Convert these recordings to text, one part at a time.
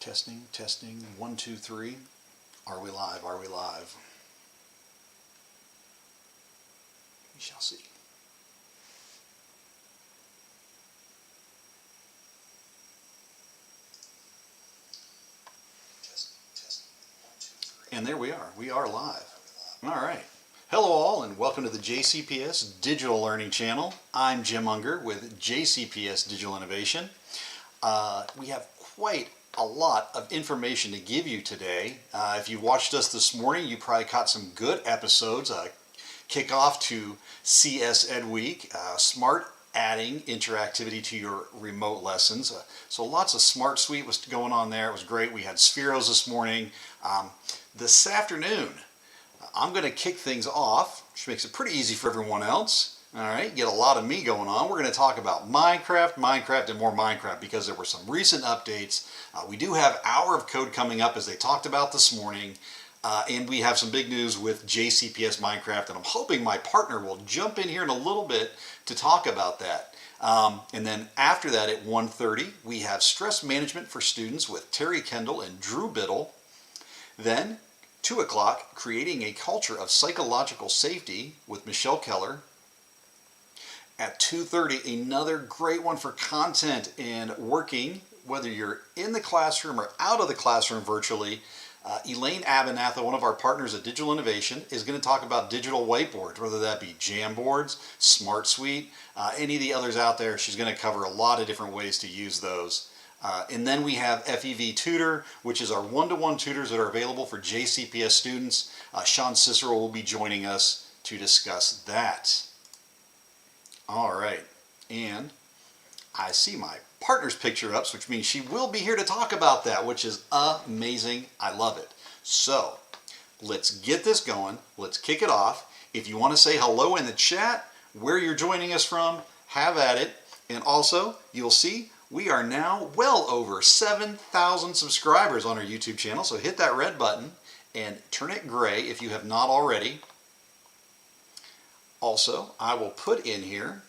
Testing, testing, 1, 2, 3. Are we live? Are we live? We shall see. And there we are. We are live. All right. Hello all and welcome to the JCPS Digital Learning Channel. I'm Jim Unger with JCPS Digital Innovation. We have quite a lot of information to give you today. If you watched us this morning, you probably caught some good episodes. Kickoff to CS Ed Week, smart adding interactivity to your remote lessons. So lots of Smart Suite was going on there. It was great. We had Spheros this morning. This afternoon, I'm going to kick things off, which makes it pretty easy for everyone else. All right, get a lot of me going on. We're going to talk about Minecraft, and more Minecraft because there were some recent updates. We do have Hour of Code coming up as they talked about this morning. And we have some big news with JCPS Minecraft, and I'm hoping my partner will jump in here in a little bit to talk about that. And then after that at 1:30, we have Stress Management for Students with Terry Kendall and Drew Biddle. Then 2 o'clock, Creating a Culture of Psychological Safety with Michelle Keller. At 2:30, another great one for content and working, whether you're in the classroom or out of the classroom virtually. Elaine Abernathy, one of our partners at Digital Innovation, is going to talk about digital whiteboards, whether that be Jamboards, Smart Suite, any of the others out there. She's going to cover a lot of different ways to use those. And then we have FEV Tutor, which is our one-to-one tutors that are available for JCPS students. Sean Cicero will be joining us to discuss that. All right, and I see my partner's picture up, which means she will be here to talk about that, which is amazing. I love it. So let's get this going. Let's kick it off. If you want to say hello in the chat, where you're joining us from, have at it. And also, you'll see we are now well over 7,000 subscribers on our YouTube channel. So hit that red button and turn it gray if you have not already. Also, I will put in here,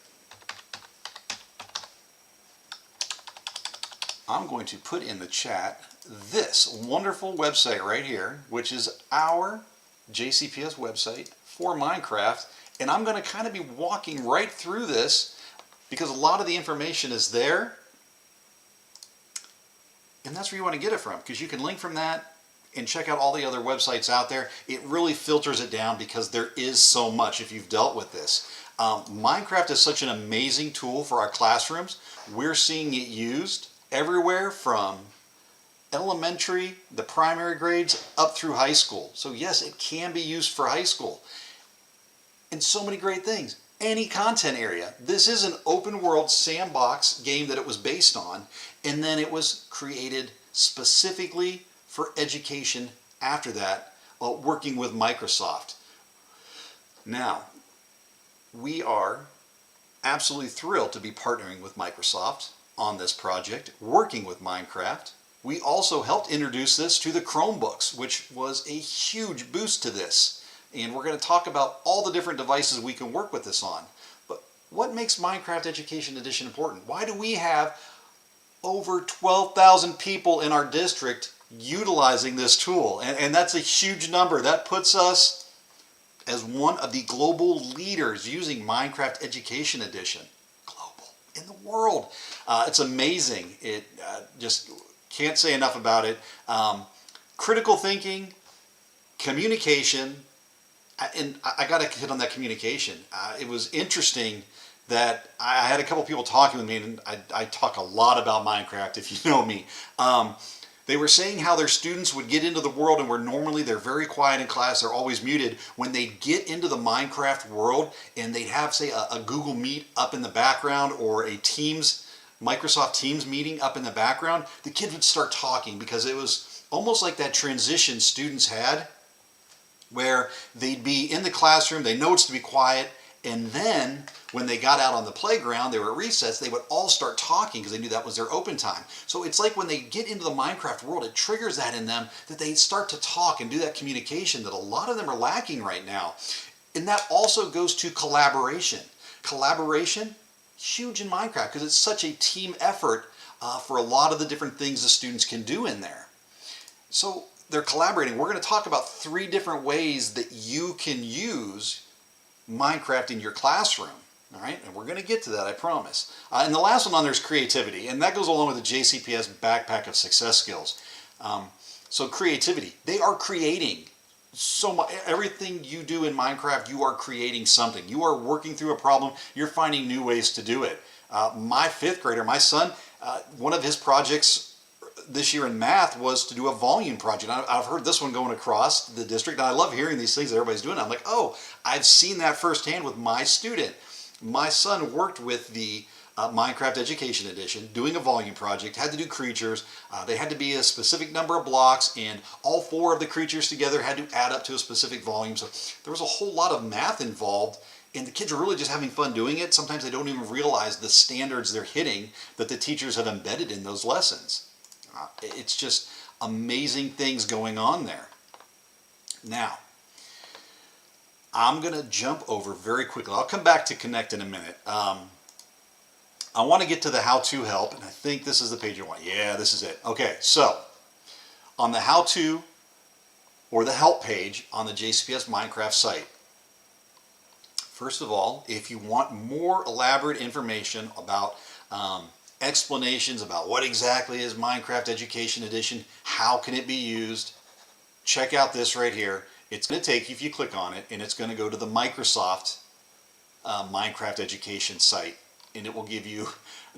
I'm going to put in the chat this wonderful website right here, which is our JCPS website for Minecraft. And I'm going to kind of be walking right through this because a lot of the information is there. And that's where you want to get it from, because you can link from that and check out all the other websites out there. It really filters it down because there is so much if you've dealt with this. Minecraft is such an amazing tool for our classrooms. We're seeing it used everywhere from elementary, the primary grades, up through high school. So yes, it can be used for high school. And so many great things. Any content area. This is an open world sandbox game that it was based on, and then it was created specifically for education after that, working with Microsoft. Now, we are absolutely thrilled to be partnering with Microsoft on this project, working with Minecraft. We also helped introduce this to the Chromebooks, which was a huge boost to this. And we're going to talk about all the different devices we can work with this on. But what makes Minecraft Education Edition important? Why do we have over 12,000 people in our district utilizing this tool? And that's a huge number. That puts us as one of the global leaders using Minecraft Education Edition. Global. In the world. It's amazing. It just can't say enough about it. Critical thinking, communication, and I got to hit on that communication. It was interesting that I had a couple people talking with me, and I talk a lot about Minecraft if you know me. They were saying how their students would get into the world, and where normally they're very quiet in class, they're always muted. When they get into the Minecraft world and they'd have, say, a Google Meet up in the background or a Microsoft Teams meeting up in the background, the kids would start talking because it was almost like that transition students had where they'd be in the classroom, they know it's to be quiet, and then when they got out on the playground, they were at recess, they would all start talking because they knew that was their open time. So it's like when they get into the Minecraft world, it triggers that in them that they start to talk and do that communication that a lot of them are lacking right now. And that also goes to collaboration. Collaboration, huge in Minecraft because it's such a team effort for a lot of the different things the students can do in there. So they're collaborating. We're going to talk about 3 different ways that you can use Minecraft in your classroom. All right, and we're going to get to that, I promise. And the last one on there is creativity, and that goes along with the JCPS backpack of success skills. So creativity, they are creating so much. Everything you do in Minecraft, you are creating something. You are working through a problem. You're finding new ways to do it. My 5th grader, my son, one of his projects this year in math was to do a volume project. I've heard this one going across the district, and I love hearing these things that everybody's doing. I'm like, oh, I've seen that firsthand with my student. My son worked with the Minecraft Education Edition, doing a volume project, had to do creatures. They had to be a specific number of blocks, and all 4 of the creatures together had to add up to a specific volume. So there was a whole lot of math involved, and the kids are really just having fun doing it. Sometimes they don't even realize the standards they're hitting that the teachers have embedded in those lessons. It's just amazing things going on there. Now, I'm going to jump over very quickly. I'll come back to Connect in a minute. I want to get to the how-to help, and I think this is the page you want. Yeah, this is it. Okay, so on the how-to or the help page on the JCPS Minecraft site, first of all, if you want more elaborate information about explanations about what exactly is Minecraft Education Edition, how can it be used, check out this right here. It's going to take you, if you click on it, and it's going to go to the Microsoft Minecraft Education site, and it will give you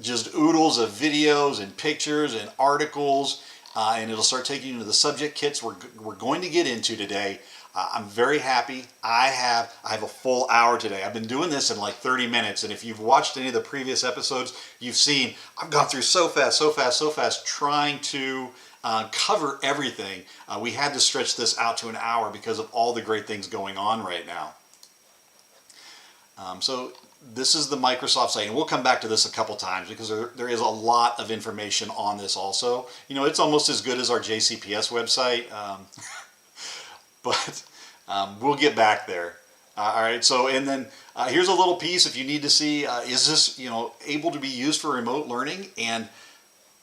just oodles of videos and pictures and articles, and it'll start taking you to the subject kits we're going to get into today. I'm very happy. I have a full hour today. I've been doing this in like 30 minutes, and if you've watched any of the previous episodes, you've seen I've gone through so fast trying to cover everything. We had to stretch this out to an hour because of all the great things going on right now. So this is the Microsoft site, and we'll come back to this a couple times because there is a lot of information on this also. You know, it's almost as good as our JCPS website. But we'll get back there. All right, so and then here's a little piece if you need to see, is this able to be used for remote learning? And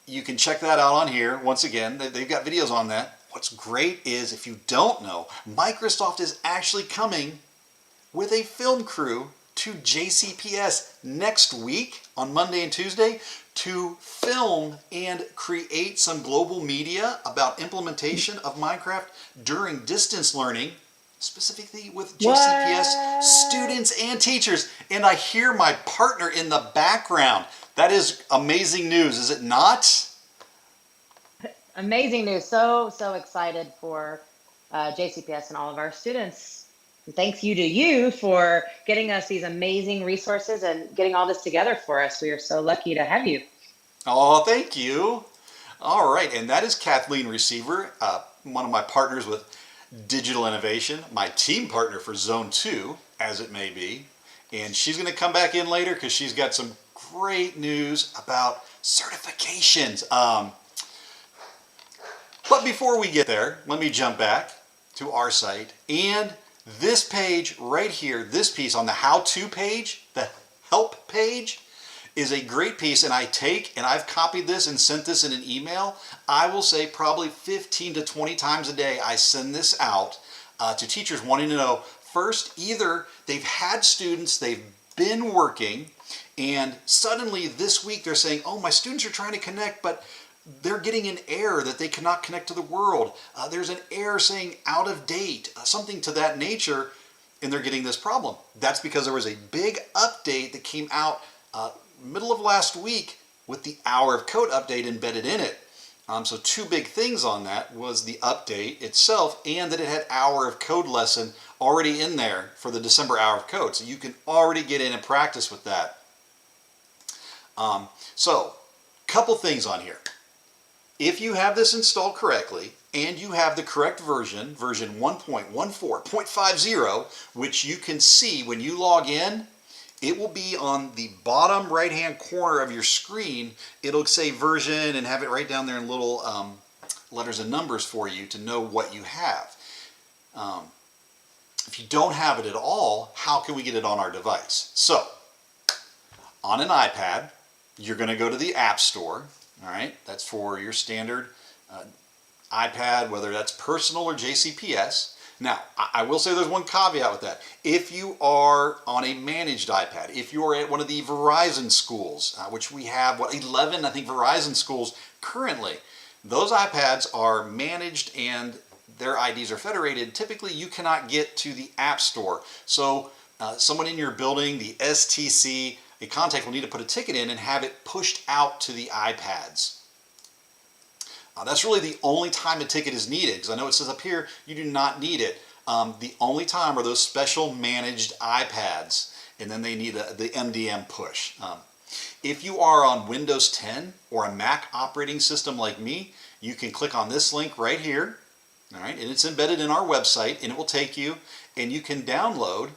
you can check that out on here. Once again, they've got videos on that. What's great is, if you don't know, Microsoft is actually coming with a film crew to JCPS next week on Monday and Tuesday to film and create some global media about implementation of Minecraft during distance learning, specifically with JCPS students and teachers. And I hear my partner in the background. That is amazing news, is it not? Amazing news. So excited for JCPS and all of our students. And thanks to you for getting us these amazing resources and getting all this together for us. We are so lucky to have you. Oh, thank you. All right, and that is Kathleen Receiver, one of my partners with Digital Innovation, my team partner for Zone 2, as it may be. And she's going to come back in later because she's got some great news about certifications. But before we get there, let me jump back to our site. And this page right here, this piece on the how-to page, the help page, is a great piece, and I've copied this and sent this in an email. I will say probably 15 to 20 times a day I send this out to teachers wanting to know, first, either they've had students, they've been working, and suddenly this week they're saying, oh, my students are trying to connect, but they're getting an error that they cannot connect to the world. There's an error saying out of date, something to that nature, and they're getting this problem. That's because there was a big update that came out middle of last week with the Hour of Code update embedded in it. So 2 big things on that was the update itself and that it had Hour of Code lesson already in there for the December Hour of Code. So you can already get in and practice with that. So couple things on here. If you have this installed correctly and you have the correct version 1.14.50, which you can see when you log in, it will be on the bottom right hand corner of your screen. It'll say version and have it right down there in little letters and numbers for you to know what you have. If you don't have it at all, how can we get it on our device? So on an iPad, you're going to go to the App Store. All right, that's for your standard iPad, whether that's personal or JCPS. Now, I will say there's one caveat with that. If you are on a managed iPad, if you are at one of the Verizon schools, which we have, 11, I think, Verizon schools currently, those iPads are managed and their IDs are federated. Typically, you cannot get to the App Store. So someone in your building, the STC, a contact will need to put a ticket in and have it pushed out to the iPads. That's really the only time a ticket is needed, because I know it says up here you do not need it. The only time are those special managed iPads, and then they need the MDM push. If you are on Windows 10 or a Mac operating system like me, you can click on this link right here, all right, and it's embedded in our website, and it will take you, and you can download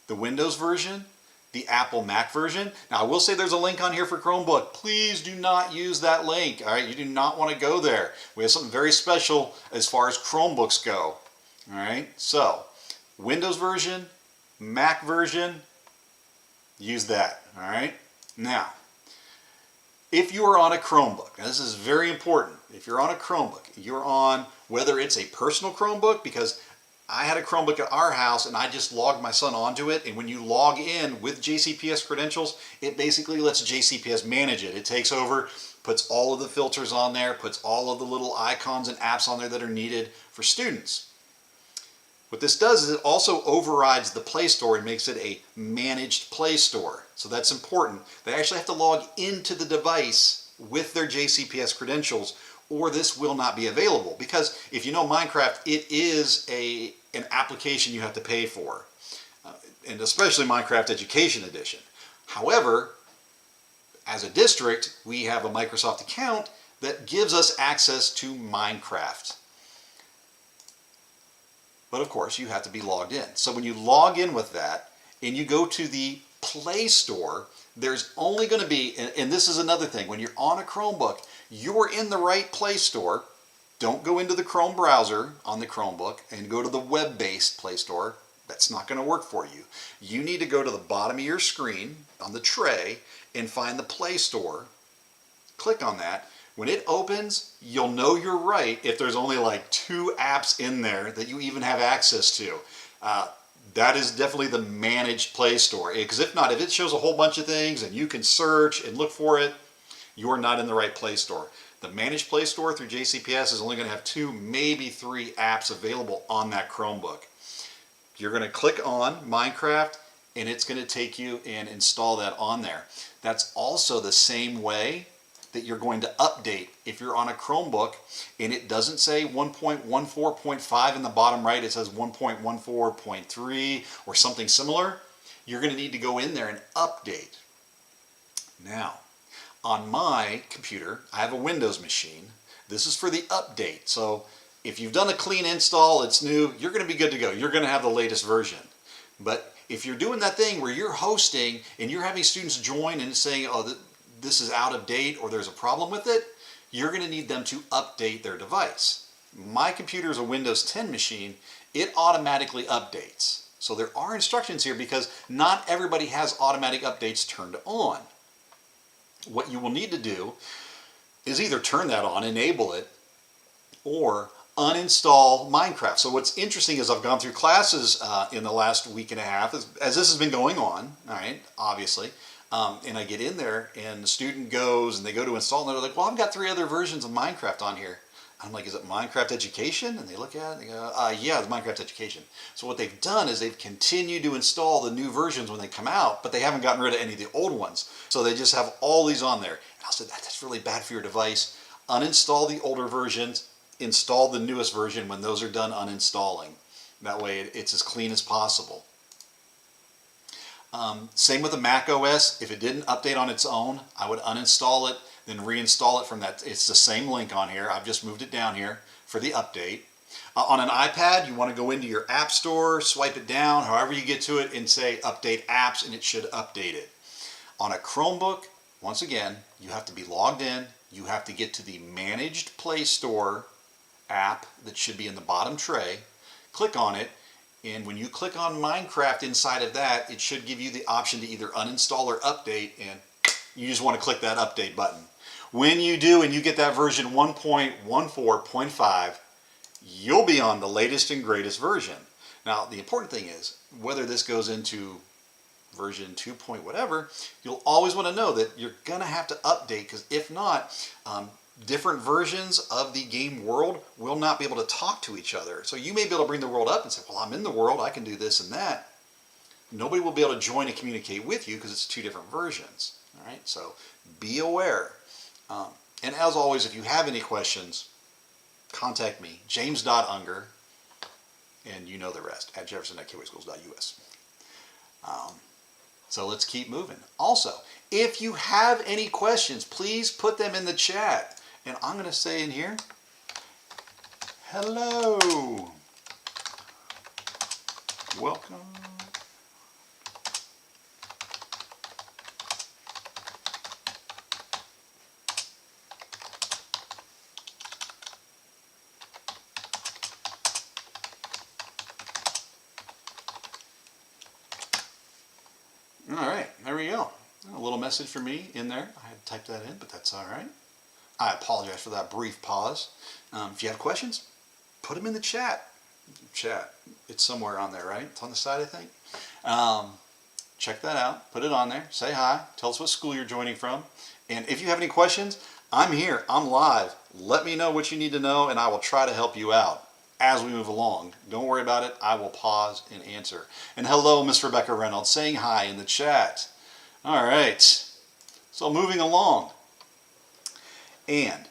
the Windows version, the Apple Mac version. Now, I will say there's a link on here for Chromebook. Please do not use that link, all right? You do not want to go there. We have something very special as far as Chromebooks go, all right? So, Windows version, Mac version, use that, all right? Now, if you are on a Chromebook, now this is very important. If you're on a Chromebook, you're on, whether it's a personal Chromebook, because I had a Chromebook at our house and I just logged my son onto it, and when you log in with JCPS credentials, it basically lets JCPS manage it. It takes over, puts all of the filters on there, puts all of the little icons and apps on there that are needed for students. What this does is it also overrides the Play Store and makes it a managed Play Store. So that's important. They actually have to log into the device with their JCPS credentials, or this will not be available. Because if you know Minecraft, it is an application you have to pay for, and especially Minecraft Education Edition. However, as a district, we have a Microsoft account that gives us access to Minecraft. But of course, you have to be logged in. So when you log in with that and you go to the Play Store, there's only going to be, and this is another thing, when you're on a Chromebook, you're in the right Play Store. Don't go into the Chrome browser on the Chromebook and go to the web-based Play Store. That's not going to work for you. You need to go to the bottom of your screen on the tray and find the Play Store. Click on that. When it opens, you'll know you're right if there's only like 2 apps in there that you even have access to. That is definitely the managed Play Store. Because if not, if it shows a whole bunch of things and you can search and look for it, you're not in the right Play Store. The managed Play Store through JCPS is only going to have 2, maybe 3 apps available on that Chromebook. You're going to click on Minecraft and it's going to take you and install that on there. That's also the same way that you're going to update if you're on a Chromebook and it doesn't say 1.14.5 in the bottom right, it says 1.14.3 or something similar. You're going to need to go in there and update. Now, on my computer, I have a Windows machine. This is for the update. So if you've done a clean install, it's new, you're going to be good to go. You're going to have the latest version. But if you're doing that thing where you're hosting and you're having students join and saying, oh, this is out of date or there's a problem with it, you're going to need them to update their device. My computer is a Windows 10 machine. It automatically updates. So there are instructions here because not everybody has automatic updates turned on. What you will need to do is either turn that on, enable it, or uninstall Minecraft. So what's interesting is I've gone through classes in the last week and a half as this has been going on, all right, obviously. And I get in there and the student goes and they go to install and they're like, well, I've got 3 other versions of Minecraft on here. I'm like, is it Minecraft Education? And they look at it and they go, yeah, it's Minecraft Education. So what they've done is they've continued to install the new versions when they come out, but they haven't gotten rid of any of the old ones. So they just have all these on there. And I said, that's really bad for your device. Uninstall the older versions, install the newest version when those are done uninstalling. That way it's as clean as possible. Same with the Mac OS. If it didn't update on its own, I would uninstall it, then reinstall it from that. It's the same link on here. I've just moved it down here for the update. On an iPad, you want to go into your App Store, swipe it down, however you get to it, and say Update Apps, and it should update it. On a Chromebook, once again, you have to be logged in. You have to get to the Managed Play Store app that should be in the bottom tray. Click on it. And when you click on Minecraft inside of that, it should give you the option to either uninstall or update, and you just want to click that update button. When you do and you get that version 1.14.5, you'll be on the latest and greatest version. Now, the important thing is, whether this goes into version 2 point whatever, you'll always want to know that you're going to have to update, because if not, different versions of the game world will not be able to talk to each other. So you may be able to bring the world up and say, well, I'm in the world, I can do this and that. Nobody will be able to join and communicate with you because it's two different versions. All right, so be aware. And as always, if you have any questions, contact me, james.unger, and you know the rest, at jefferson@kiwischools.us. So let's keep moving. Also, if you have any questions, please put them in the chat. And I'm going to say in here, hello, welcome. All right, there we go. A little message for me in there. I had to type that in, but that's all right. I apologize for that brief pause. If you have questions, put them in the chat. It's somewhere on there, right? It's on the side, I think. Check that out. Put it on there. Say hi. Tell us what school you're joining from. And if you have any questions, I'm here. I'm live. Let me know what you need to know, and I will try to help you out as we move along. Don't worry about it. I will pause and answer. And hello, Miss Rebecca Reynolds, saying hi in the chat. All right. So moving along. And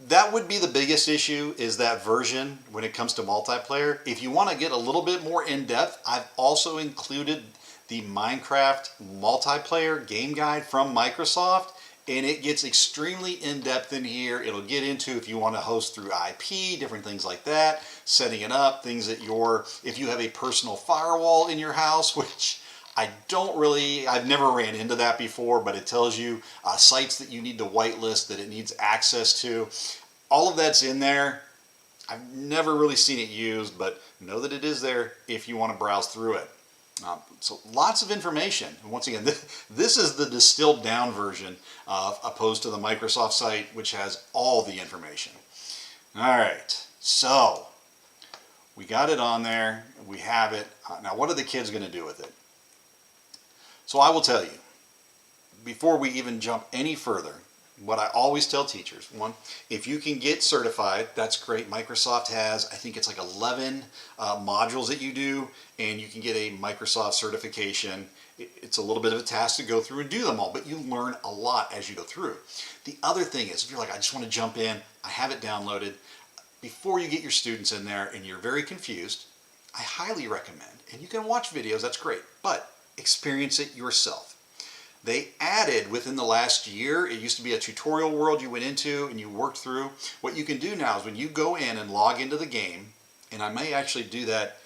that would be the biggest issue, is that version when it comes to multiplayer. If you want to get a little bit more in-depth, I've also included the Minecraft multiplayer game guide from Microsoft, and it gets extremely in-depth in here. It'll get into if you want to host through IP, different things like that, setting it up, things that if you have a personal firewall in your house, which I've never ran into that before, but it tells you sites that you need to whitelist, that it needs access to. All of that's in there. I've never really seen it used, but know that it is there if you want to browse through it. So lots of information. And once again, this is the distilled down version opposed to the Microsoft site, which has all the information. All right, so we got it on there. We have it. Now, what are the kids going to do with it? So I will tell you, before we even jump any further, what I always tell teachers, one, if you can get certified, that's great. Microsoft has, I think it's like 11 modules that you do, and you can get a Microsoft certification. It's a little bit of a task to go through and do them all, but you learn a lot as you go through. The other thing is, if you're like, I just want to jump in, I have it downloaded, before you get your students in there and you're very confused, I highly recommend, and you can watch videos, that's great, but experience it yourself. They added within the last year, it used to be a tutorial world you went into and you worked through. What you can do now is when you go in and log into the game, and I may actually do that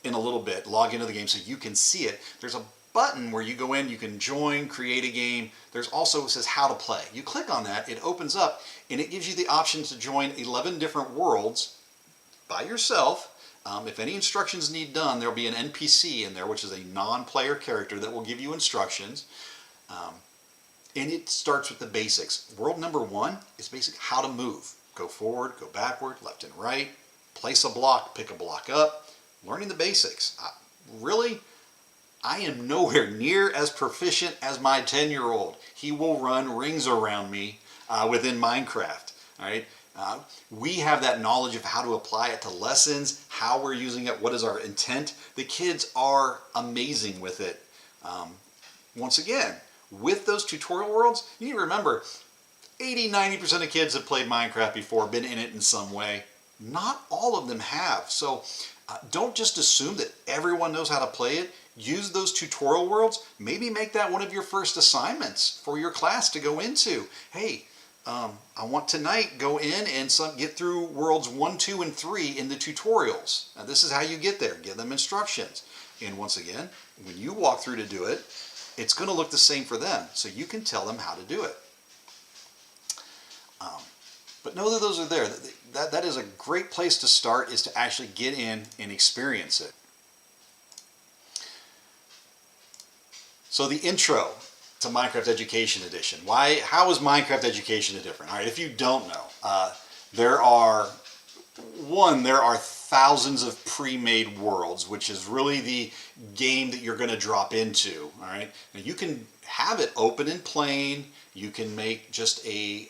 in a little bit, log into the game so you can see it. There's a button where you go in, you can join, create a game. There's also, it says how to play. You click on that, it opens up, and it gives you the option to join 11 different worlds by yourself. If any instructions need done, there'll be an NPC in there, which is a non-player character that will give you instructions. And it starts with the basics. World number 1 is basic how to move. Go forward, go backward, left and right, place a block, pick a block up, learning the basics. Really, I am nowhere near as proficient as my 10-year-old. He will run rings around me within Minecraft. All right. We have that knowledge of how to apply it to lessons, how we're using it, what is our intent. The kids are amazing with it. Once again, with those tutorial worlds, you need to remember 80-90% of kids have played Minecraft before, been in it in some way. Not all of them have. So don't just assume that everyone knows how to play it. Use those tutorial worlds. Maybe make that one of your first assignments for your class to go into. Hey, I want tonight go in and get through worlds 1, 2, and 3 in the tutorials. Now this is how you get there. Give them instructions. And once again, when you walk through to do it, it's going to look the same for them. So you can tell them how to do it. But know that those are there. That is a great place to start, is to actually get in and experience it. So the intro. to Minecraft Education Edition. How is Minecraft Education different? All right, if you don't know, there are thousands of pre-made worlds, which is really the game that you're going to drop into. All right, now you can have it open and plain. You can make just a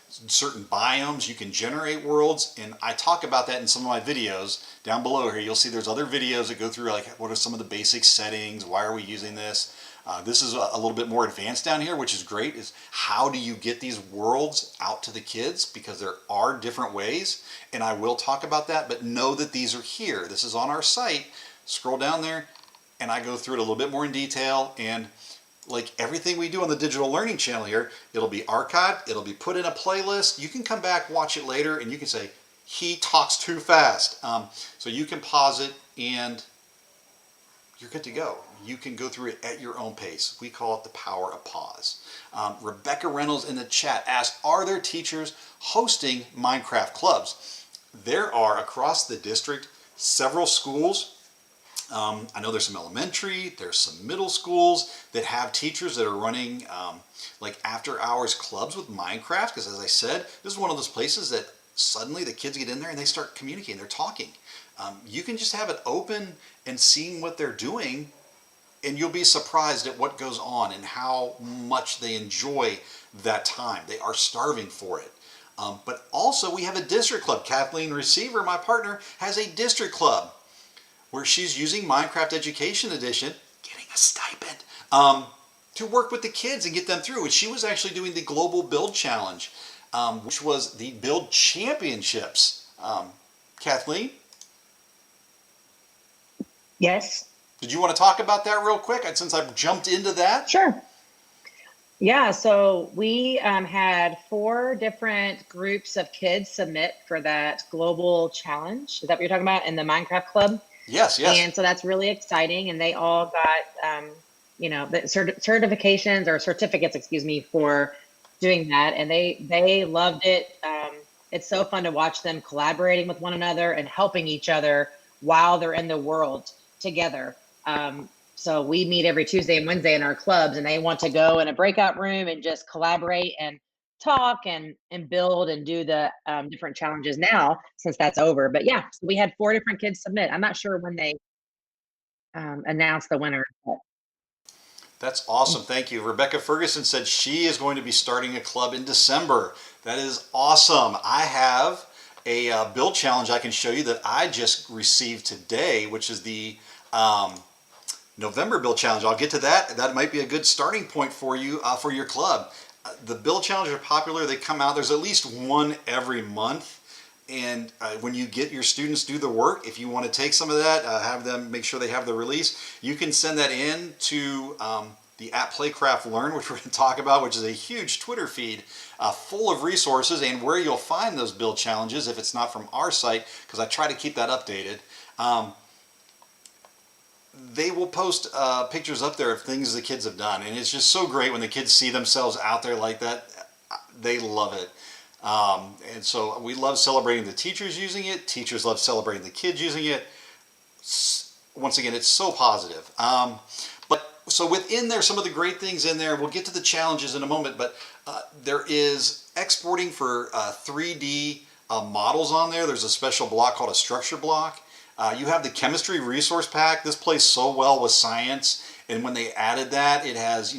certain biomes. You can generate worlds, and I talk about that in some of my videos down below here. You'll see there's other videos that go through like what are some of the basic settings. Why are we using this? This is a little bit more advanced down here, which is great, is how do you get these worlds out to the kids? Because there are different ways, and I will talk about that, but know that these are here. This is on our site. Scroll down there, and I go through it a little bit more in detail, and like everything we do on the digital learning channel here, it'll be archived, it'll be put in a playlist. You can come back, watch it later, and you can say, he talks too fast. So you can pause it, and you're good to go. You can go through it at your own pace. We call it the power of pause. Rebecca Reynolds in the chat asked, are there teachers hosting Minecraft clubs? There are across the district several schools. I know there's some elementary, there's some middle schools that have teachers that are running like after hours clubs with Minecraft, because as I said, this is one of those places that suddenly the kids get in there and they start communicating, they're talking. You can just have it open and seeing what they're doing, and you'll be surprised at what goes on and how much they enjoy that time. They are starving for it. But also we have a district club. Kathleen Receiver, my partner, has a district club where she's using Minecraft Education Edition, getting a stipend, to work with the kids and get them through. And she was actually doing the Global Build Challenge, which was the Build Championships. Kathleen? Yes. Did you want to talk about that real quick, since I've jumped into that? Sure. Yeah, so we had 4 different groups of kids submit for that global challenge. Is that what you're talking about in the Minecraft Club? Yes, yes. And so that's really exciting. And they all got, the certifications or certificates, excuse me, for doing that. And they loved it. It's so fun to watch them collaborating with one another and helping each other while they're in the world together. So we meet every Tuesday and Wednesday in our clubs, and they want to go in a breakout room and just collaborate and talk and build and do the different challenges now since that's over. But yeah, so we had 4 different kids submit. I'm not sure when they announced the winner. But That's awesome. Thank you. Rebecca Ferguson said she is going to be starting a club in December. That is awesome. I have a build challenge I can show you that I just received today, which is the November build challenge. I'll get to that. That might be a good starting point for you for your club. The build challenges are popular. They come out. There's at least one every month. And when you get your students do the work, if you want to take some of that, have them make sure they have the release, you can send that in to the at Playcraft Learn, which we're going to talk about, which is a huge Twitter feed full of resources, and where you'll find those build challenges if it's not from our site, because I try to keep that updated. They will post pictures up there of things the kids have done, and it's just so great when the kids see themselves out there like that. They love it. And so we love celebrating the teachers using it. Teachers love celebrating the kids using it. Once again, it's so positive. So within there, some of the great things in there, we'll get to the challenges in a moment, but there is exporting for 3D models on there. There's a special block called a structure block. You have the chemistry resource pack. This plays so well with science, and when they added that, it has,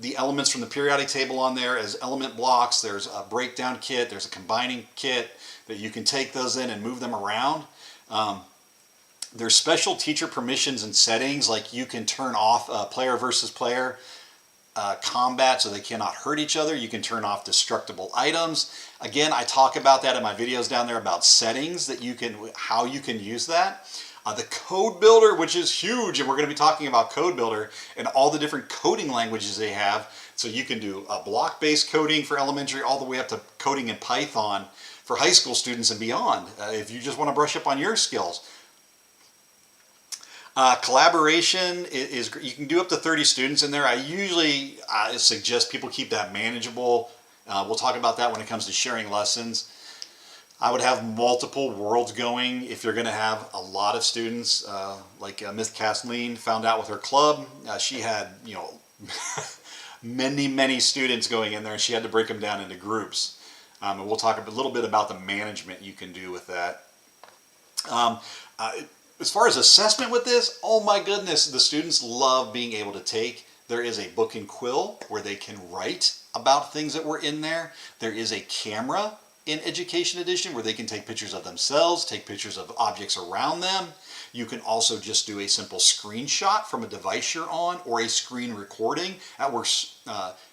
the elements from the periodic table on there as element blocks. There's a breakdown kit. There's a combining kit that you can take those in and move them around. There's special teacher permissions and settings, like you can turn off player versus player combat so they cannot hurt each other. You can turn off destructible items. Again, I talk about that in my videos down there about settings that how you can use that. The code builder, which is huge, and we're going to be talking about code builder and all the different coding languages they have. So you can do block-based coding for elementary all the way up to coding in Python for high school students and beyond, if you just want to brush up on your skills. Collaboration is you can do up to 30 students in there. I usually suggest people keep that manageable. We'll talk about that when it comes to sharing lessons. I would have multiple worlds going if you're going to have a lot of students. Like Miss Kathleen found out with her club, she had many students going in there, and she had to break them down into groups. And we'll talk a little bit about the management you can do with that. Um, uh, as far as assessment with this, oh my goodness, the students love being able to take. There is a book and quill where they can write about things that were in there. There is a camera in Education Edition where they can take pictures of themselves, take pictures of objects around them. You can also just do a simple screenshot from a device you're on or a screen recording. That works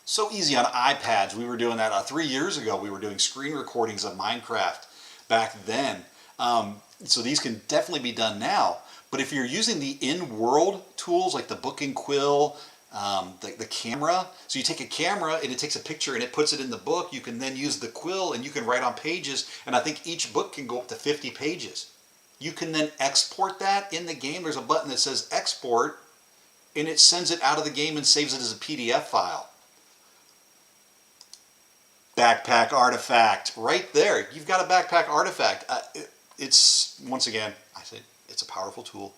so easy on iPads. We were doing that 3 years ago. We were doing screen recordings of Minecraft back then. So these can definitely be done now. But if you're using the in-world tools like the book and quill, the camera, so you take a camera and it takes a picture and it puts it in the book, you can then use the quill and you can write on pages, and I think each book can go up to 50 pages. You can then export that in the game. There's a button that says export, and it sends it out of the game and saves it as a PDF file. Backpack artifact, right there. You've got a backpack artifact. It's, once again, I say it's a powerful tool.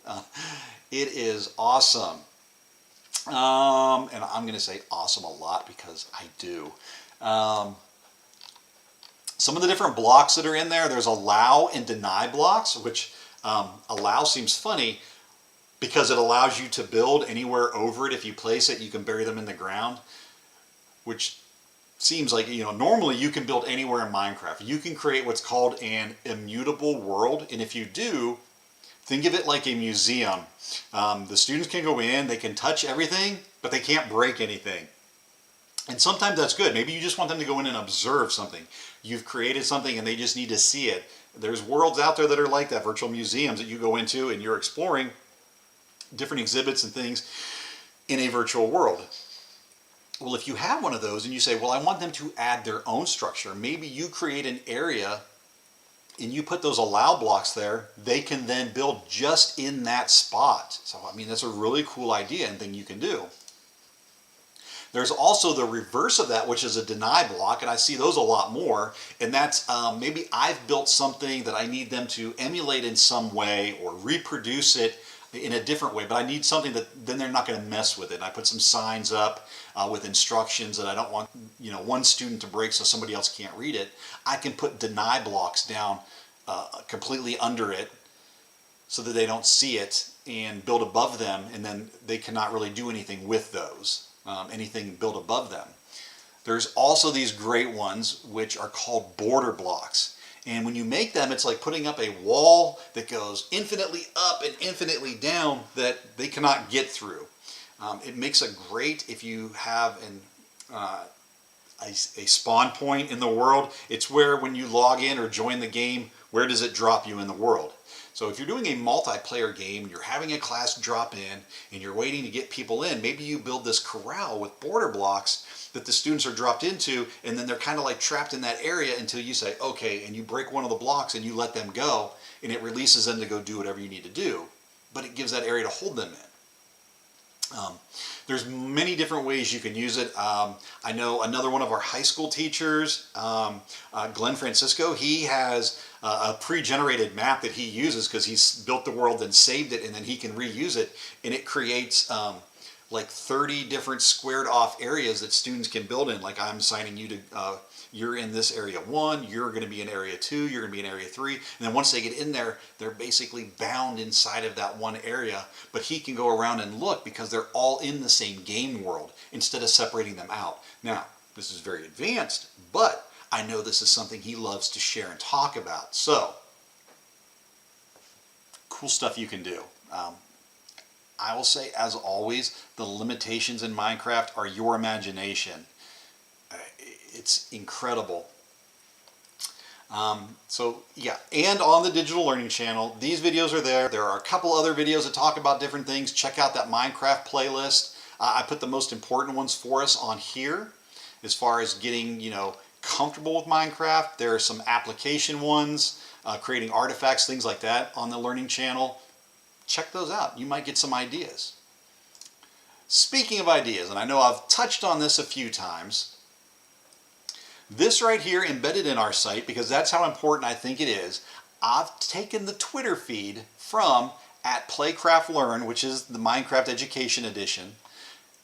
It is awesome. And I'm going to say awesome a lot because I do. Some of the different blocks that are in there, there's allow and deny blocks, which allow seems funny because it allows you to build anywhere over it. If you place it, you can bury them in the ground, which seems like, normally you can build anywhere in Minecraft. You can create what's called an immutable world, and if you do, think of it like a museum. The students can go in, they can touch everything, but they can't break anything. And sometimes that's good. Maybe you just want them to go in and observe something. You've created something and they just need to see it. There's worlds out there that are like that, virtual museums that you go into and you're exploring different exhibits and things in a virtual world. Well, if you have one of those and you say, well, I want them to add their own structure, maybe you create an area and you put those allow blocks there, they can then build just in that spot. So, I mean, that's a really cool idea and thing you can do. There's also the reverse of that, which is a deny block, and I see those a lot more, and that's maybe I've built something that I need them to emulate in some way or reproduce it in a different way, but I need something that then they're not going to mess with it. And I put some signs up with instructions that I don't want one student to break so somebody else can't read it. I can put deny blocks down completely under it so that they don't see it and build above them, and then they cannot really do anything with those. Anything built above them. There's also these great ones which are called border blocks. And when you make them, it's like putting up a wall that goes infinitely up and infinitely down that they cannot get through. It makes it great if you have a spawn point in the world. It's where when you log in or join the game, where does it drop you in the world? So if you're doing a multiplayer game and you're having a class drop in and you're waiting to get people in, maybe you build this corral with border blocks that the students are dropped into, and then they're kind of like trapped in that area until you say, okay, and you break one of the blocks and you let them go, and it releases them to go do whatever you need to do, but it gives that area to hold them in. There's many different ways you can use it. I know another one of our high school teachers, Glenn Francisco, he has a pre-generated map that he uses because he's built the world and saved it, and then he can reuse it, and it creates like 30 different squared off areas that students can build in. Like I'm assigning you to, you're in this area 1, you're going to be in area 2, you're going to be in area 3, and then once they get in there, they're basically bound inside of that one area, but he can go around and look because they're all in the same game world instead of separating them out. Now, this is very advanced, but I know this is something he loves to share and talk about. So, cool stuff you can do. I will say, as always, the limitations in Minecraft are your imagination. It's incredible. So yeah, and on the Digital Learning Channel, these videos are there. There are a couple other videos that talk about different things. Check out that Minecraft playlist. I put the most important ones for us on here as far as getting, comfortable with Minecraft. There are some application ones, creating artifacts, things like that on the Learning Channel. Check those out. You might get some ideas. Speaking of ideas, and I know I've touched on this a few times, this right here embedded in our site, because that's how important I think it is, I've taken the Twitter feed from @PlayCraftLearn, which is the Minecraft Education Edition,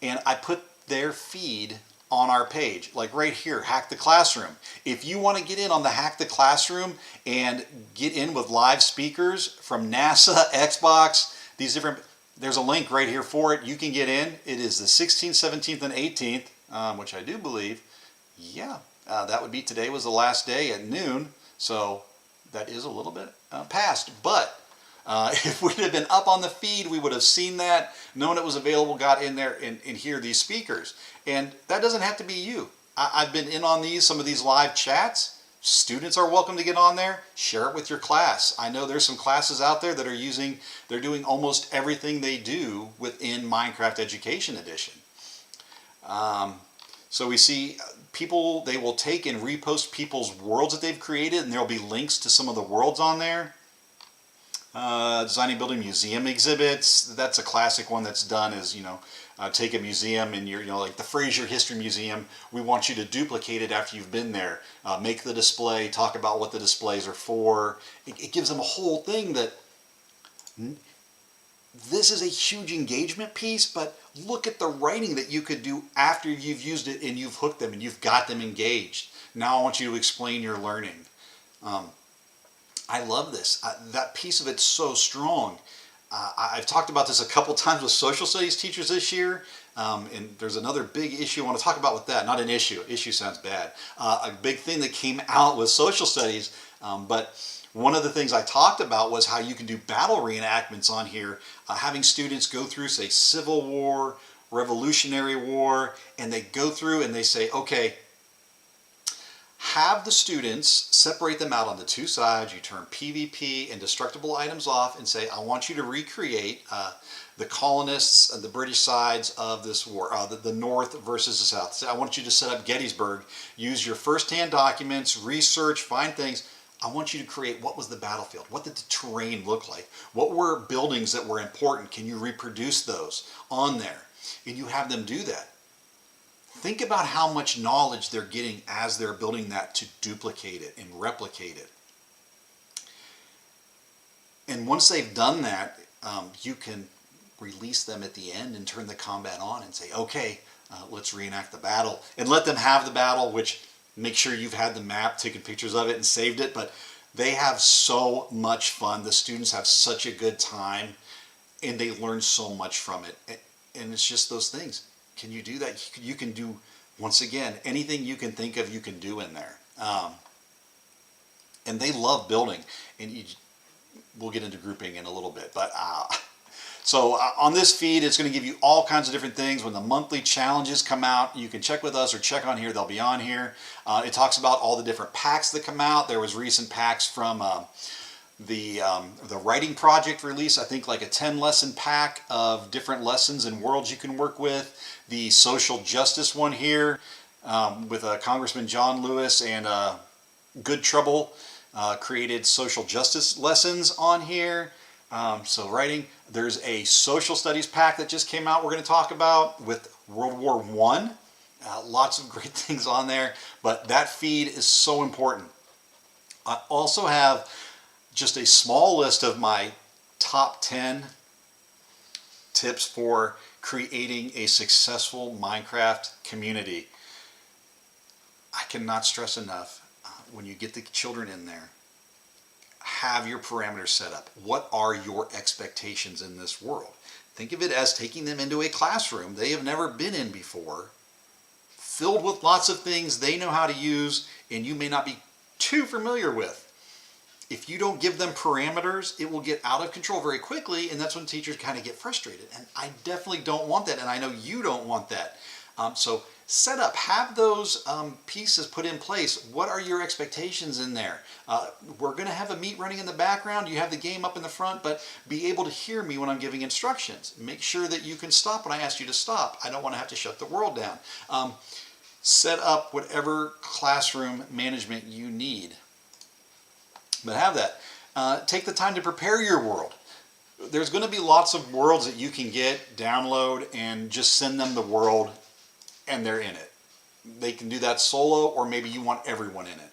and I put their feed on our page, like right here, Hack the Classroom. If you want to get in on the Hack the Classroom and get in with live speakers from NASA, Xbox, these different, there's a link right here for it. You can get in. It is the 16th, 17th, and 18th, which I do believe, yeah, that would be today was the last day at noon. So that is a little bit past, but if we'd have been up on the feed, we would have seen that, known it was available, got in there and hear these speakers. And that doesn't have to be you. I've been in on some of these live chats. Students are welcome to get on there. Share it with your class. I know there's some classes out there that are they're doing almost everything they do within Minecraft Education Edition. So we see people, they will take and repost people's worlds that they've created, and there'll be links to some of the worlds on there. Designing, building museum exhibits. That's a classic one that's done is, take a museum and like the Fraser History Museum, we want you to duplicate it after you've been there. Make the display, talk about what the displays are for. It gives them a whole thing that this is a huge engagement piece, but look at the writing that you could do after you've used it and you've hooked them and you've got them engaged. Now I want you to explain your learning. I love this. That piece of it's so strong. I've talked about this a couple times with social studies teachers this year, and there's another big issue I want to talk about with that. Not an issue. Issue sounds bad. A big thing that came out with social studies, but one of the things I talked about was how you can do battle reenactments on here, having students go through, say, Civil War, Revolutionary War, and they go through and they say, okay, have the students separate them out onto two sides. You turn PvP and destructible items off and say, I want you to recreate the colonists, the British sides of this war, the North versus the South. So I want you to set up Gettysburg, use your first-hand documents, research, find things. I want you to create what was the battlefield, what did the terrain look like, what were buildings that were important, can you reproduce those on there? And you have them do that. Think about how much knowledge they're getting as they're building that to duplicate it and replicate it. And once they've done that, you can release them at the end and turn the combat on and say, okay, let's reenact the battle. And let them have the battle, which make sure you've had the map, taken pictures of it and saved it. But they have so much fun. The students have such a good time and they learn so much from it. And it's just those things. Can you do that? You can do, once again, anything you can think of, you can do in there. And they love building. And we'll get into grouping in a little bit. But so on this feed, it's going to give you all kinds of different things. When the monthly challenges come out, you can check with us or check on here. They'll be on here. It talks about all the different packs that come out. There was recent packs from the writing project release, I think like a 10 lesson pack of different lessons and worlds you can work with. The social justice one here with Congressman John Lewis and Good Trouble created social justice lessons on here. So writing, there's a social studies pack that just came out we're going to talk about with World War I. Lots of great things on there, but that feed is so important. I also have just a small list of my top 10 tips for creating a successful Minecraft community. I cannot stress enough, when you get the children in there, have your parameters set up. What are your expectations in this world? Think of it as taking them into a classroom they have never been in before, filled with lots of things they know how to use and you may not be too familiar with. If you don't give them parameters, it will get out of control very quickly, and that's when teachers kind of get frustrated. And I definitely don't want that, and I know you don't want that. So set up, have those pieces put in place. What are your expectations in there? We're going to have a meet running in the background. You have the game up in the front, but be able to hear me when I'm giving instructions. Make sure that you can stop when I ask you to stop. I don't want to have to shut the world down. Set up whatever classroom management you need. But have that. Take the time to prepare your world. There's going to be lots of worlds that you can get, download, and just send them the world, and they're in it. They can do that solo, or maybe you want everyone in it.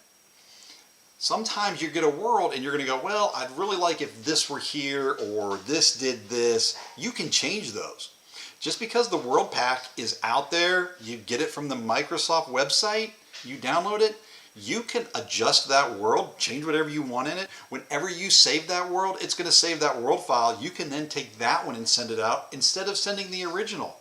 Sometimes you get a world and you're going to go, well, I'd really like if this were here, or this did this. You can change those. Just because the World Pack is out there, you get it from the Microsoft website, you download it, you can adjust that world, change whatever you want in it. Whenever you save that world, it's going to save that world file. You can then take that one and send it out instead of sending the original.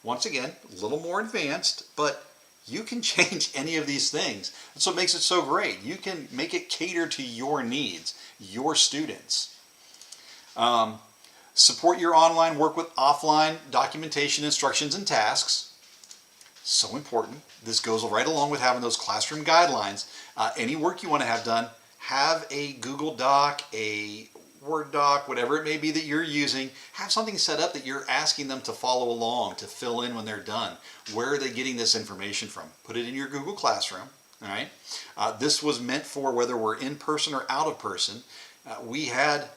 Once again, a little more advanced, but you can change any of these things. That's what makes it so great. You can make it cater to your needs, your students. Support your online work with offline documentation, instructions, and tasks. So important. This goes right along with having those classroom guidelines. Any work you want to have done, have a Google Doc, a Word doc, whatever it may be that you're using, have something set up that you're asking them to follow along, to fill in when they're done. Where are they getting this information from? Put it in your Google Classroom. All right. This was meant for whether we're in person or out of person. We had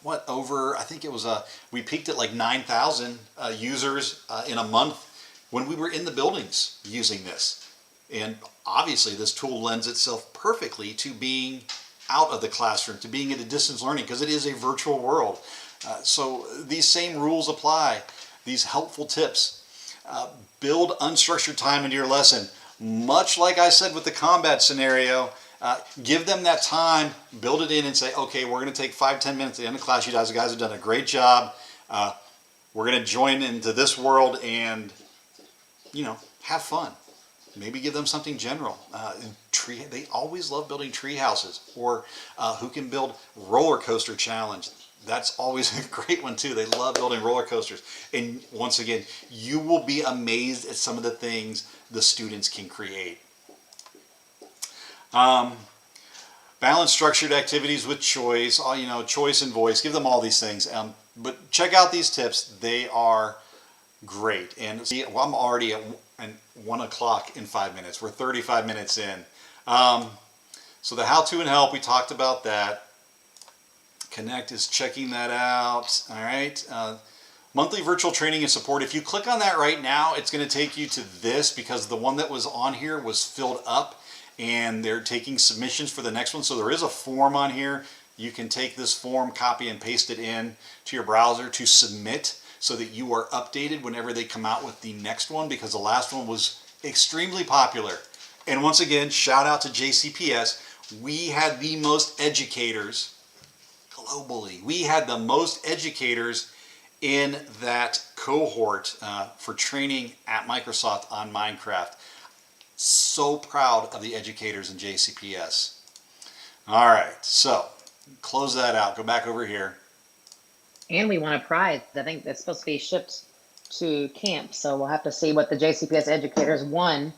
I think it was we peaked at like 9,000 users in a month when we were in the buildings using this. And obviously this tool lends itself perfectly to being out of the classroom, to being at a distance learning, because it is a virtual world. So these same rules apply, these helpful tips. Build unstructured time into your lesson. Much like I said with the combat scenario, give them that time, build it in and say, okay, we're going to take 5-10 minutes at the end of class. You guys have done a great job. We're going to join into this world and, have fun. Maybe give them something general. They always love building tree houses, or who can build roller coaster challenge. That's always a great one too. They love building roller coasters. And once again, you will be amazed at some of the things the students can create. Balance structured activities with choice, choice and voice. Give them all these things. But check out these tips. They are great. And see, I'm already at 1 o'clock in 5 minutes. We're 35 minutes in. So the how to and help, we talked about that. Connect is checking that out. All right. Monthly virtual training and support. If you click on that right now, it's going to take you to this, because the one that was on here was filled up and they're taking submissions for the next one. So there is a form on here. You can take this form, copy and paste it in to your browser to submit, so that you are updated whenever they come out with the next one, because the last one was extremely popular. And once again, shout out to JCPS. We had the most educators globally. We had the most educators in that cohort for training at Microsoft on Minecraft. So proud of the educators in JCPS. All right, so close that out. Go back over here. And we won a prize. I think that's supposed to be shipped to camp. So we'll have to see what the JCPS educators won.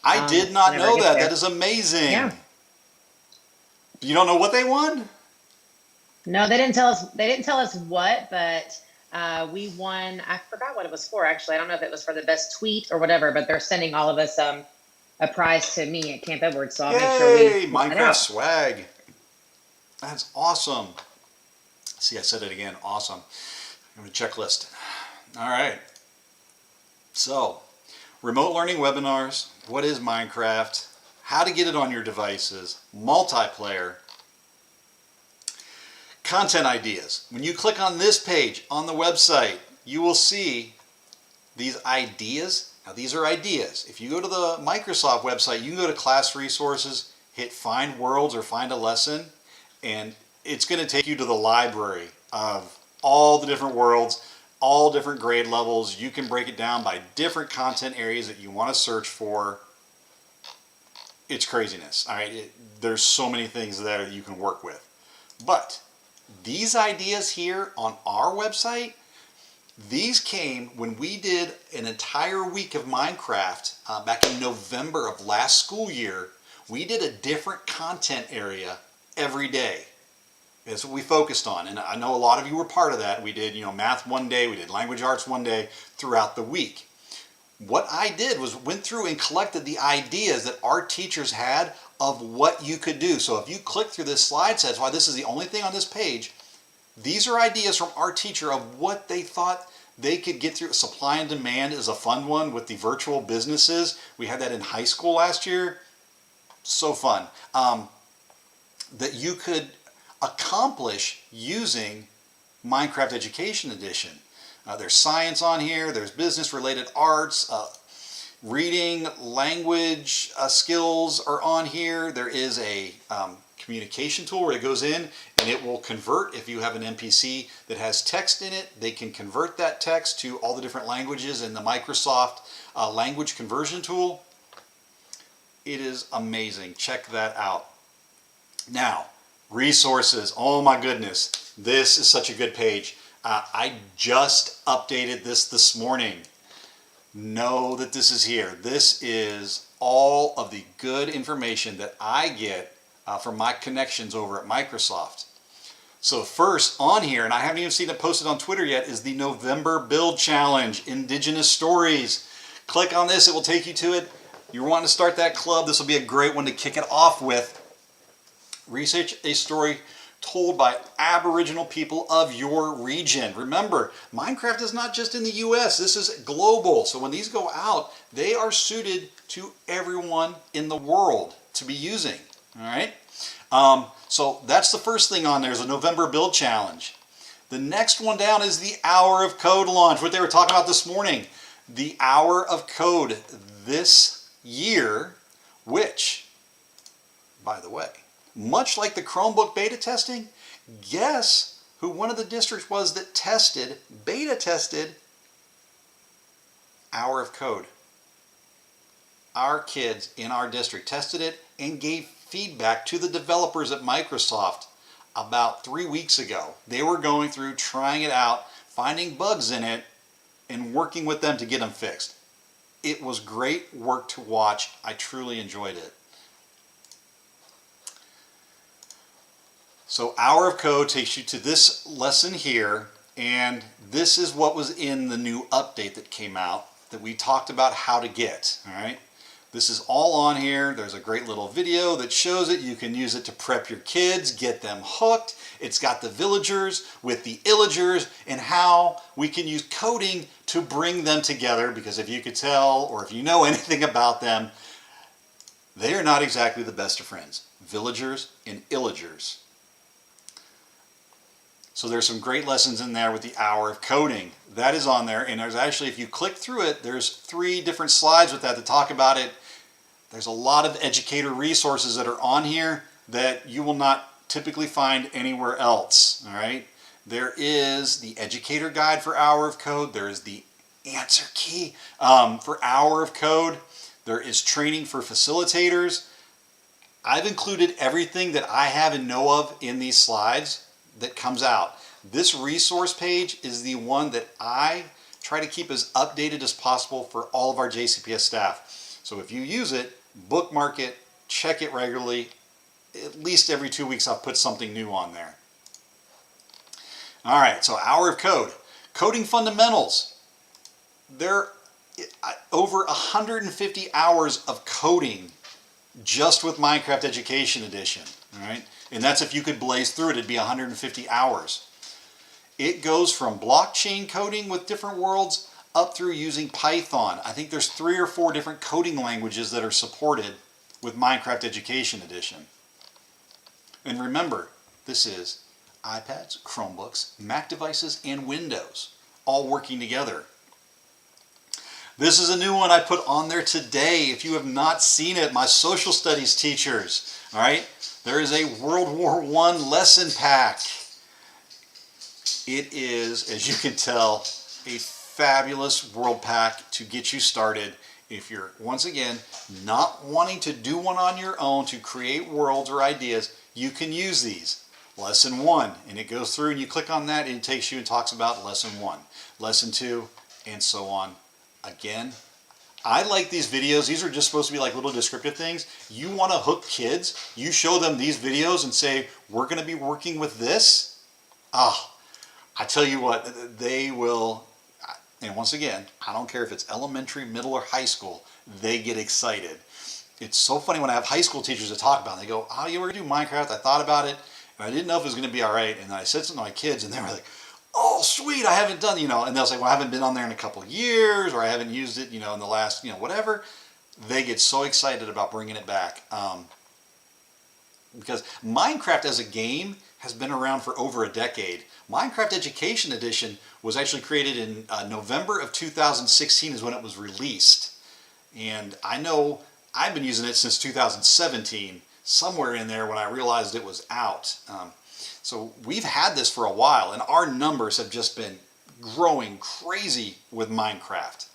I did not know that. That is amazing. Yeah. You don't know what they won? No, they didn't tell us. They didn't tell us what, but we won. I forgot what it was for. Actually, I don't know if it was for the best tweet or whatever. But they're sending all of us a prize to me at Camp Edwards. So I'll make sure we Minecraft swag. That's awesome. See, I said it again. Awesome. I'm going to checklist. All right. So, remote learning webinars. What is Minecraft? How to get it on your devices. Multiplayer. Content ideas. When you click on this page on the website, you will see these ideas. Now, these are ideas. If you go to the Microsoft website, you can go to class resources, hit find worlds or find a lesson, and it's going to take you to the library of all the different worlds, all different grade levels. You can break it down by different content areas that you want to search for. It's craziness. All right, there's so many things there that you can work with. But these ideas here on our website, these came when we did an entire week of Minecraft back in November of last school year. We did a different content area every day. That's what we focused on. And I know a lot of you were part of that. We did, math one day, we did language arts one day throughout the week. What I did was went through and collected the ideas that our teachers had of what you could do. So if you click through this slide set, that's why this is the only thing on this page. These are ideas from our teacher of what they thought they could get through. Supply and demand is a fun one with the virtual businesses. We had that in high school last year. So fun. That you could accomplish using Minecraft Education Edition. There's science on here. There's business-related arts. Reading, language skills are on here. There is a communication tool where it goes in and it will convert. If you have an MPC that has text in it, they can convert that text to all the different languages in the Microsoft language conversion tool. It is amazing. Check that out. Now, resources. Oh my goodness. This is such a good page. I just updated this morning. Know that this is here. This is all of the good information that I get from my connections over at Microsoft. So first on here, and I haven't even seen it posted on Twitter yet, is the November Build Challenge, Indigenous Stories. Click on this, it will take you to it. You're wanting to start that club, this will be a great one to kick it off with. Research a story told by Aboriginal people of your region. Remember, Minecraft is not just in the US, this is global. So when these go out, they are suited to everyone in the world to be using. All right? So that's the first thing on there is a November Build Challenge. The next one down is the Hour of Code launch, what they were talking about this morning. The Hour of Code this year, which, by the way, much like the Chromebook beta testing, guess who one of the districts was that beta tested Hour of Code. Our kids in our district tested it and gave feedback to the developers at Microsoft about 3 weeks ago. They were going through, trying it out, finding bugs in it, and working with them to get them fixed. It was great work to watch. I truly enjoyed it. So Hour of Code takes you to this lesson here, and this is what was in the new update that came out that we talked about how to get. All right, this is all on here. There's a great little video that shows it. You can use it to prep your kids, get them hooked. It's got the villagers with the illagers and how we can use coding to bring them together, because if you could tell or if you know anything about them, they are not exactly the best of friends. Villagers and illagers. So there's some great lessons in there with the Hour of Coding. That is on there, and there's actually, if you click through it, there's 3 different slides with that to talk about it. There's a lot of educator resources that are on here that you will not typically find anywhere else. All right. There is the educator guide for Hour of Code. There is the answer key for Hour of Code. There is training for facilitators. I've included everything that I have and know of in these slides that comes out. This resource page is the one that I try to keep as updated as possible for all of our JCPS staff. So if you use it, bookmark it, check it regularly. At least every 2 weeks I'll put something new on there. All right, so Hour of Code. Coding fundamentals. There are over 150 hours of coding just with Minecraft Education Edition. All right, and that's if you could blaze through it, it'd be 150 hours. It goes from blockchain coding with different worlds up through using Python. I think there's 3 or 4 different coding languages that are supported with Minecraft Education Edition. And remember, this is iPads, Chromebooks, Mac devices, and Windows, all working together. This is a new one I put on there today. If you have not seen it, my social studies teachers, all right, there is a World War I lesson pack. It is, as you can tell, a fabulous world pack to get you started. If you're, once again, not wanting to do one on your own to create worlds or ideas, you can use these. Lesson 1, and it goes through and you click on that and it takes you and talks about lesson 1, lesson 2, and so on. Again, I like these videos. These are just supposed to be like little descriptive things. You want to hook kids, you show them these videos and say, we're going to be working with this. I tell you what, they will, and once again, I don't care if it's elementary, middle, or high school, they get excited. It's so funny when I have high school teachers that talk about it. They go, oh, you were going to do Minecraft? I thought about it, and I didn't know if it was going to be all right. And then I said something to my kids, and they were like, oh, sweet, I haven't done, and they'll say, well, I haven't been on there in a couple of years, or I haven't used it, in the last, whatever. They get so excited about bringing it back. because Minecraft as a game has been around for over a decade. Minecraft Education Edition was actually created in November of 2016 is when it was released. And I know I've been using it since 2017, somewhere in there when I realized it was out. So we've had this for a while, and our numbers have just been growing crazy with Minecraft.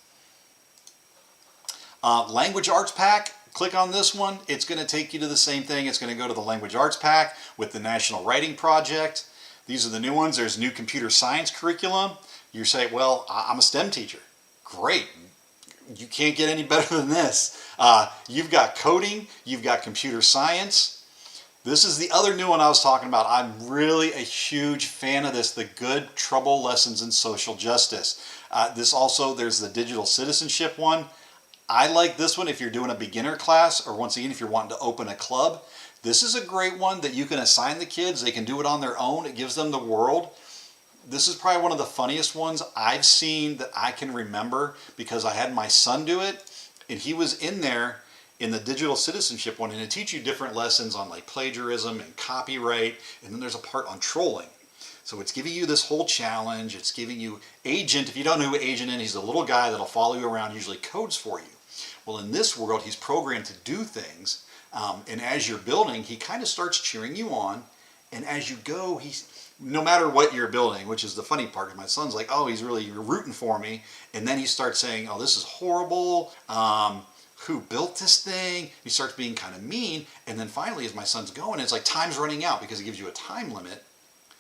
Language Arts Pack, click on this one. It's going to take you to the same thing. It's going to go to the Language Arts Pack with the National Writing Project. These are the new ones. There's new computer science curriculum. You say, well, I'm a STEM teacher. Great. You can't get any better than this. You've got coding. You've got computer science. This is the other new one I was talking about. I'm really a huge fan of this, the Good Trouble Lessons in Social Justice. There's the Digital Citizenship one. I like this one if you're doing a beginner class, or once again, if you're wanting to open a club. This is a great one that you can assign the kids. They can do it on their own. It gives them the world. This is probably one of the funniest ones I've seen that I can remember, because I had my son do it, and he was in there in the Digital Citizenship one, and it teaches you different lessons on like plagiarism and copyright, and then there's a part on trolling. So it's giving you this whole challenge. It's giving you Agent. If you don't know who Agent is, he's a little guy that'll follow you around, usually codes for you. Well, in this world, he's programmed to do things, and as you're building, he kind of starts cheering you on, and as you go, no matter what you're building, which is the funny part, my son's like, oh, he's really rooting for me, and then he starts saying, oh, this is horrible, who built this thing? He starts being kind of mean, and then finally, as my son's going, it's like time's running out because it gives you a time limit,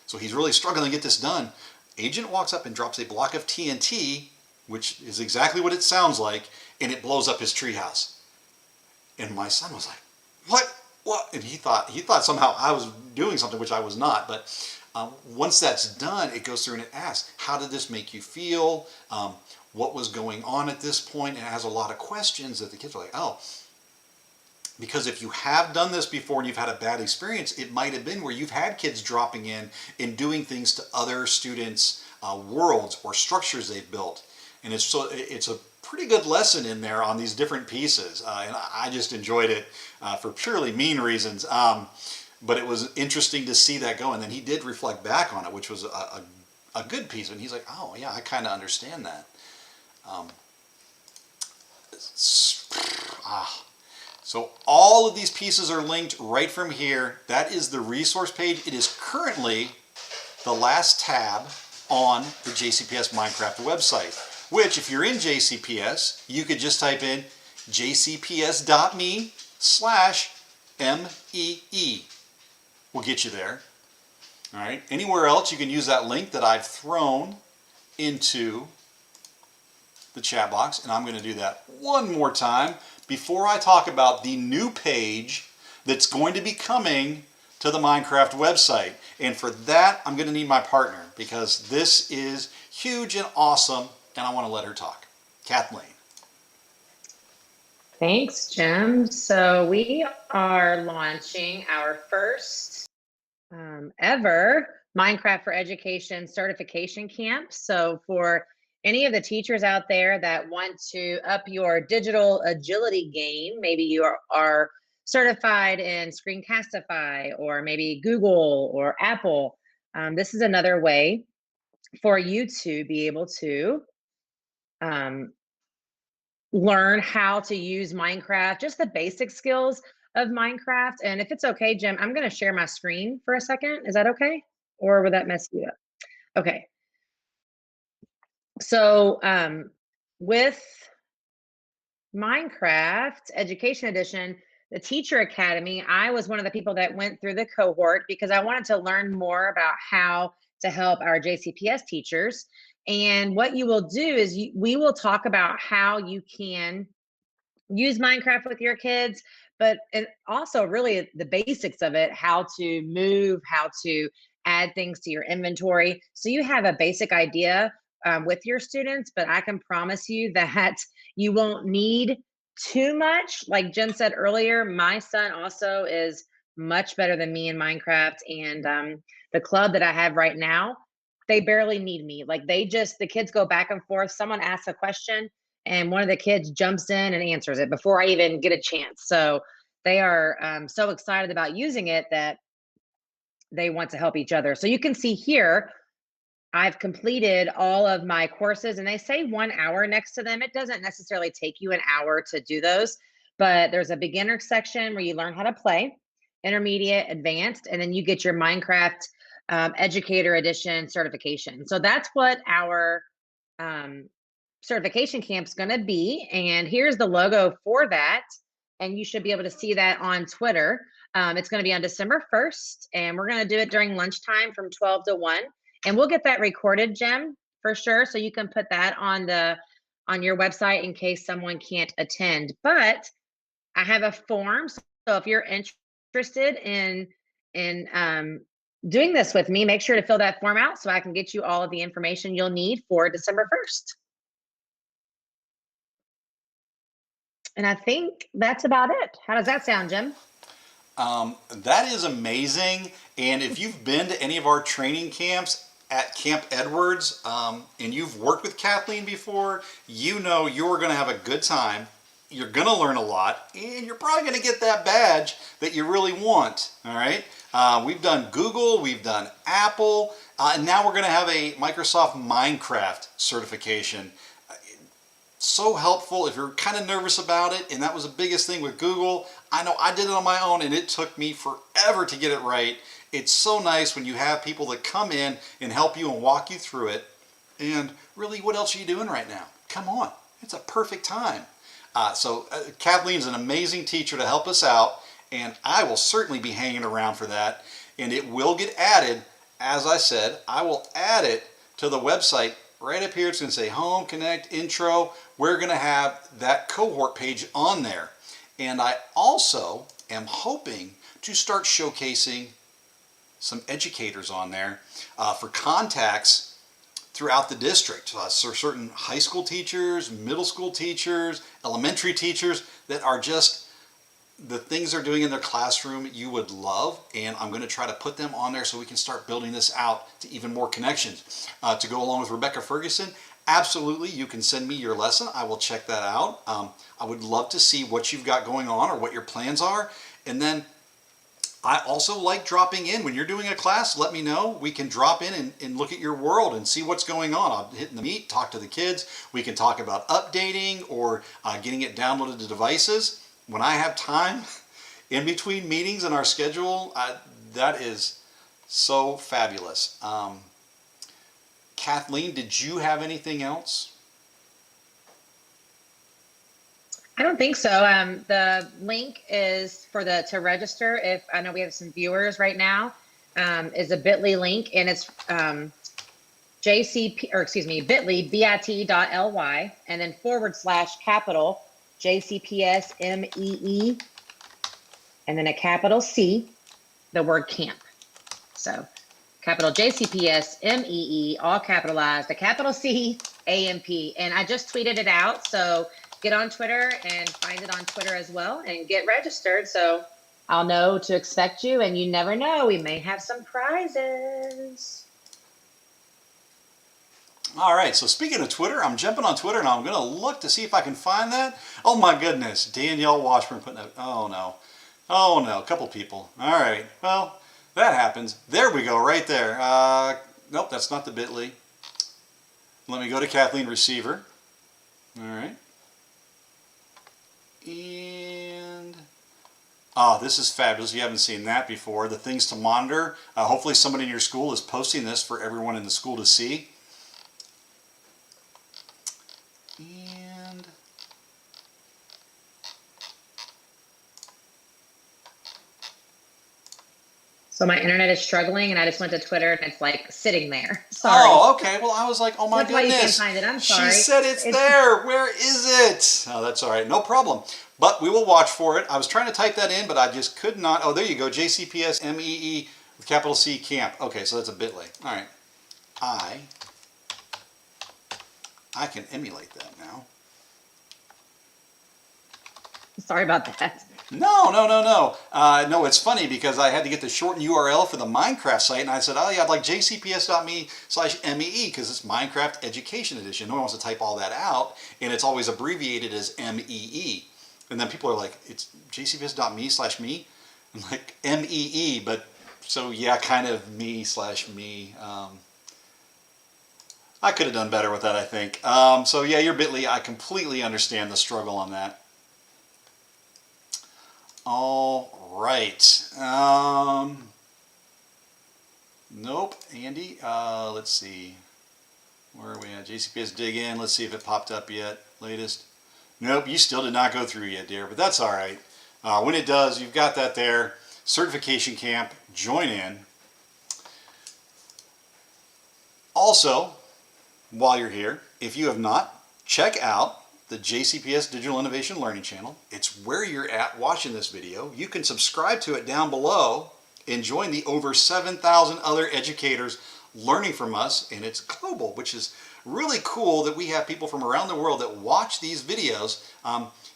so he's really struggling to get this done. Agent walks up and drops a block of TNT, which is exactly what it sounds like, and it blows up his treehouse. And my son was like, what? What? And he thought somehow I was doing something, which I was not. But once that's done, it goes through and it asks, how did this make you feel? What was going on at this point? And it has a lot of questions that the kids are like, oh. Because if you have done this before and you've had a bad experience, it might have been where you've had kids dropping in and doing things to other students' worlds or structures they've built. And it's a pretty good lesson in there on these different pieces. And I just enjoyed it for purely mean reasons. But it was interesting to see that go. And then he did reflect back on it, which was a good piece. And he's like, oh, yeah, I kind of understand that. So all of these pieces are linked right from here. That is the resource page. It is currently the last tab on the JCPS Minecraft website, which if you're in JCPS, you could just type in jcps.me/MEE. We'll get you there. All right. Anywhere else, you can use that link that I've thrown into the chat box, and I'm going to do that one more time before I talk about the new page that's going to be coming to the Minecraft website. And for that, I'm going to need my partner, because this is huge and awesome, and I want to let her talk. Kathleen. Thanks, Jim. So we are launching our first ever Minecraft for Education certification camp. So for any of the teachers out there that want to up your digital agility game, maybe you are certified in Screencastify or maybe Google or Apple, this is another way for you to be able to learn how to use Minecraft, just the basic skills of Minecraft. And if it's okay, Jim, I'm going to share my screen for a second. Is that okay? Or would that mess you up? Okay. So with Minecraft Education Edition, the Teacher Academy, I was one of the people that went through the cohort because I wanted to learn more about how to help our JCPS teachers. And what you will do is we will talk about how you can use Minecraft with your kids, but it also really the basics of it, how to move, how to add things to your inventory. So you have a basic idea with your students, but I can promise you that you won't need too much. Like Jen said earlier, my son also is much better than me in Minecraft. And the club that I have right now, they barely need me. Like the kids go back and forth. Someone asks a question and one of the kids jumps in and answers it before I even get a chance. So they are so excited about using it that they want to help each other. So you can see here, I've completed all of my courses, and they say 1 hour next to them. It doesn't necessarily take you an hour to do those, but there's a beginner section where you learn how to play, intermediate, advanced, and then you get your Minecraft Educator Edition certification. So that's what our um, certification camp's going to be. And here's the logo for that. And you should be able to see that on Twitter. It's going to be on December 1st, and we're going to do it during lunchtime from 12 to 1. And we'll get that recorded, Jim, for sure. So you can put that on your website in case someone can't attend. But I have a form. So if you're interested in doing this with me, make sure to fill that form out so I can get you all of the information you'll need for December 1st. And I think that's about it. How does that sound, Jim? That is amazing. And if you've been to any of our training camps at Camp Edwards, and you've worked with Kathleen before, you know you're going to have a good time. You're going to learn a lot, and you're probably going to get that badge that you really want. All right. We've done Google, we've done Apple, and now we're going to have a Microsoft Minecraft certification. So helpful if you're kind of nervous about it, and that was the biggest thing with Google. I know I did it on my own, and it took me forever to get it right. It's so nice when you have people that come in and help you and walk you through it. And really, what else are you doing right now? Come on, it's a perfect time. Kathleen's an amazing teacher to help us out, and I will certainly be hanging around for that. And it will get added, as I said, I will add it to the website right up here. It's going to say Home, Connect, Intro. We're going to have that cohort page on there. And I also am hoping to start showcasing some educators on there for contacts throughout the district. So certain high school teachers, middle school teachers, elementary teachers that are just the things they're doing in their classroom you would love, and I'm going to try to put them on there so we can start building this out to even more connections. To go along with Rebecca Ferguson, absolutely, you can send me your lesson. I will check that out. I would love to see what you've got going on or what your plans are. And then I also like dropping in. When you're doing a class, let me know. We can drop in and look at your world and see what's going on. I'll hit in the meet, talk to the kids. We can talk about updating or getting it downloaded to devices. When I have time in between meetings in our schedule, that is so fabulous. Kathleen, did you have anything else? I don't think so. The link is to register. If I know we have some viewers right now, is a bit.ly link, and it's bit.ly, bit.ly, and then /capital JCPS MEE, and then a capital C, the word camp. So capital JCPS MEE, all capitalized, a capital C AMP. And I just tweeted it out. So get on Twitter and find it on Twitter as well and get registered. So I'll know to expect you, and you never know, we may have some prizes. All right, so speaking of Twitter, I'm jumping on Twitter and I'm going to look to see if I can find that. Oh my goodness, Danielle Washburn putting a, oh no, a couple people. All right, well, that happens. There we go, right there. Nope, that's not the bit.ly. Let me go to Kathleen Receiver. All right. And, oh, this is fabulous. You haven't seen that before. The things to monitor. Hopefully somebody in your school is posting this for everyone in the school to see. And So my internet is struggling, and I just went to Twitter, and it's like sitting there. Sorry. oh, okay. Well, I was like, oh my That's why you goodness. can't find it. I'm sorry. She said it's there. Where is it? Oh, that's all right. No problem. But we will watch for it. I was trying to type that in, but I just could not. Oh, there you go. JCPS MEE with capital C camp. Okay, so that's a bit.ly. All right. I can emulate that now. Sorry about that. No. No, it's funny because I had to get the shortened URL for the Minecraft site, and I said, oh yeah, I'd like jcps.me/mee because it's Minecraft Education Edition. No one wants to type all that out, and it's always abbreviated as MEE. And then people are like, it's jcps.me/me. I'm like, MEE, but so yeah, kind of me/me. I could have done better with that, I think. So yeah, your Bitly, I completely understand the struggle on that. All right. Nope, Andy. Let's see. Where are we at? JCPS dig in. Let's see if it popped up yet. Latest. Nope, you still did not go through yet, dear, but that's all right. When it does, you've got that there. Certification camp. Join in. Also, while you're here, if you have not, check out the JCPS Digital Innovation Learning Channel. It's where you're at watching this video. You can subscribe to it down below and join the over 7,000 other educators learning from us, and it's global, which is really cool that we have people from around the world that watch these videos.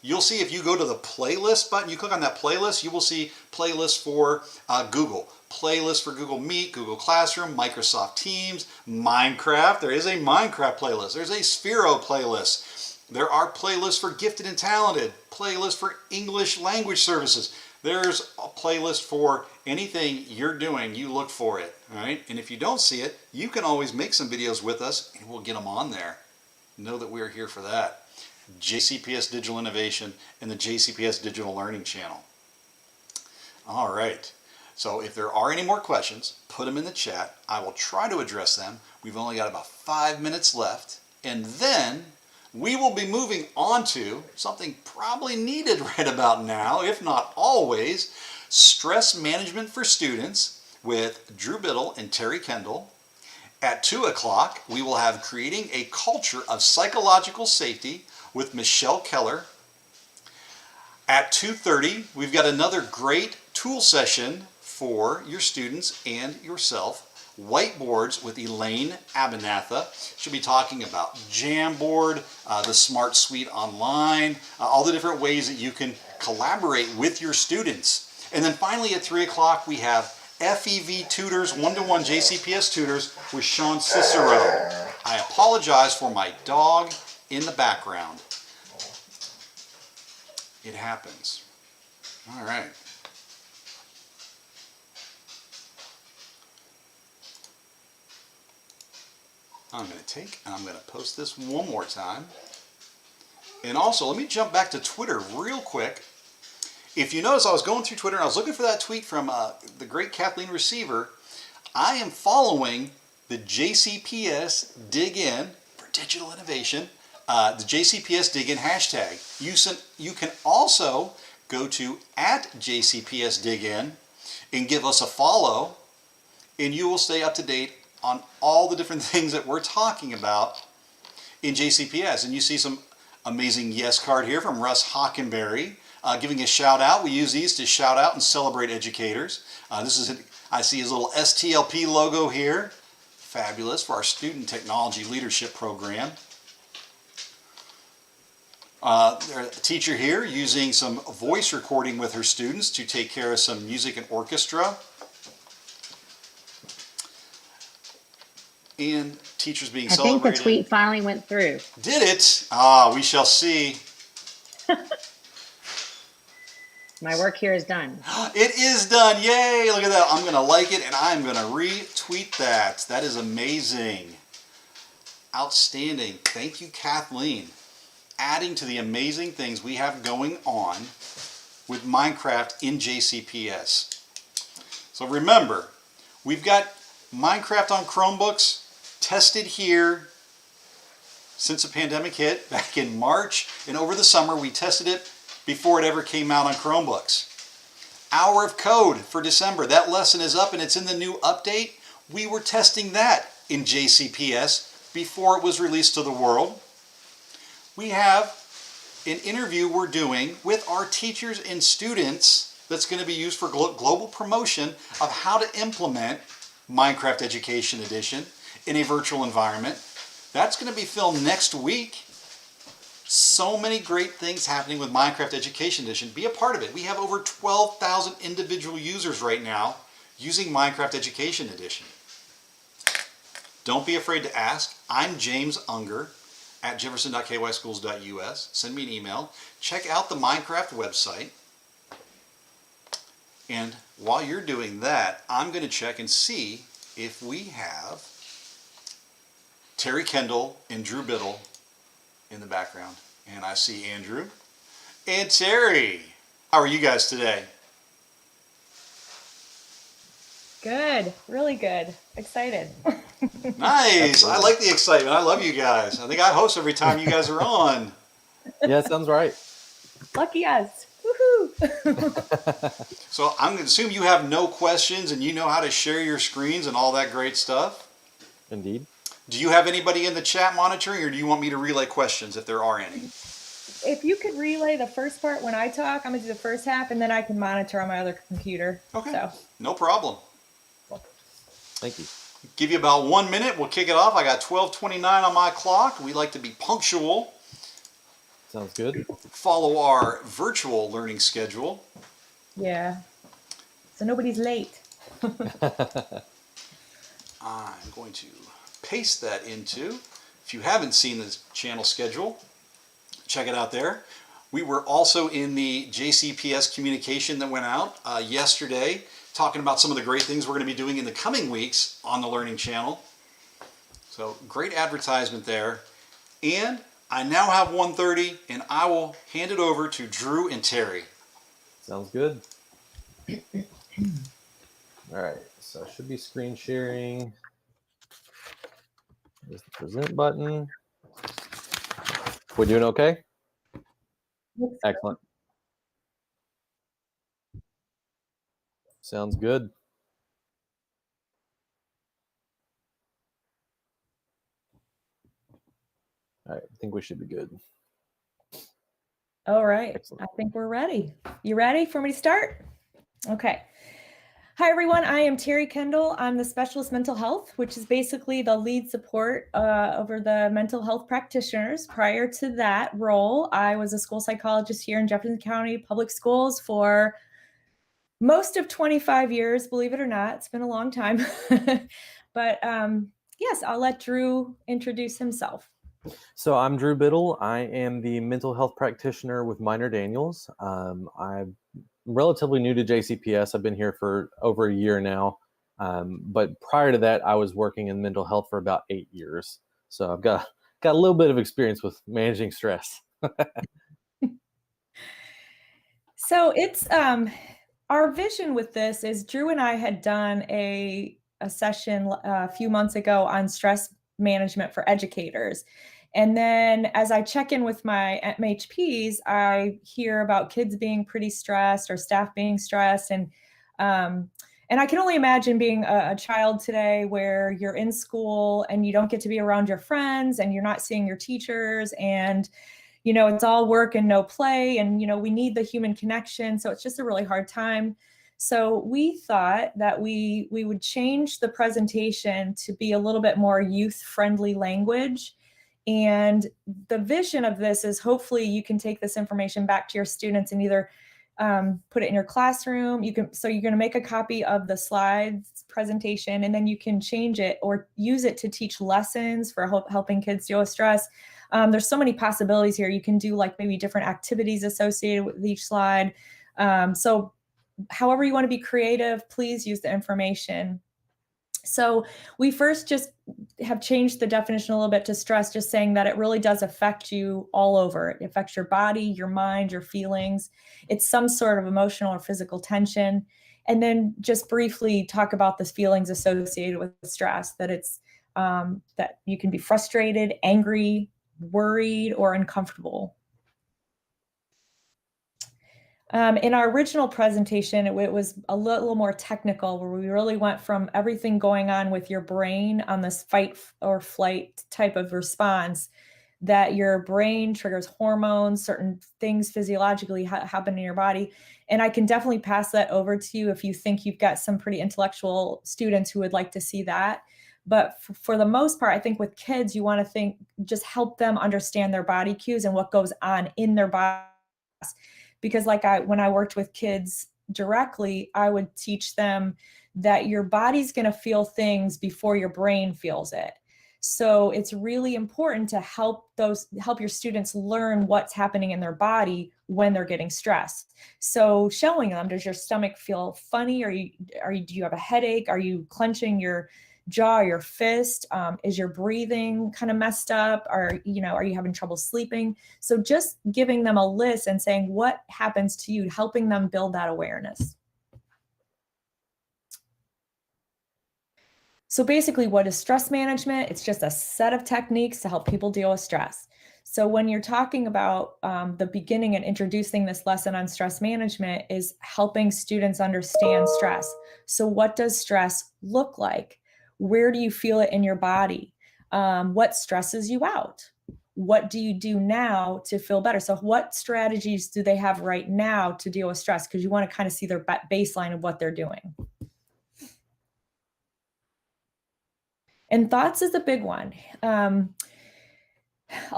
You'll see if you go to the playlist button, you click on that playlist, you will see playlists for Google, playlists for Google Meet, Google Classroom, Microsoft Teams, Minecraft. There is a Minecraft playlist. There's a Sphero playlist. There are playlists for gifted and talented, playlists for English language services. There's a playlist for anything you're doing, you look for it, all right? And if you don't see it, you can always make some videos with us and we'll get them on there. Know that we're here for that. JCPS Digital Innovation and the JCPS Digital Learning Channel. All right. So if there are any more questions, put them in the chat. I will try to address them. We've only got about 5 minutes left. And then we will be moving on to something probably needed right about now, if not always, stress management for students with Drew Biddle and Terry Kendall. At 2 o'clock, we will have creating a culture of psychological safety with Michelle Keller. At 2:30, we've got another great tool session for your students and yourself. Whiteboards with Elaine Abernatha. She'll be talking about Jamboard, the Smart Suite Online, all the different ways that you can collaborate with your students. And then finally at 3 o'clock, we have FEV Tutors, one-to-one JCPS Tutors with Sean Cicero. I apologize for my dog in the background. It happens. All right. I'm going to take and I'm going to post this one more time. And also, let me jump back to Twitter real quick. If you notice, I was going through Twitter and I was looking for that tweet from the great Kathleen Receiver. I am following the JCPS Dig In for Digital Innovation, the JCPS Dig In hashtag. You can also go to @JCPS Dig In and give us a follow, and you will stay up to date on all the different things that we're talking about in JCPS. And you see some amazing yes card here from Russ Hockenberry, giving a shout out. We use these to shout out and celebrate educators. I see his little STLP logo here. Fabulous for our Student Technology Leadership Program. There's a teacher here using some voice recording with her students to take care of some music and orchestra. And teachers being celebrated. I think the tweet finally went through. Did it? We shall see. My work here is done. It is done. Yay. Look at that. I'm going to like it and I'm going to retweet that. That is amazing. Outstanding. Thank you, Kathleen. Adding to the amazing things we have going on with Minecraft in JCPS. So remember, we've got Minecraft on Chromebooks tested here since the pandemic hit back in March, and over the summer we tested it before it ever came out on Chromebooks. Hour of Code for December, that lesson is up and it's in the new update. We were testing that in JCPS before it was released to the world. We have an interview we're doing with our teachers and students that's going to be used for global promotion of how to implement Minecraft Education Edition in a virtual environment. That's going to be filmed next week. So many great things happening with Minecraft Education Edition. Be a part of it. We have over 12,000 individual users right now using Minecraft Education Edition. Don't be afraid to ask. I'm James Unger, at jefferson.kyschools.us. Send me an email. Check out the Minecraft website. And while you're doing that, I'm going to check and see if we have Terry Kendall and Drew Biddle in the background. And I see Andrew and Terry. How are you guys today? Good, really good. Excited. Nice. I Absolutely. like the excitement. I love you guys. I think I host every time you guys are on. Yeah, sounds right. Lucky us. Woohoo. So I'm going to assume you have no questions and you know how to share your screens and all that great stuff. Indeed. Do you have anybody in the chat monitoring, or do you want me to relay questions if there are any? If you could relay the first part when I talk, I'm gonna do the first half and then I can monitor on my other computer. Okay. So No problem. Thank you. Give you about 1 minute. We'll kick it off. I got 12:29 on my clock. We like to be punctual. Sounds good. Follow our virtual learning schedule. yeah. So nobody's late. I'm going to paste that into, if you haven't seen the channel schedule, check it out there. We were also in the JCPS communication that went out yesterday, talking about some of the great things we're going to be doing in the coming weeks on the Learning Channel. So great advertisement there. And I now have 1:30, and I will hand it over to Drew and Terry. Sounds good. All right, so I should be screen sharing. There's the present button. We're doing okay? Excellent. Sounds good. All right, I think we should be good. All right. Excellent. I think we're ready. You ready for me to start? Okay. Hi, everyone. I am Terry Kendall. I'm the specialist mental health, which is basically the lead support over the mental health practitioners. Prior to that role, I was a school psychologist here in Jefferson County Public Schools for most of 25 years, believe it or not. It's been a long time. But yes, I'll let Drew introduce himself. So I'm Drew Biddle. I am the mental health practitioner with Minor Daniels. I'm relatively new to JCPS. I've been here for over a year now. But prior to that, I was working in mental health for about 8 years. So I've got a little bit of experience with managing stress. So it's our vision with this is Drew and I had done a session a few months ago on stress management for educators. And then as I check in with my MHPs, I hear about kids being pretty stressed or staff being stressed. And I can only imagine being a child today where you're in school and you don't get to be around your friends and you're not seeing your teachers, and it's all work and no play, and we need the human connection. So it's just a really hard time. So we thought that we would change the presentation to be a little bit more youth-friendly language. And the vision of this is hopefully you can take this information back to your students and either put it in your classroom. So you're going to make a copy of the slides presentation, and then you can change it or use it to teach lessons for helping kids deal with stress. There's so many possibilities here. You can do like maybe different activities associated with each slide. So however you want to be creative, please use the information. So we first just have changed the definition a little bit to stress, just saying that it really does affect you all over. It affects your body, your mind, your feelings. It's some sort of emotional or physical tension. And then just briefly talk about the feelings associated with stress, that it's that you can be frustrated, angry, worried, or uncomfortable. In our original presentation, it was a little more technical, where we really went from everything going on with your brain on this fight or flight type of response, that your brain triggers hormones, certain things physiologically happen in your body. And I can definitely pass that over to you if you think you've got some pretty intellectual students who would like to see that. But for the most part, I think with kids, you want to just help them understand their body cues and what goes on in their body. Because when I worked with kids directly, I would teach them that your body's going to feel things before your brain feels it. So it's really important to help your students learn what's happening in their body when they're getting stressed. So showing them, does your stomach feel funny? Do you have a headache? Are you clenching your jaw, your fist? Is your breathing kind of messed up? Are you having trouble sleeping? So just giving them a list and saying what happens to you, helping them build that awareness. So basically, what is stress management? It's just a set of techniques to help people deal with stress. So when you're talking about the beginning and introducing this lesson on stress management is helping students understand stress. So what does stress look like? Where do you feel it in your body? What stresses you out? What do you do now to feel better? So what strategies do they have right now to deal with stress? Because you want to kind of see their baseline of what they're doing. And thoughts is a big one. A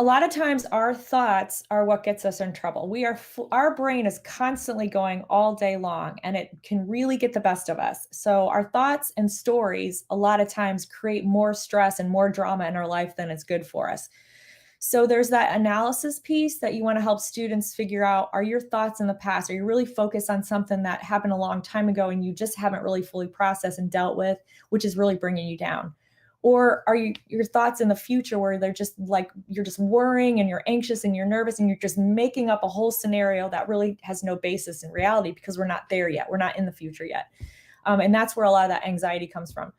lot of times our thoughts are what gets us in trouble. Our brain is constantly going all day long, and it can really get the best of us. So our thoughts and stories a lot of times create more stress and more drama in our life than is good for us. So there's that analysis piece that you want to help students figure out, are your thoughts in the past? Are you really focused on something that happened a long time ago and you just haven't really fully processed and dealt with, which is really bringing you down? Or are your thoughts in the future where they're just like, you're just worrying and you're anxious and you're nervous and you're just making up a whole scenario that really has no basis in reality because we're not there yet. We're not in the future yet. And that's where a lot of that anxiety comes from.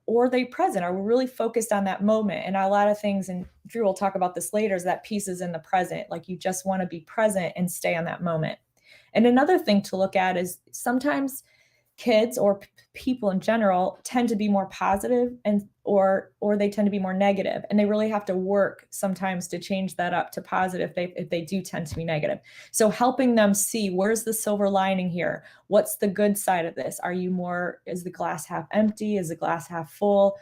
Or are they present? Are we really focused on that moment? And a lot of things, and Drew will talk about this later, is that piece is in the present. Like you just want to be present and stay on that moment. And another thing to look at is sometimes kids or people in general tend to be more positive or they tend to be more negative, and they really have to work sometimes to change that up to positive if they do tend to be negative. So helping them see, where's the silver lining here? What's the good side of this? Is the glass half empty? Is the glass half full?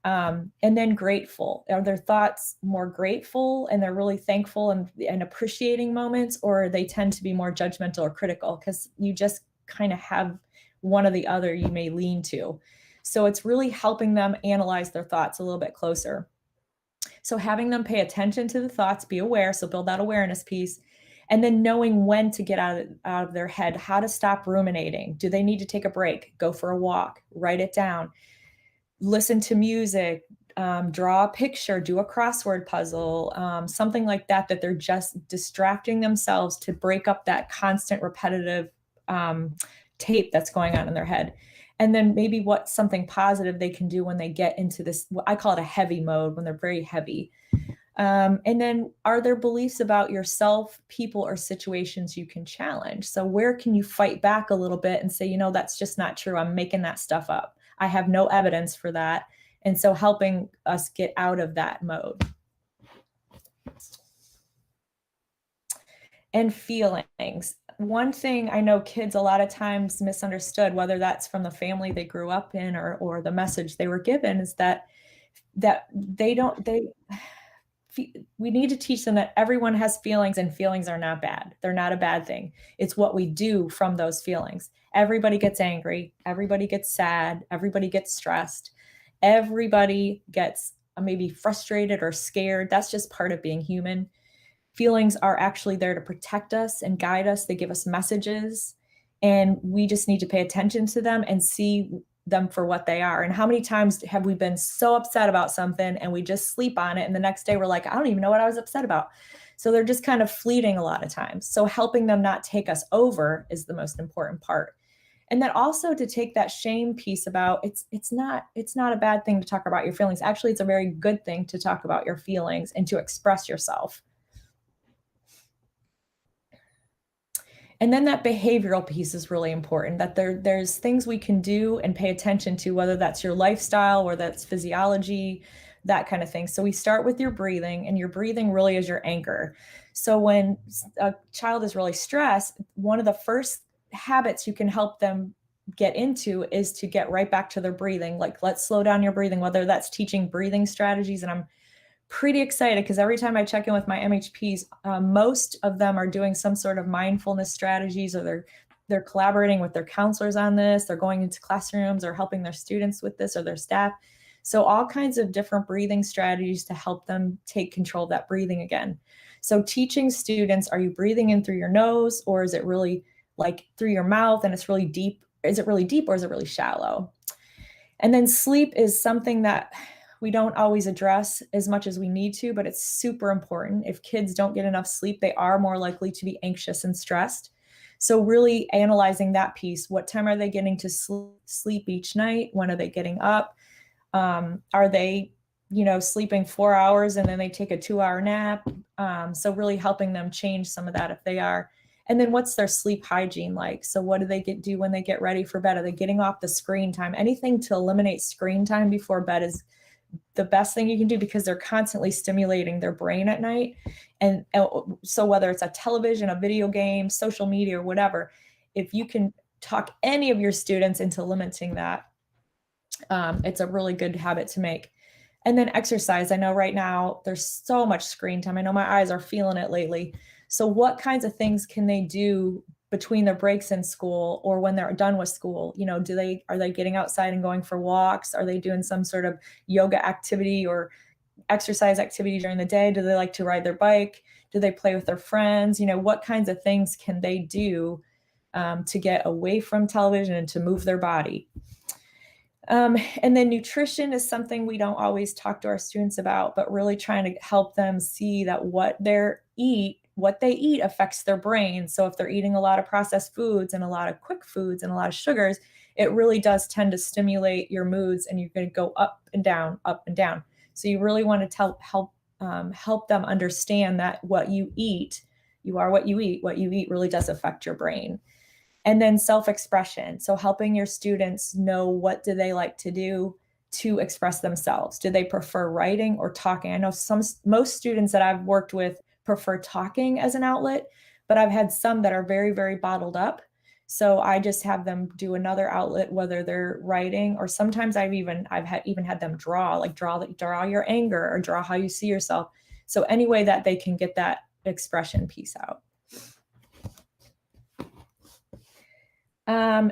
And then grateful. Are their thoughts more grateful and they're really thankful and appreciating moments, or they tend to be more judgmental or critical? Because you just kind of have one or the other you may lean to. So it's really helping them analyze their thoughts a little bit closer. So having them pay attention to the thoughts, be aware, so build that awareness piece, and then knowing when to get out of their head, how to stop ruminating. Do they need to take a break? Go for a walk, write it down, listen to music, draw a picture, do a crossword puzzle, something like that they're just distracting themselves to break up that constant repetitive tape that's going on in their head. And then maybe what's something positive they can do when they get into this, I call it a heavy mode, when they're very heavy. And then are there beliefs about yourself, people, or situations you can challenge? So where can you fight back a little bit and say, that's just not true. I'm making that stuff up. I have no evidence for that. And so helping us get out of that mode. And feelings. One thing I know kids a lot of times misunderstood, whether that's from the family they grew up in or the message they were given, is that we need to teach them that everyone has feelings and feelings are not bad. They're not a bad thing. It's what we do from those feelings. Everybody gets angry. Everybody gets sad. Everybody gets stressed. Everybody gets maybe frustrated or scared. That's just part of being human. Feelings are actually there to protect us and guide us. They give us messages, and we just need to pay attention to them and see them for what they are. And how many times have we been so upset about something and we just sleep on it, and the next day we're like, I don't even know what I was upset about. So they're just kind of fleeting a lot of times. So helping them not take us over is the most important part. And then also to take that shame piece about it's not a bad thing to talk about your feelings. Actually, it's a very good thing to talk about your feelings and to express yourself. And then that behavioral piece is really important, that there's things we can do and pay attention to, whether that's your lifestyle or that's physiology, that kind of thing. So we start with your breathing, and your breathing really is your anchor. So when a child is really stressed, one of the first habits you can help them get into is to get right back to their breathing. Like, let's slow down your breathing, whether that's teaching breathing strategies. And I'm pretty excited because every time I check in with my MHPs, most of them are doing some sort of mindfulness strategies, or they're collaborating with their counselors on this. They're going into classrooms or helping their students with this, or their staff. So all kinds of different breathing strategies to help them take control of that breathing again. So teaching students, are you breathing in through your nose, or is it really like through your mouth and it's really deep? Is it really deep or is it really shallow? And then sleep is something that we don't always address as much as we need to, but it's super important. If kids don't get enough sleep, they are more likely to be anxious and stressed. So really analyzing that piece, what time are they getting to sleep each night? When are they getting up? Are they, sleeping 4 hours and then they take a 2-hour nap? So really helping them change some of that if they are. And then what's their sleep hygiene like? So what do they do when they get ready for bed? Are they getting off the screen time? Anything to eliminate screen time before bed is the best thing you can do, because they're constantly stimulating their brain at night. And so whether it's a television, a video game, social media, or whatever, if you can talk any of your students into limiting that, it's a really good habit to make. And then exercise. I know right now there's so much screen time. I know my eyes are feeling it lately. So what kinds of things can they do between their breaks in school or when they're done with school? Are they getting outside and going for walks? Are they doing some sort of yoga activity or exercise activity during the day? Do they like to ride their bike? Do they play with their friends? What kinds of things can they do to get away from television and to move their body? And then nutrition is something we don't always talk to our students about, but really trying to help them see that what they eat affects their brain. So if they're eating a lot of processed foods and a lot of quick foods and a lot of sugars, it really does tend to stimulate your moods, and you're going to go up and down, up and down. So you really want to help them understand that what you eat, you are what you eat. What you eat really does affect your brain. And then self-expression. So helping your students know, what do they like to do to express themselves? Do they prefer writing or talking? I know most students that I've worked with prefer talking as an outlet, but I've had some that are very, very bottled up. So I just have them do another outlet, whether they're writing, or sometimes I've even had them draw your anger or draw how you see yourself. So any way that they can get that expression piece out.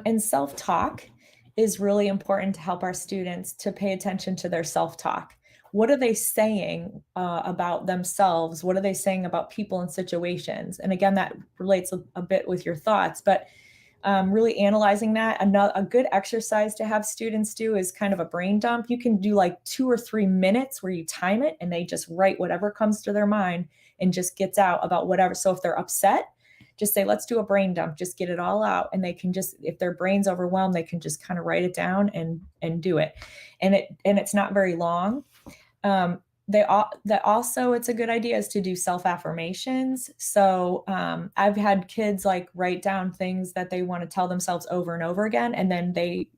And self-talk is really important to help our students to pay attention to their self-talk. What are they saying about themselves? What are they saying about people and situations? And again, that relates a bit with your thoughts, but really analyzing that. A good exercise to have students do is kind of a brain dump. You can do like 2 or 3 minutes where you time it and they just write whatever comes to their mind and just gets out about whatever. So if they're upset, just say, let's do a brain dump, just get it all out. And they can just, if their brain's overwhelmed, they can just kind of write it down and do it. And it's not very long. That also, it's a good idea is to do self-affirmations. So I've had kids like write down things that they want to tell themselves over and over again, and then they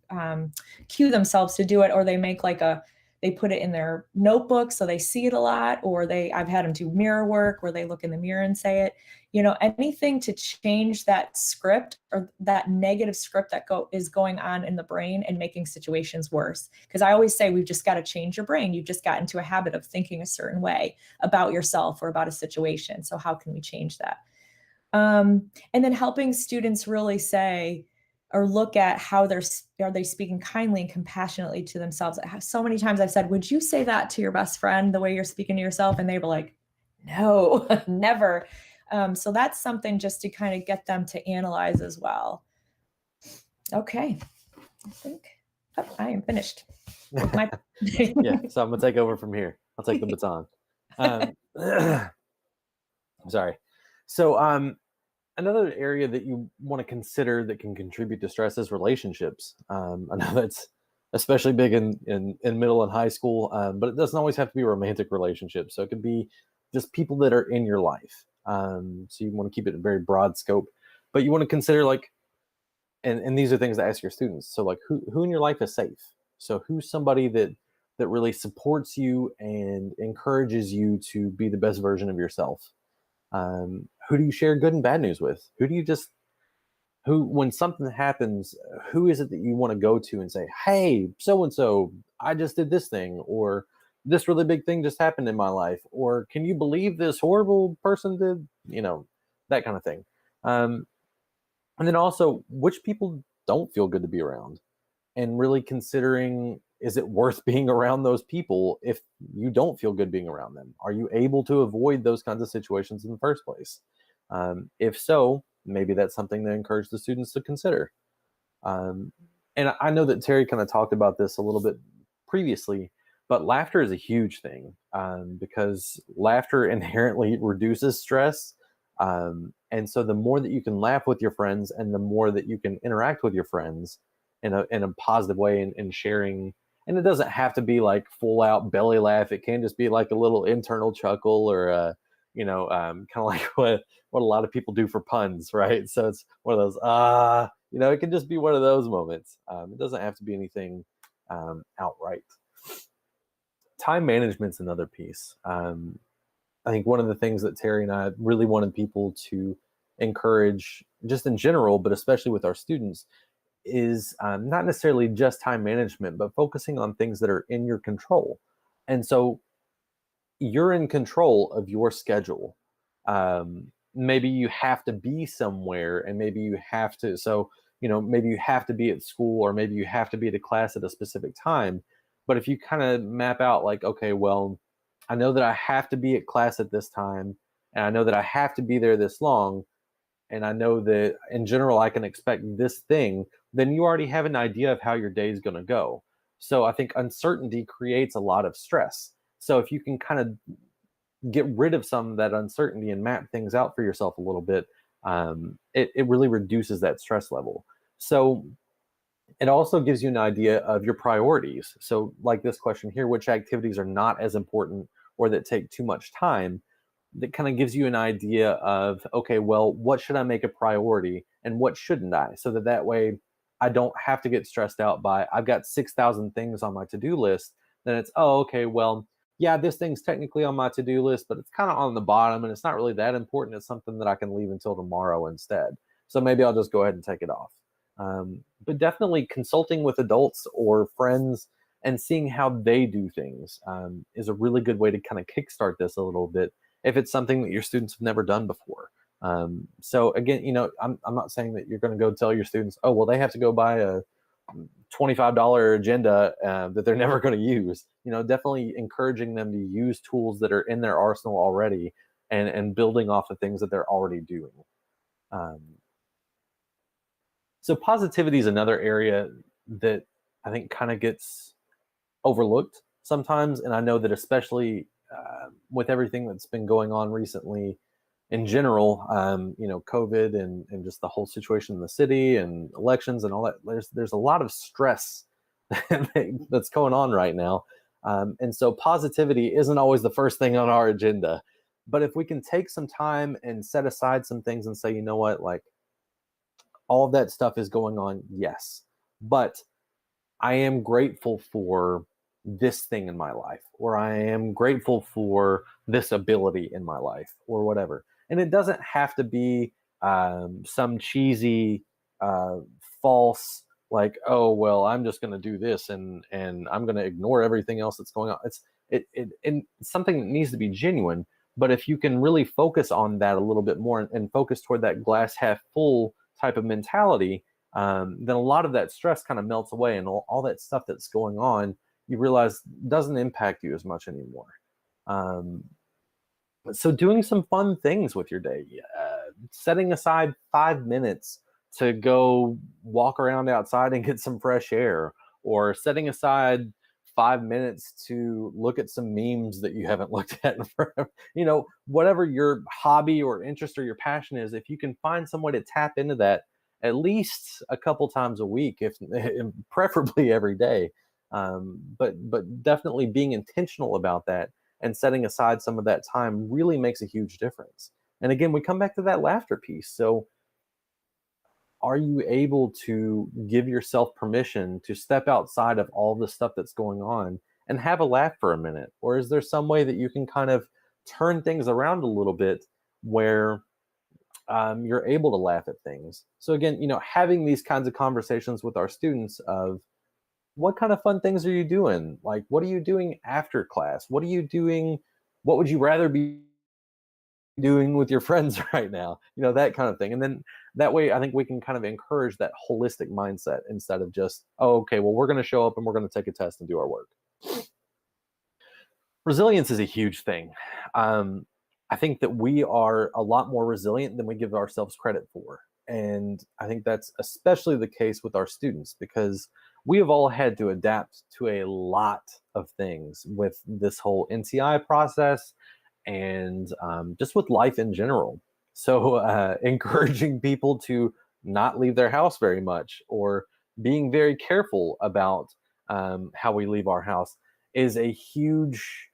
cue themselves to do it, or they make they put it in their notebook so they see it a lot, or I've had them do mirror work where they look in the mirror and say it. Anything to change that script or that negative script that is going on in the brain and making situations worse. Because I always say, we've just got to change your brain. You've just got into a habit of thinking a certain way about yourself or about a situation. So how can we change that? And then helping students really say or look at how are they speaking kindly and compassionately to themselves. So many times I've said, would you say that to your best friend the way you're speaking to yourself? And they were like, no, never. So that's something just to kind of get them to analyze as well. Okay, I think I am finished with my. Yeah, so I'm gonna take over from here. I'll take the baton. Sorry. So another area that you want to consider that can contribute to stress is relationships. I know that's especially big in middle and high school, but it doesn't always have to be romantic relationships. So it could be just people that are in your life. So you want to keep it a very broad scope, but you want to consider and these are things to ask your students. So like who in your life is safe? So who's somebody that really supports you and encourages you to be the best version of yourself? Who do you share good and bad news with? When something happens, who is it that you want to go to and say, hey, so-and-so, I just did this thing, or this really big thing just happened in my life, or can you believe this horrible person did, that kind of thing. And then also, which people don't feel good to be around, and really considering is it worth being around those people if you don't feel good being around them? Are you able to avoid those kinds of situations in the first place? If so, maybe that's something to encourage the students to consider. And I know that Terry kind of talked about this a little bit previously, but laughter is a huge thing, because laughter inherently reduces stress. And so the more that you can laugh with your friends and the more that you can interact with your friends in a positive way, and sharing, and it doesn't have to be like full out belly laugh. It can just be like a little internal chuckle, or kind of like what a lot of people do for puns, right? So it's one of those it can just be one of those moments. It doesn't have to be anything outright. Time management's another piece. I think one of the things that Terry and I really wanted people to encourage, just in general, but especially with our students, is not necessarily just time management, but focusing on things that are in your control. And so you're in control of your schedule. Maybe you have to be somewhere, and maybe you have to, maybe you have to be at school, or maybe you have to be at a class at a specific time. But if you kind of map out like, okay, well, I know that I have to be at class at this time, and I know that I have to be there this long, and I know that in general I can expect this thing, then you already have an idea of how your day is going to go. So I think uncertainty creates a lot of stress. So if you can kind of get rid of some of that uncertainty and map things out for yourself a little bit, it really reduces that stress level. So it also gives you an idea of your priorities. So like this question here, which activities are not as important or that take too much time? That kind of gives you an idea of, okay, well, what should I make a priority and what shouldn't I? So that way I don't have to get stressed out by, I've got 6,000 things on my to-do list. Then it's, oh, okay, well, yeah, this thing's technically on my to-do list, but it's kind of on the bottom and it's not really that important. It's something that I can leave until tomorrow instead. So maybe I'll just go ahead and take it off. But definitely consulting with adults or friends and seeing how they do things is a really good way to kind of kickstart this a little bit if it's something that your students have never done before. So again, I'm not saying that you're going to go tell your students, oh, well, they have to go buy a $25 agenda that they're never going to use. Definitely encouraging them to use tools that are in their arsenal already, and building off of things that they're already doing. So positivity is another area that I think kind of gets overlooked sometimes. And I know that especially with everything that's been going on recently in general, COVID and just the whole situation in the city and elections and all that, there's a lot of stress that's going on right now. And so positivity isn't always the first thing on our agenda. But if we can take some time and set aside some things and say, you know what, like, all of that stuff is going on, yes, but I am grateful for this thing in my life, or I am grateful for this ability in my life, or whatever. And it doesn't have to be some cheesy, false, like, oh, well, I'm just going to do this and I'm going to ignore everything else that's going on. It's something that needs to be genuine. But if you can really focus on that a little bit more and focus toward that glass half full type of mentality, then a lot of that stress kind of melts away, and all that stuff that's going on, you realize doesn't impact you as much anymore. So doing some fun things with your day, setting aside 5 minutes to go walk around outside and get some fresh air, or setting aside 5 minutes to look at some memes that you haven't looked at in forever. Whatever your hobby or interest or your passion is, if you can find some way to tap into that at least a couple times a week, if preferably every day, but definitely being intentional about that and setting aside some of that time really makes a huge difference. And again, we come back to that laughter piece. So are you able to give yourself permission to step outside of all the stuff that's going on and have a laugh for a minute? Or is there some way that you can kind of turn things around a little bit where you're able to laugh at things? So again, having these kinds of conversations with our students of, what kind of fun things are you doing? Like, what are you doing after class? What are you doing? What would you rather be doing with your friends right now? That kind of thing. And then that way, I think we can kind of encourage that holistic mindset instead of just, oh, okay, well, we're going to show up and we're going to take a test and do our work. Resilience is a huge thing. I think that we are a lot more resilient than we give ourselves credit for. And I think that's especially the case with our students, because we have all had to adapt to a lot of things with this whole NCI process and just with life in general. So encouraging people to not leave their house very much, or being very careful about how we leave our house, is a huge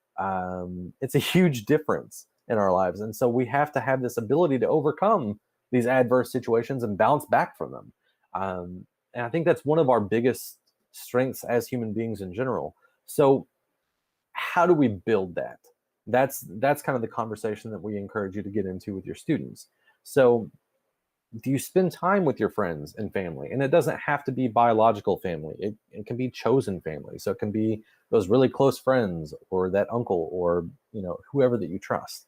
it's a huge difference in our lives. And so we have to have this ability to overcome these adverse situations and bounce back from them. And I think that's one of our biggest strengths as human beings in general. So how do we build that? That's kind of the conversation that we encourage you to get into with your students. So do you spend time with your friends and family? And it doesn't have to be biological family. It can be chosen family. So it can be those really close friends, or that uncle, or whoever that you trust.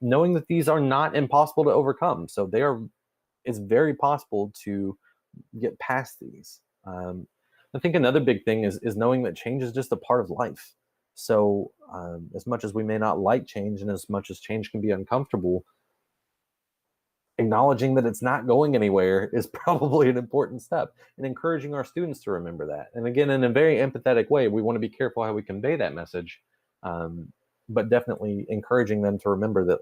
Knowing that these are not impossible to overcome. So it's very possible to get past these. I think another big thing is knowing that change is just a part of life. So as much as we may not like change, and as much as change can be uncomfortable, acknowledging that it's not going anywhere is probably an important step, and encouraging our students to remember that. And again, in a very empathetic way, we want to be careful how we convey that message, but definitely encouraging them to remember that,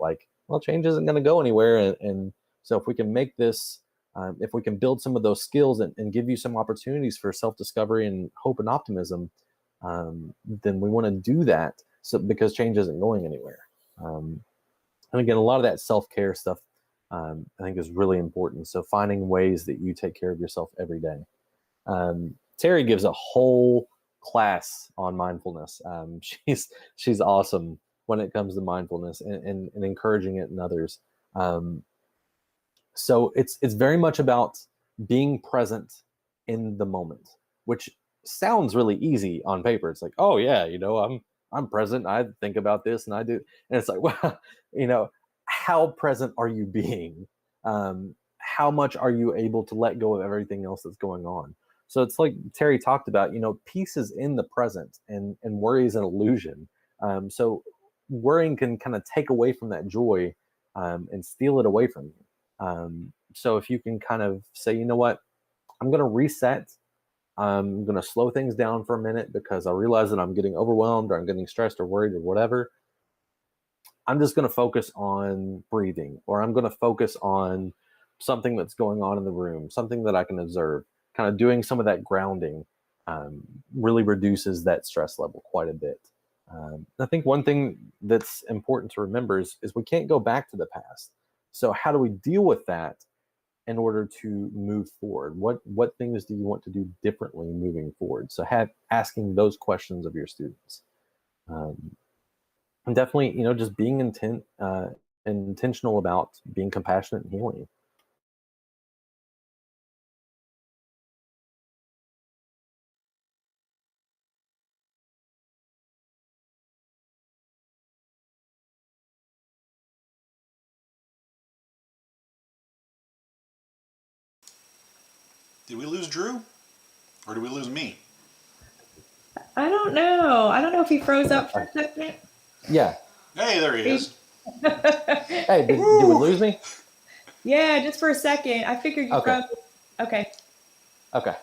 change isn't going to go anywhere. And so if we can make this, if we can build some of those skills and give you some opportunities for self-discovery and hope and optimism, then we want to do that, because change isn't going anywhere. And again, a lot of that self-care stuff, I think, is really important. So finding ways that you take care of yourself every day. Terry gives a whole class on mindfulness. She's awesome when it comes to mindfulness and encouraging it in others. So it's very much about being present in the moment, which sounds really easy on paper. It's like, oh yeah, I'm present. I think about this and I do. And it's like, well, how present are you being? How much are you able to let go of everything else that's going on? So it's like Terry talked about, peace is in the present, and worry is an illusion. So worrying can kind of take away from that joy and steal it away from you. So if you can kind of say, you know what, I'm going to reset. I'm going to slow things down for a minute because I realize that I'm getting overwhelmed, or I'm getting stressed or worried or whatever. I'm just going to focus on breathing, or I'm going to focus on something that's going on in the room, something that I can observe. Kind of doing some of that grounding really reduces that stress level quite a bit. I think one thing that's important to remember is we can't go back to the past. So how do we deal with that in order to move forward? What things do you want to do differently moving forward? So asking those questions of your students. And definitely, just being intentional about being compassionate and healing. Did we lose Drew? Or did we lose me? I don't know. I don't know if he froze up for a second. Yeah. Hey, there he is. Hey, did we lose me? Yeah, just for a second. I figured you froze. Okay. Okay.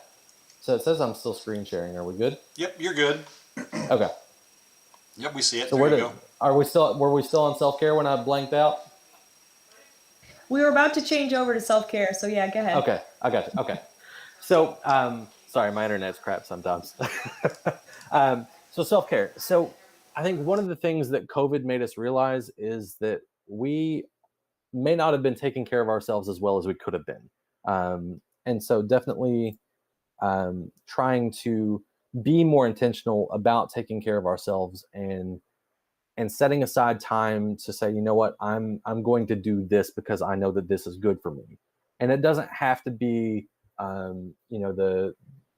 So it says I'm still screen sharing. Are we good? Yep, you're good. Okay. Yep, we see it. So there you go. were we still on self-care when I blanked out? We were about to change over to self-care, so yeah, go ahead. Okay, I got you. Okay. So, sorry, my internet's crap sometimes. So self-care. So I think one of the things that COVID made us realize is that we may not have been taking care of ourselves as well as we could have been. And so definitely trying to be more intentional about taking care of ourselves and setting aside time to say, you know what, I'm going to do this because I know that this is good for me. And it doesn't have to be,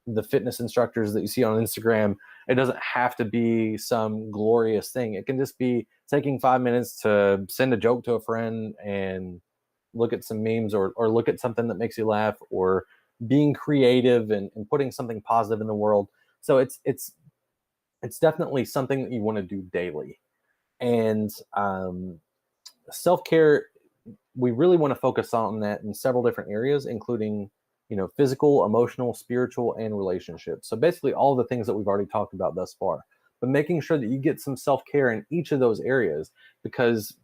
the fitness instructors that you see on Instagram. It doesn't have to be some glorious thing. It can just be taking 5 minutes to send a joke to a friend and look at some memes or look at something that makes you laugh, or being creative and putting something positive in the world. So it's definitely something that you want to do daily. And self-care, we really want to focus on that in several different areas, including, physical, emotional, spiritual, and relationships. So basically all the things that we've already talked about thus far, but making sure that you get some self-care in each of those areas, because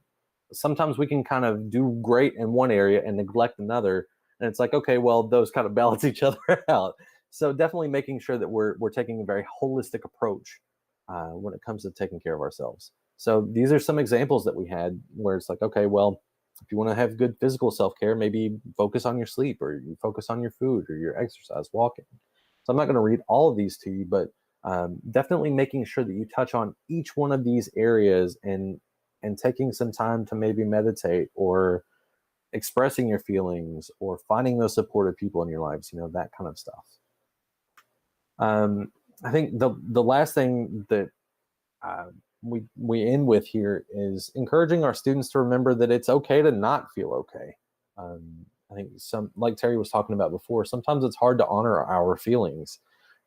sometimes we can kind of do great in one area and neglect another. And it's like, okay, well, those kind of balance each other out. So definitely making sure that we're taking a very holistic approach when it comes to taking care of ourselves. So these are some examples that we had where it's like, okay, well, if you want to have good physical self-care, maybe focus on your sleep, or you focus on your food, or your exercise, walking. So I'm not going to read all of these to you, but definitely making sure that you touch on each one of these areas, and taking some time to maybe meditate, or expressing your feelings, or finding those supportive people in your lives, that kind of stuff. I think the last thing that we end with here is encouraging our students to remember that it's okay to not feel okay. I think like Terry was talking about before, sometimes it's hard to honor our feelings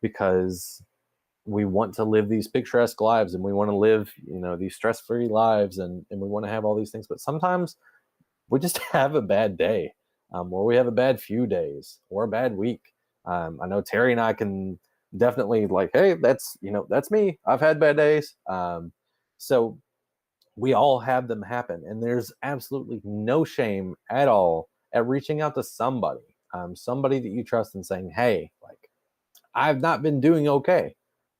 because we want to live these picturesque lives, and we want to live, these stress-free lives, and we want to have all these things. But sometimes we just have a bad day, or we have a bad few days, or a bad week. I know Terry and I can definitely, like, hey, that's me. I've had bad days. So we all have them happen, and there's absolutely no shame at all at reaching out to somebody, somebody that you trust, and saying, hey, like, I've not been doing okay.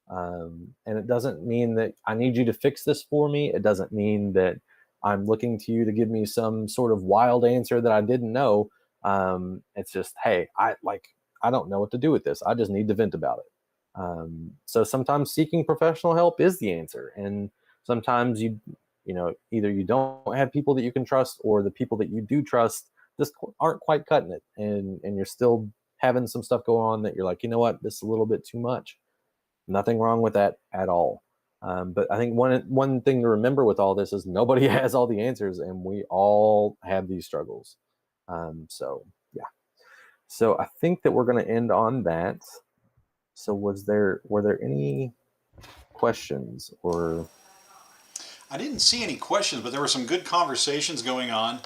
And it doesn't mean that I need you to fix this for me. It doesn't mean that I'm looking to you to give me some sort of wild answer that I didn't know. It's just, hey, I don't know what to do with this. I just need to vent about it. So sometimes seeking professional help is the answer. And sometimes either you don't have people that you can trust, or the people that you do trust just aren't quite cutting it. And you're still having some stuff go on that you're like, you know what, this is a little bit too much. Nothing wrong with that at all. But I think one thing to remember with all this is nobody has all the answers, and we all have these struggles. So yeah. So I think that we're going to end on that. So were there any questions or? I didn't see any questions, but there were some good conversations going on.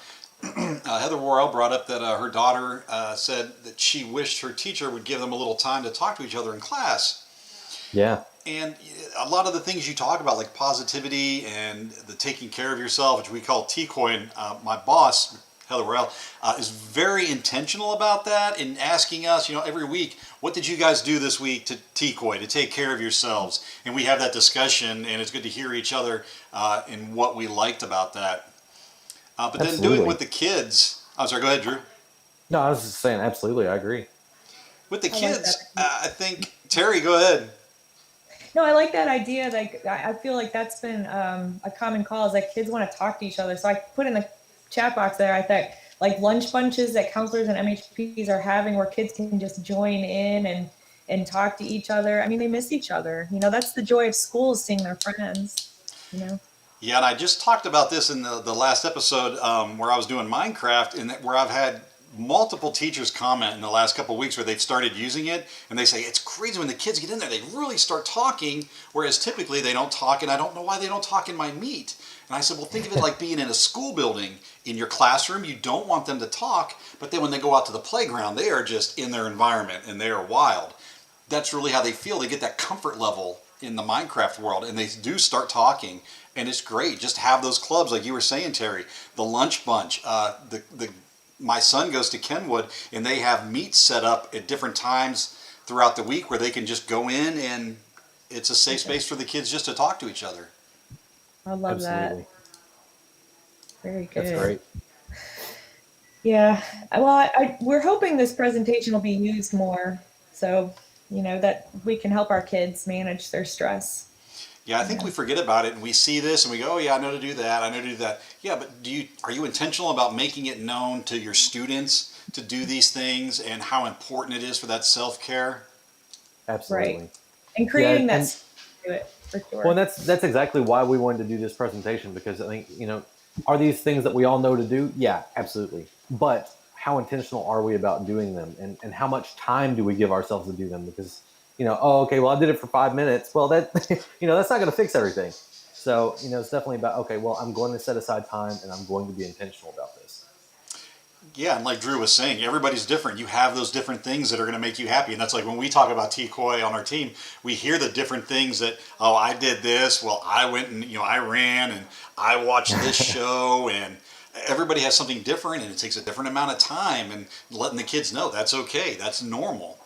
Heather Worrell brought up that her daughter said that she wished her teacher would give them a little time to talk to each other in class. Yeah. And a lot of the things you talk about, like positivity and the taking care of yourself, which we call T-Coin, my boss, Heather Worrell, is very intentional about that, in asking us, every week, what did you guys do this week to T-Coin, to take care of yourselves? And we have that discussion, and it's good to hear each other and what we liked about that. But then Absolutely. doing with the kids, I'm sorry, go ahead, Drew. No, I was just saying, absolutely, I agree. With the I like kids, that. I think, Terry, go ahead. No, I like that idea. Like, I feel like that's been a common cause. Like, kids want to talk to each other. So I put in the chat box there, I thought, like, lunch bunches that counselors and MHPs are having, where kids can just join in and talk to each other. I mean, they miss each other. That's the joy of school, is seeing their friends. Yeah, and I just talked about this in the last episode where I was doing Minecraft, and where I've had multiple teachers comment in the last couple of weeks where they've started using it, and they say it's crazy when the kids get in there, they really start talking, whereas typically they don't talk, and I don't know why they don't talk in my meet. And I said, well, think of it like being in a school building. In your classroom, you don't want them to talk, but then when they go out to the playground, they are just in their environment, and they are wild. That's really how they feel. They get that comfort level in the Minecraft world, and they do start talking, and it's great. Just have those clubs, like you were saying, Terry. The lunch bunch, my son goes to Kenwood, and they have meets set up at different times throughout the week where they can just go in, and it's a safe space for the kids just to talk to each other. I love Absolutely. that. Very good. That's great. Yeah. Well, we're hoping this presentation will be used more, so that we can help our kids manage their stress. Yeah, I think we forget about it, and we see this and we go, oh yeah, I know to do that, I know to do that. Yeah, but are you intentional about making it known to your students to do these things, and how important it is for that self-care? Absolutely. Right. And creating Yeah, that to it, for sure. Well, that's exactly why we wanted to do this presentation, because I think, are these things that we all know to do? Yeah, absolutely. but how intentional are we about doing them, and how much time do we give ourselves to do them? Because, oh, okay, well, I did it for 5 minutes. Well, that, that's not going to fix everything. So, it's definitely about, okay, well, I'm going to set aside time and I'm going to be intentional about this. Yeah, and like Drew was saying, everybody's different. You have those different things that are going to make you happy. And that's like when we talk about T-Coy on our team, we hear the different things that, oh, I did this. Well, I went and, I ran and I watched this show. And everybody has something different and it takes a different amount of time. And letting the kids know that's okay. That's normal.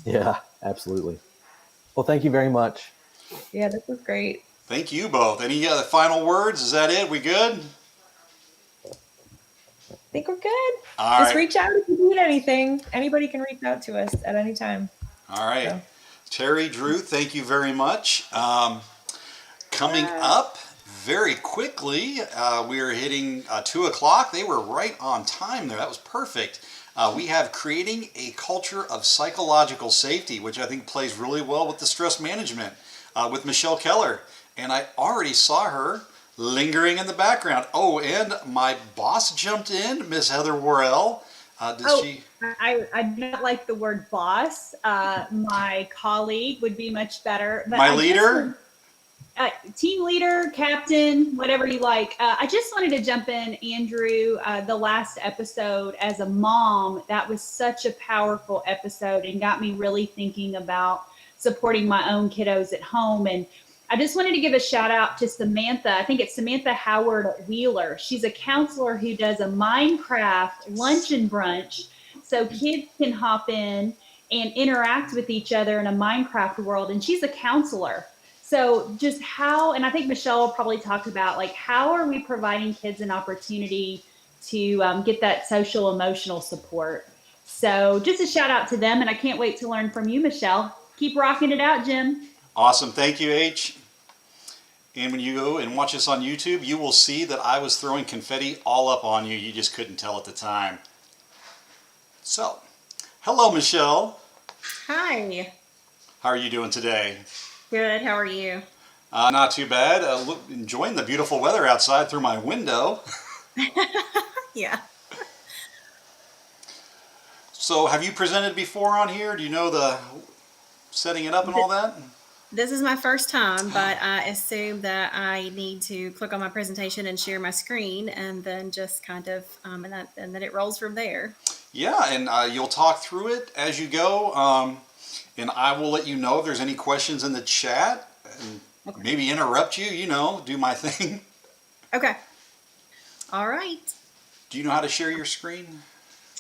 Yeah, absolutely. Well, thank you very much. Yeah, this was great. Thank you both. Any other final words? Is that it? We good? I think we're good. All Just right. reach out if you need anything. Anybody can reach out to us at any time. All right. So. Terry, Drew, thank you very much. Coming up very quickly, we are hitting 2 o'clock. They were right on time there. That was perfect. We have creating a culture of psychological safety, which I think plays really well with the stress management with Michelle Keller. And I already saw her lingering in the background. Oh, and my boss jumped in, Miss Heather Worrell. She? I do not like the word boss. My colleague would be much better. But My leader? Team leader, captain, whatever you like. I just wanted to jump in, Andrew, the last episode as a mom. That was such a powerful episode and got me really thinking about supporting my own kiddos at home. And I just wanted to give a shout out to Samantha. I think it's Samantha Howard Wheeler. She's a counselor who does a Minecraft lunch and brunch so kids can hop in and interact with each other in a Minecraft world. And she's a counselor. So just how, and I think Michelle will probably talk about, like, how are we providing kids an opportunity to get that social emotional support? So just a shout out to them. And I can't wait to learn from you, Michelle. Keep rocking it out, Jim. Awesome. Thank you, H. And when you go and watch this on YouTube, you will see that I was throwing confetti all up on you. You just couldn't tell at the time. So, hello, Michelle. Hi. How are you doing today? Good. How are you? Not too bad. Enjoying the beautiful weather outside through my window. Yeah. So, have you presented before on here? Do you know the setting it up and all that? This is my first time, but I assume that I need to click on my presentation and share my screen, and then just kind of, and then it rolls from there. Yeah, and you'll talk through it as you go, and I will let you know if there's any questions in the chat, and maybe interrupt you, do my thing. Okay. All right. Do you know how to share your screen?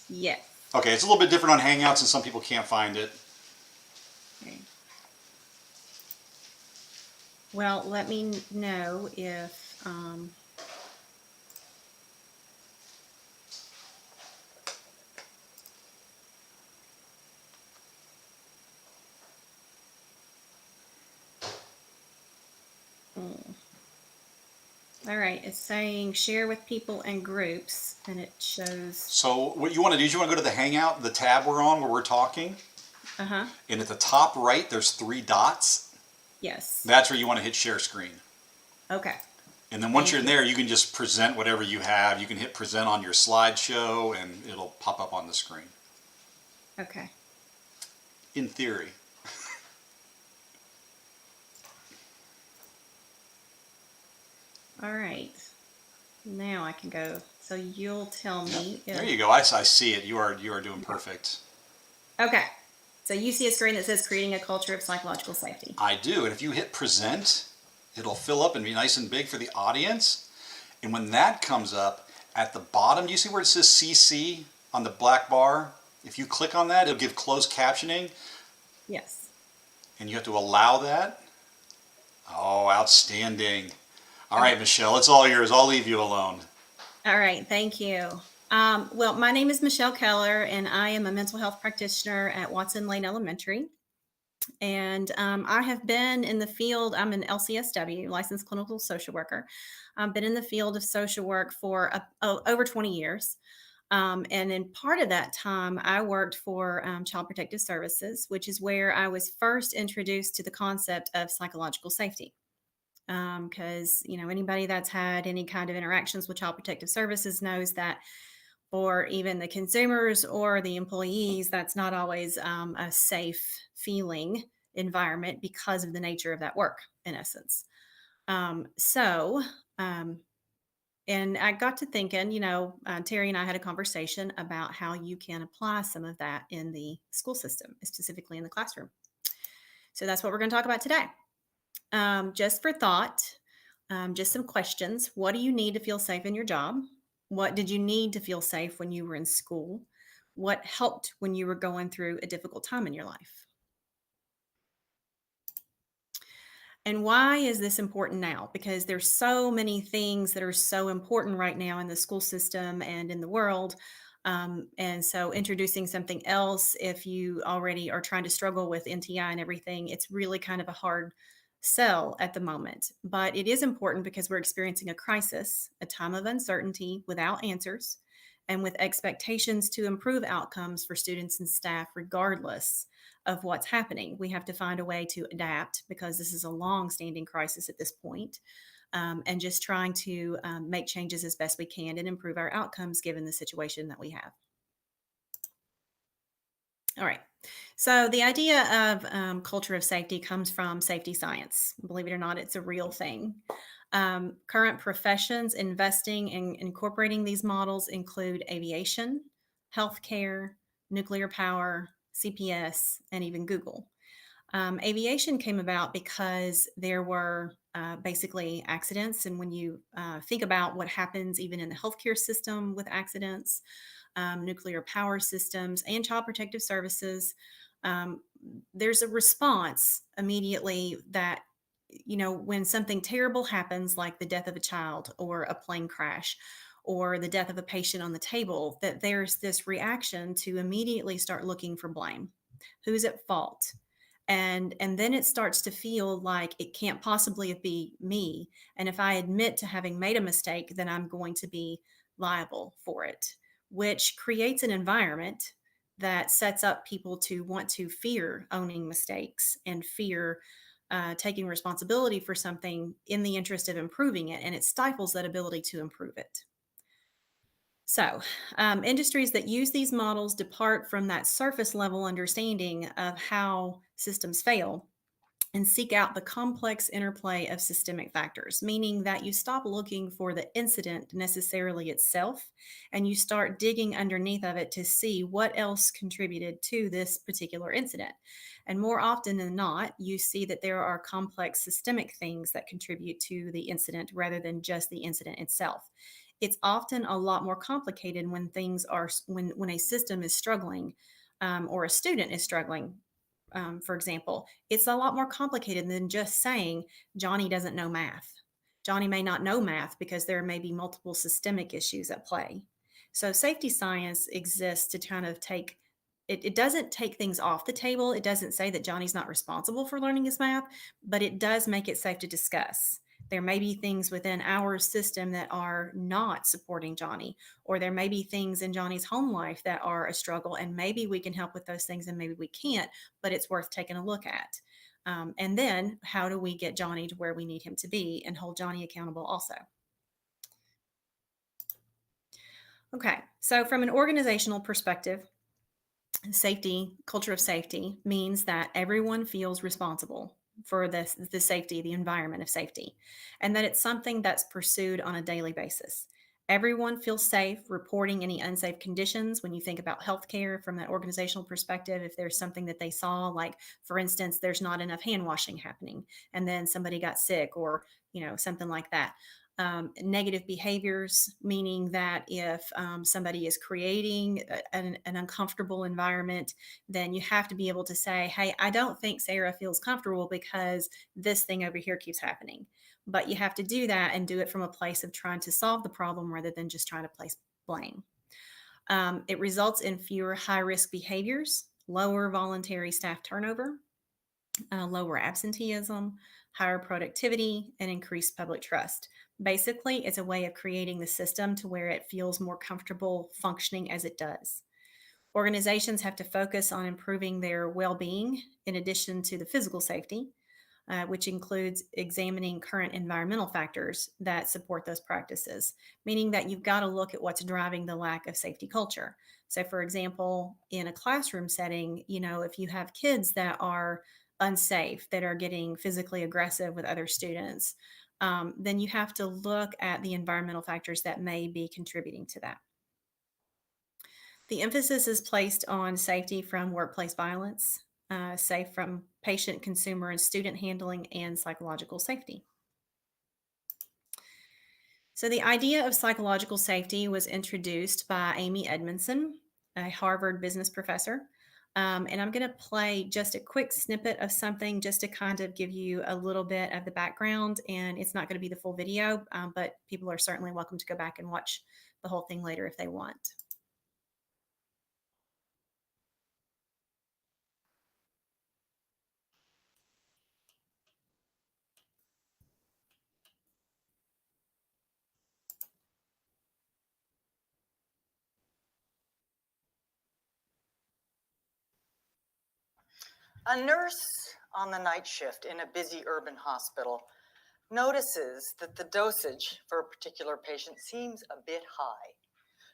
Yes. Okay, it's a little bit different on Hangouts and some people can't find it. Okay. Well, let me know if all right, it's saying share with people and groups, and it shows. So what you want to do is you want to go to the Hangout, the tab we're on where we're talking. Uh-huh. And at the top right, there's 3 dots. Yes. That's where you want to hit share screen. Okay. And then once you're in there, you can just present whatever you have. You can hit present on your slideshow and it'll pop up on the screen. Okay. In theory. All right. Now I can go. So you'll tell me. There you go. I see it. You are doing perfect. Okay. So you see a screen that says creating a culture of psychological safety. I do. And if you hit present, it'll fill up and be nice and big for the audience. And when that comes up, at the bottom, do you see where it says CC on the black bar? If you click on that, it'll give closed captioning. Yes. And you have to allow that. Oh, outstanding. All right, Michelle, it's all yours. I'll leave you alone. All right. Thank you. Well, my name is Michelle Keller, and I am a mental health practitioner at Watson Lane Elementary. And I have been in the field. I'm an LCSW, licensed clinical social worker. I've been in the field of social work for over 20 years. And in part of that time, I worked for Child Protective Services, which is where I was first introduced to the concept of psychological safety. Because, anybody that's had any kind of interactions with Child Protective Services knows that for even the consumers or the employees, that's not always a safe feeling environment because of the nature of that work, in essence. So, and I got to thinking, Terry and I had a conversation about how you can apply some of that in the school system, specifically in the classroom. So that's what we're going to talk about today. Just for thought, just some questions. What do you need to feel safe in your job? What did you need to feel safe when you were in school? What helped when you were going through a difficult time in your life? And why is this important now? Because there's so many things that are so important right now in the school system and in the world. And so introducing something else, if you already are trying to struggle with NTI and everything, it's really kind of a hard sell at the moment. But it is important because we're experiencing a crisis, a time of uncertainty without answers, and with expectations to improve outcomes for students and staff, regardless of what's happening. We have to find a way to adapt because this is a long-standing crisis at this point, and just trying to make changes as best we can and improve our outcomes given the situation that we have. All right. So the idea of culture of safety comes from safety science. Believe it or not, it's a real thing. Current professions investing in incorporating these models include aviation, healthcare, nuclear power, CPS, and even Google. Aviation came about because there were basically accidents. And when you think about what happens even in the healthcare system with accidents, nuclear power systems, and child protective services, there's a response immediately that, when something terrible happens, like the death of a child or a plane crash or the death of a patient on the table, that there's this reaction to immediately start looking for blame. Who's at fault? And then it starts to feel like it can't possibly be me. And if I admit to having made a mistake, then I'm going to be liable for it, which creates an environment that sets up people to want to fear owning mistakes and fear taking responsibility for something in the interest of improving it. And it stifles that ability to improve it. So, industries that use these models depart from that surface level understanding of how systems fail and seek out the complex interplay of systemic factors, meaning that you stop looking for the incident necessarily itself and you start digging underneath of it to see what else contributed to this particular incident. And more often than not, you see that there are complex systemic things that contribute to the incident rather than just the incident itself. It's often a lot more complicated when things are when a system is struggling, or a student is struggling. For example, it's a lot more complicated than just saying Johnny doesn't know math. Johnny may not know math because there may be multiple systemic issues at play. So safety science exists to kind of take it doesn't take things off the table. It doesn't say that Johnny's not responsible for learning his math, but it does make it safe to discuss. There may be things within our system that are not supporting Johnny, or there may be things in Johnny's home life that are a struggle, and maybe we can help with those things and maybe we can't, but it's worth taking a look at. And then how do we get Johnny to where we need him to be and hold Johnny accountable also? Okay, so from an organizational perspective, safety, culture of safety means that everyone feels responsible for the safety, the environment of safety, and that it's something that's pursued on a daily basis. Everyone feels safe reporting any unsafe conditions. When you think about healthcare from an organizational perspective, if there's something that they saw, like for instance, there's not enough hand washing happening, and then somebody got sick, or something like that. Negative behaviors, meaning that if somebody is creating an uncomfortable environment, then you have to be able to say, hey, I don't think Sarah feels comfortable because this thing over here keeps happening. But you have to do that and do it from a place of trying to solve the problem rather than just trying to place blame. It results in fewer high-risk behaviors, lower voluntary staff turnover, lower absenteeism, higher productivity, and increased public trust. Basically, it's a way of creating the system to where it feels more comfortable functioning as it does. Organizations have to focus on improving their well-being in addition to the physical safety. which includes examining current environmental factors that support those practices, meaning that you've got to look at what's driving the lack of safety culture. So, for example, in a classroom setting, if you have kids that are unsafe, that are getting physically aggressive with other students, then you have to look at the environmental factors that may be contributing to that. The emphasis is placed on safety from workplace violence, safe from patient, consumer, and student handling, and psychological safety. So the idea of psychological safety was introduced by Amy Edmondson, a Harvard business professor. And I'm going to play just a quick snippet of something just to kind of give you a little bit of the background. And it's not going to be the full video, but people are certainly welcome to go back and watch the whole thing later if they want. A nurse on the night shift in a busy urban hospital notices that the dosage for a particular patient seems a bit high.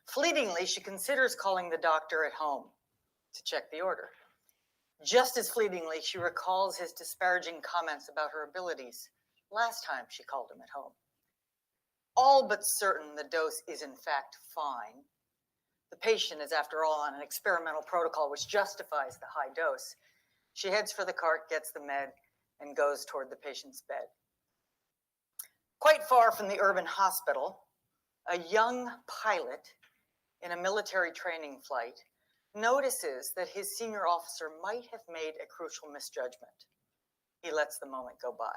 Fleetingly, she considers calling the doctor at home to check the order. Just as fleetingly, she recalls his disparaging comments about her abilities last time she called him at home. All but certain the dose is in fact fine. The patient is, after all, on an experimental protocol which justifies the high dose. She heads for the cart, gets the med, and goes toward the patient's bed. Quite far from the urban hospital, a young pilot in a military training flight notices that his senior officer might have made a crucial misjudgment. He lets the moment go by.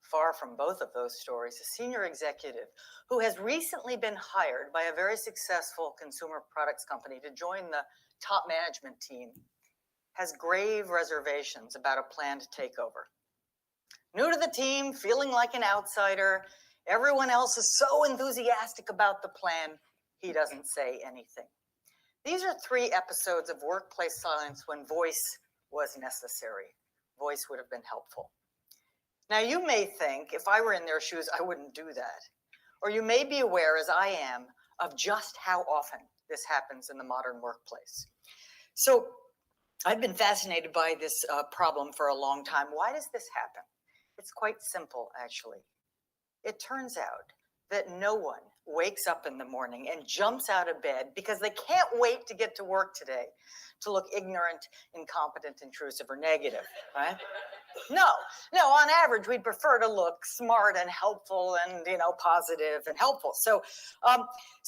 Far from both of those stories, a senior executive who has recently been hired by a very successful consumer products company to join the top management team has grave reservations about a planned takeover. New to the team, feeling like an outsider, everyone else is so enthusiastic about the plan, he doesn't say anything. These are 3 episodes of workplace silence when voice was necessary. Voice would have been helpful. Now, you may think, if I were in their shoes, I wouldn't do that. Or you may be aware, as I am, of just how often this happens in the modern workplace. So I've been fascinated by this problem for a long time. Why does this happen? It's quite simple, actually. It turns out that no one wakes up in the morning and jumps out of bed because they can't wait to get to work today to look ignorant, incompetent, intrusive, or negative, right? No, on average, we'd prefer to look smart and helpful and, positive and helpful. So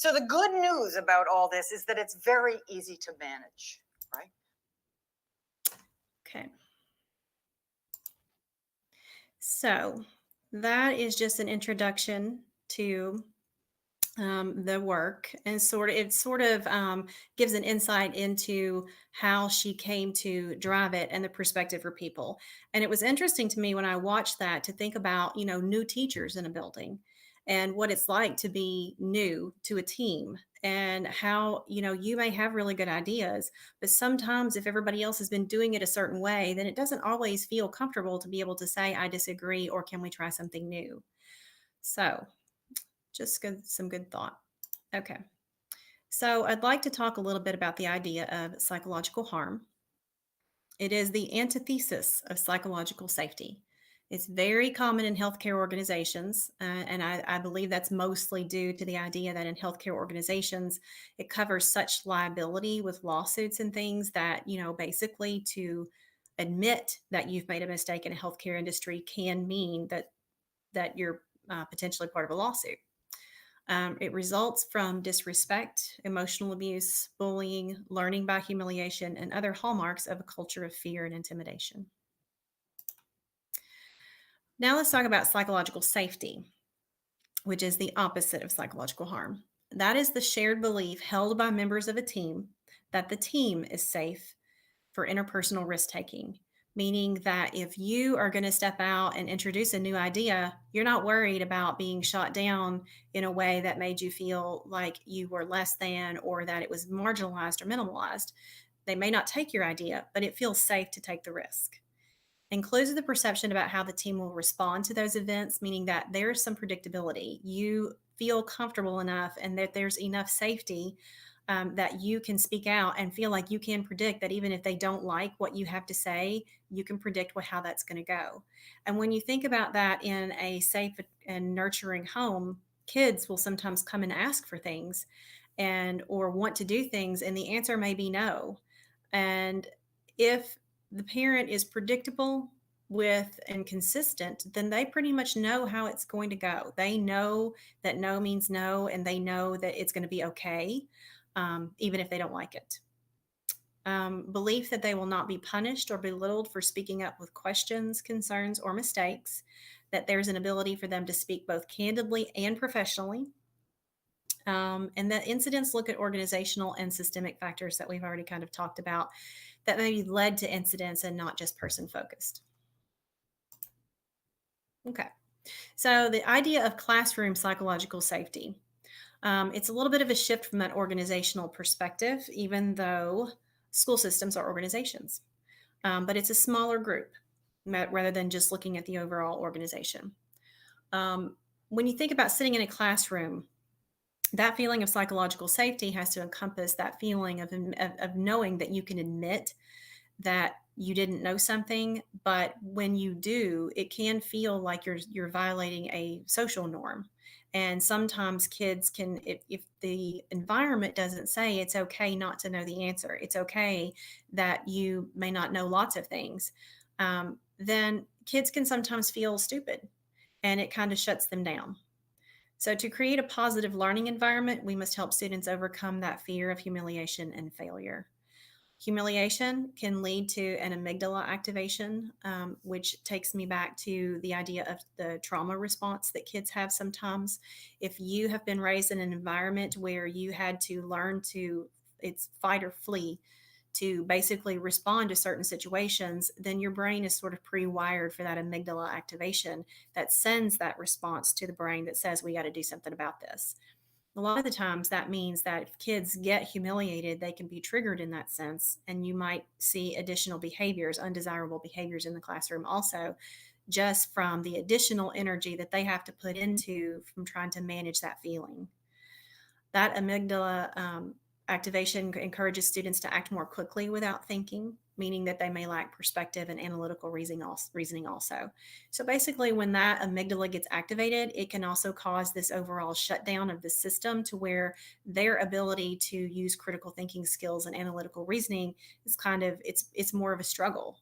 the good news about all this is that it's very easy to manage, right? Okay. So that is just an introduction to the work, and it gives an insight into how she came to drive it and the perspective for people. And it was interesting to me when I watched that to think about, new teachers in a building and what it's like to be new to a team, and how, you may have really good ideas, but sometimes if everybody else has been doing it a certain way, then it doesn't always feel comfortable to be able to say, I disagree, or can we try something new? So just some good thought. Okay. So I'd like to talk a little bit about the idea of psychological harm. It is the antithesis of psychological safety. It's very common in healthcare organizations, and I believe that's mostly due to the idea that in healthcare organizations, it covers such liability with lawsuits and things that, basically to admit that you've made a mistake in a healthcare industry can mean that you're potentially part of a lawsuit. It results from disrespect, emotional abuse, bullying, learning by humiliation, and other hallmarks of a culture of fear and intimidation. Now let's talk about psychological safety, which is the opposite of psychological harm. That is the shared belief held by members of a team that the team is safe for interpersonal risk-taking, meaning that if you are going to step out and introduce a new idea, you're not worried about being shot down in a way that made you feel like you were less than, or that it was marginalized or minimalized. They may not take your idea, but it feels safe to take the risk. includes the perception about how the team will respond to those events, meaning that there's some predictability. You feel comfortable enough and that there's enough safety that you can speak out and feel like you can predict that even if they don't like what you have to say, you can predict how that's going to go. And when you think about that in a safe and nurturing home, kids will sometimes come and ask for things or want to do things, and the answer may be no. And if the parent is predictable with and consistent, then they pretty much know how it's going to go. They know that no means no, and they know that it's going to be okay, even if they don't like it. Belief that they will not be punished or belittled for speaking up with questions, concerns, or mistakes, that there's an ability for them to speak both candidly and professionally. And that incidents look at organizational and systemic factors that we've already kind of talked about that maybe led to incidents and not just person focused. Okay, so the idea of classroom psychological safety. It's a little bit of a shift from that organizational perspective, even though school systems are organizations. But it's a smaller group rather than just looking at the overall organization. When you think about sitting in a classroom, that feeling of psychological safety has to encompass that feeling of knowing that you can admit that you didn't know something, but when you do, it can feel like you're violating a social norm. And sometimes kids can, if the environment doesn't say it's okay not to know the answer, it's okay that you may not know lots of things, then kids can sometimes feel stupid, and it kind of shuts them down. So, to create a positive learning environment, we must help students overcome that fear of humiliation and failure. Humiliation can lead to an amygdala activation, which takes me back to the idea of the trauma response that kids have sometimes. If you have been raised in an environment where you had to learn it's fight or flee, to basically respond to certain situations, then your brain is sort of pre-wired for that amygdala activation that sends that response to the brain that says, we got to do something about this. A lot of the times that means that if kids get humiliated, they can be triggered in that sense. And you might see additional behaviors, undesirable behaviors in the classroom also, just from the additional energy that they have to put into from trying to manage that feeling. That amygdala activation encourages students to act more quickly without thinking, meaning that they may lack perspective and analytical reasoning also. So basically, when that amygdala gets activated, it can also cause this overall shutdown of the system to where their ability to use critical thinking skills and analytical reasoning is it's more of a struggle.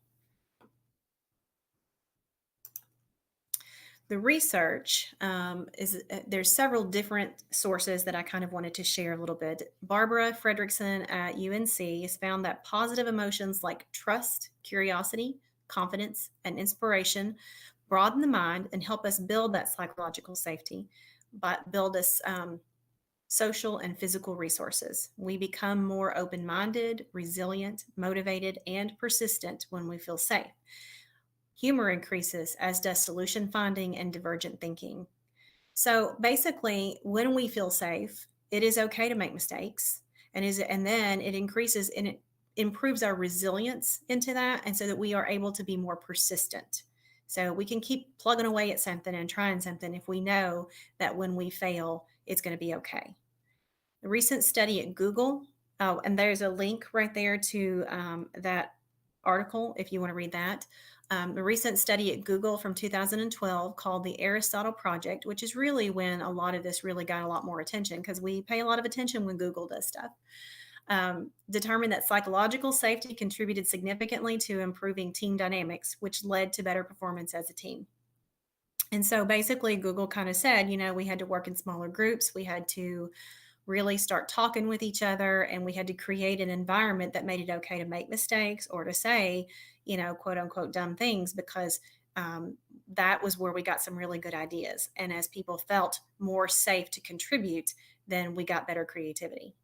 The research there's several different sources that I kind of wanted to share a little bit. Barbara Fredrickson at UNC has found that positive emotions like trust, curiosity, confidence, and inspiration broaden the mind and help us build that psychological safety, but build us social and physical resources. We become more open-minded, resilient, motivated, and persistent when we feel safe. Humor increases, as does solution finding and divergent thinking. So basically, when we feel safe, it is okay to make mistakes, and then it increases and it improves our resilience into that, and so that we are able to be more persistent. So we can keep plugging away at something and trying something if we know that when we fail, it's going to be okay. A recent study at Google, and there's a link right there to that article if you want to read that. A recent study at Google from 2012 called the Aristotle Project, which is really when a lot of this really got a lot more attention because we pay a lot of attention when Google does stuff, determined that psychological safety contributed significantly to improving team dynamics, which led to better performance as a team. And so basically Google kind of said, we had to work in smaller groups. We had to really start talking with each other, and we had to create an environment that made it okay to make mistakes or to say, quote unquote, dumb things, because that was where we got some really good ideas. And as people felt more safe to contribute, then we got better creativity.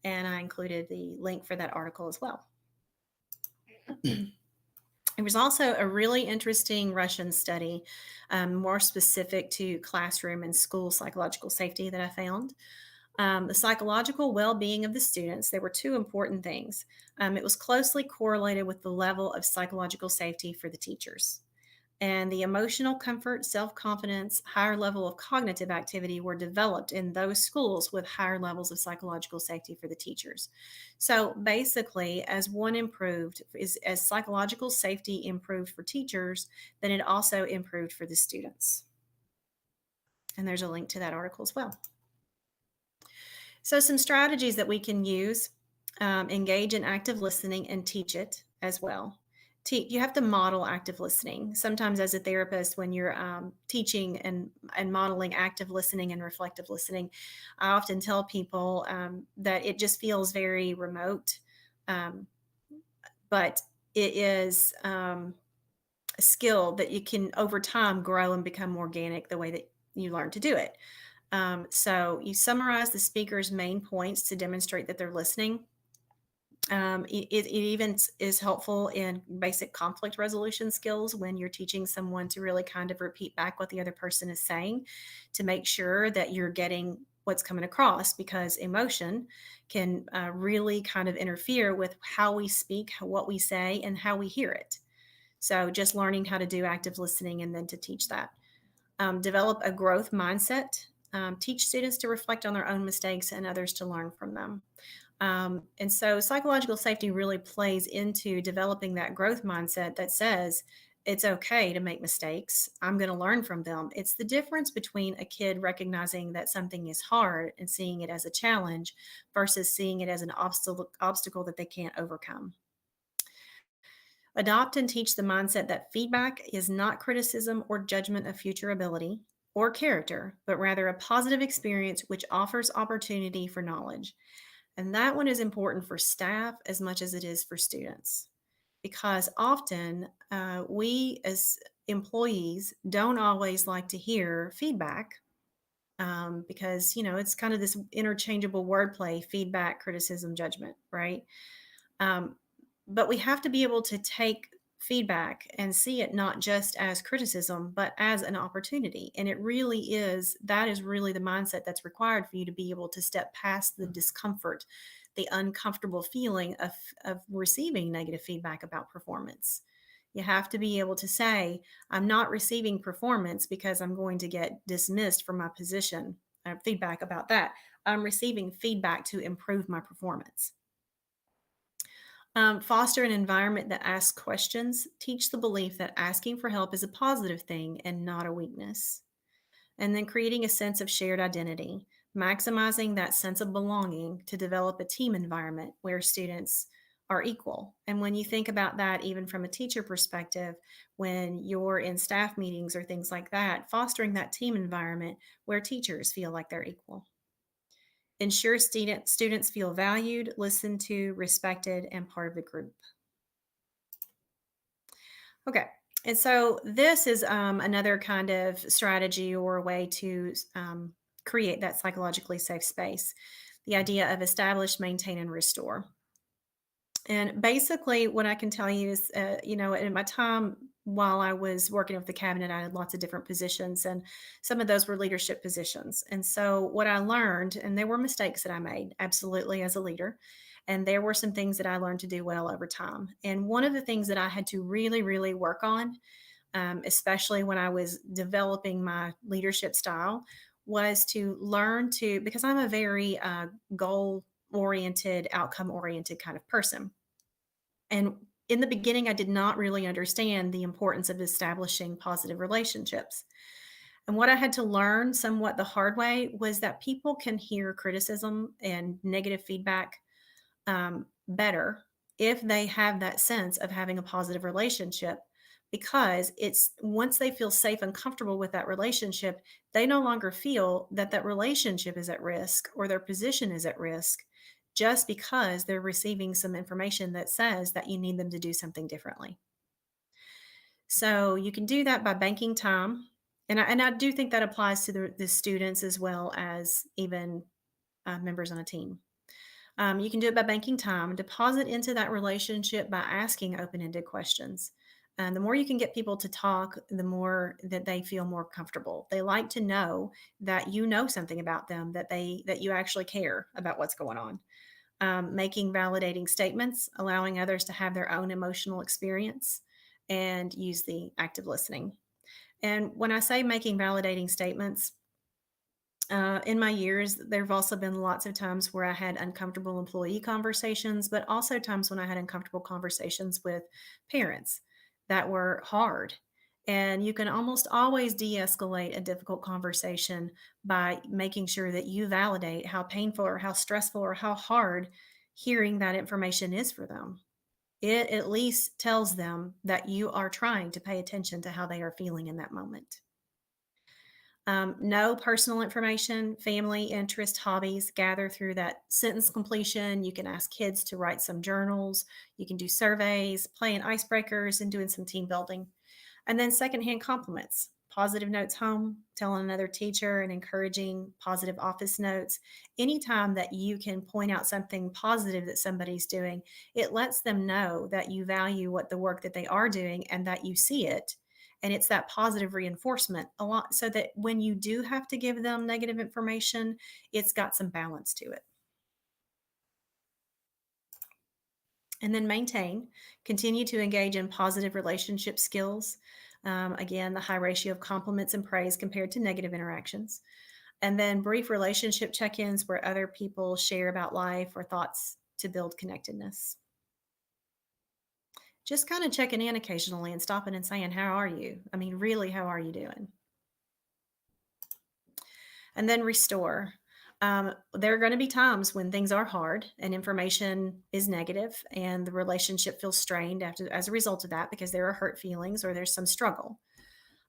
And I included the link for that article as well. There was also a really interesting Russian study, more specific to classroom and school psychological safety that I found. The psychological well-being of the students, there were two important things. It was closely correlated with the level of psychological safety for the teachers. And the emotional comfort, self-confidence, higher level of cognitive activity were developed in those schools with higher levels of psychological safety for the teachers. So basically, as one improved, as psychological safety improved for teachers, then it also improved for the students. And there's a link to that article as well. So some strategies that we can use, engage in active listening and teach it as well. You have to model active listening. Sometimes as a therapist, when you're teaching and modeling active listening and reflective listening, I often tell people that it just feels very remote, but it is a skill that you can over time grow and become organic the way that you learn to do it. So you summarize the speaker's main points to demonstrate that they're listening. It even is helpful in basic conflict resolution skills when you're teaching someone to really kind of repeat back what the other person is saying to make sure that you're getting what's coming across, because emotion can really kind of interfere with how we speak, what we say, and how we hear it. So just learning how to do active listening and then to teach that. Develop a growth mindset. Teach students to reflect on their own mistakes and others to learn from them. And so psychological safety really plays into developing that growth mindset that says it's okay to make mistakes. I'm going to learn from them. It's the difference between a kid recognizing that something is hard and seeing it as a challenge versus seeing it as an obstacle that they can't overcome. Adopt and teach the mindset that feedback is not criticism or judgment of future ability or character, but rather a positive experience which offers opportunity for knowledge. And that one is important for staff as much as it is for students, because often we as employees don't always like to hear feedback because, it's kind of this interchangeable wordplay: feedback, criticism, judgment, right? But we have to be able to take feedback and see it not just as criticism, but as an opportunity. And that is really the mindset that's required for you to be able to step past the discomfort, the uncomfortable feeling of receiving negative feedback about performance. You have to be able to say, I'm not receiving performance because I'm going to get dismissed from my position. Feedback about that. I'm receiving feedback to improve my performance. Foster an environment that asks questions. Teach the belief that asking for help is a positive thing and not a weakness. And then creating a sense of shared identity, maximizing that sense of belonging to develop a team environment where students are equal. And when you think about that, even from a teacher perspective, when you're in staff meetings or things like that, fostering that team environment where teachers feel like they're equal. Ensure students feel valued, listened to, respected, and part of the group. Okay, and so this is another kind of strategy or a way to create that psychologically safe space. The idea of establish, maintain, and restore. And basically, what I can tell you is, in my time while I was working with the cabinet, I had lots of different positions, and some of those were leadership positions. And so, what I learned, and there were mistakes that I made, absolutely, as a leader, and there were some things that I learned to do well over time. And one of the things that I had to really, really work on, especially when I was developing my leadership style, was to learn to, because I'm a very goal oriented, outcome oriented kind of person. And in the beginning, I did not really understand the importance of establishing positive relationships. And what I had to learn somewhat the hard way was that people can hear criticism and negative feedback better if they have that sense of having a positive relationship, because it's once they feel safe and comfortable with that relationship, they no longer feel that that relationship is at risk or their position is at risk just because they're receiving some information that says that you need them to do something differently. So you can do that by banking time. And I do think that applies to the students as well as even members on a team. You can do it by banking time, deposit into that relationship by asking open-ended questions. And the more you can get people to talk, the more that they feel more comfortable. They like to know that you know something about them, that you actually care about what's going on. Making validating statements, allowing others to have their own emotional experience, and use the active listening. And when I say making validating statements, in my years, there have also been lots of times where I had uncomfortable employee conversations, but also times when I had uncomfortable conversations with parents that were hard. And you can almost always de escalate a difficult conversation by making sure that you validate how painful or how stressful or how hard hearing that information is for them. It at least tells them that you are trying to pay attention to how they are feeling in that moment. No personal information, family, interest, hobbies gather through that sentence completion. You can ask kids to write some journals. You can do surveys, playing icebreakers, and doing some team building. And then secondhand compliments, positive notes home, telling another teacher and encouraging positive office notes. Anytime that you can point out something positive that somebody's doing, it lets them know that you value what the work that they are doing and that you see it. And it's that positive reinforcement a lot so that when you do have to give them negative information, it's got some balance to it. And then continue to engage in positive relationship skills. Again, the high ratio of compliments and praise compared to negative interactions. And then brief relationship check ins where other people share about life or thoughts to build connectedness. Just kind of checking in occasionally and stopping and saying, how are you? I mean, really, how are you doing? And then restore. There are going to be times when things are hard and information is negative and the relationship feels strained as a result of that because there are hurt feelings or there's some struggle.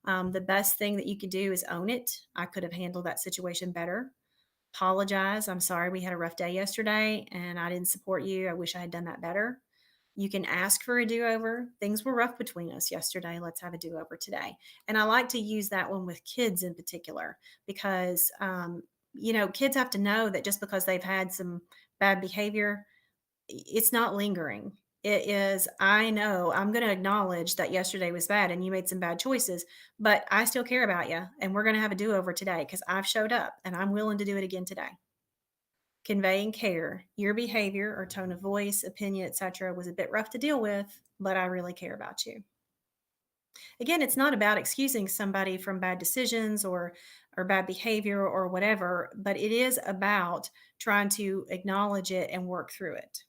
The best thing that you could do is own it. I could have handled that situation better. Apologize. I'm sorry we had a rough day yesterday and I didn't support you. I wish I had done that better. You can ask for a do-over. Things were rough between us yesterday. Let's have a do-over today. And I like to use that one with kids in particular because, kids have to know that just because they've had some bad behavior, it's not lingering. It is, I know I'm going to acknowledge that yesterday was bad and you made some bad choices, but I still care about you and we're going to have a do-over today because I've showed up and I'm willing to do it again today. Conveying care. Your behavior or tone of voice, opinion, etc. was a bit rough to deal with, but I really care about you. Again, it's not about excusing somebody from bad decisions or bad behavior or whatever, but it is about trying to acknowledge it and work through it.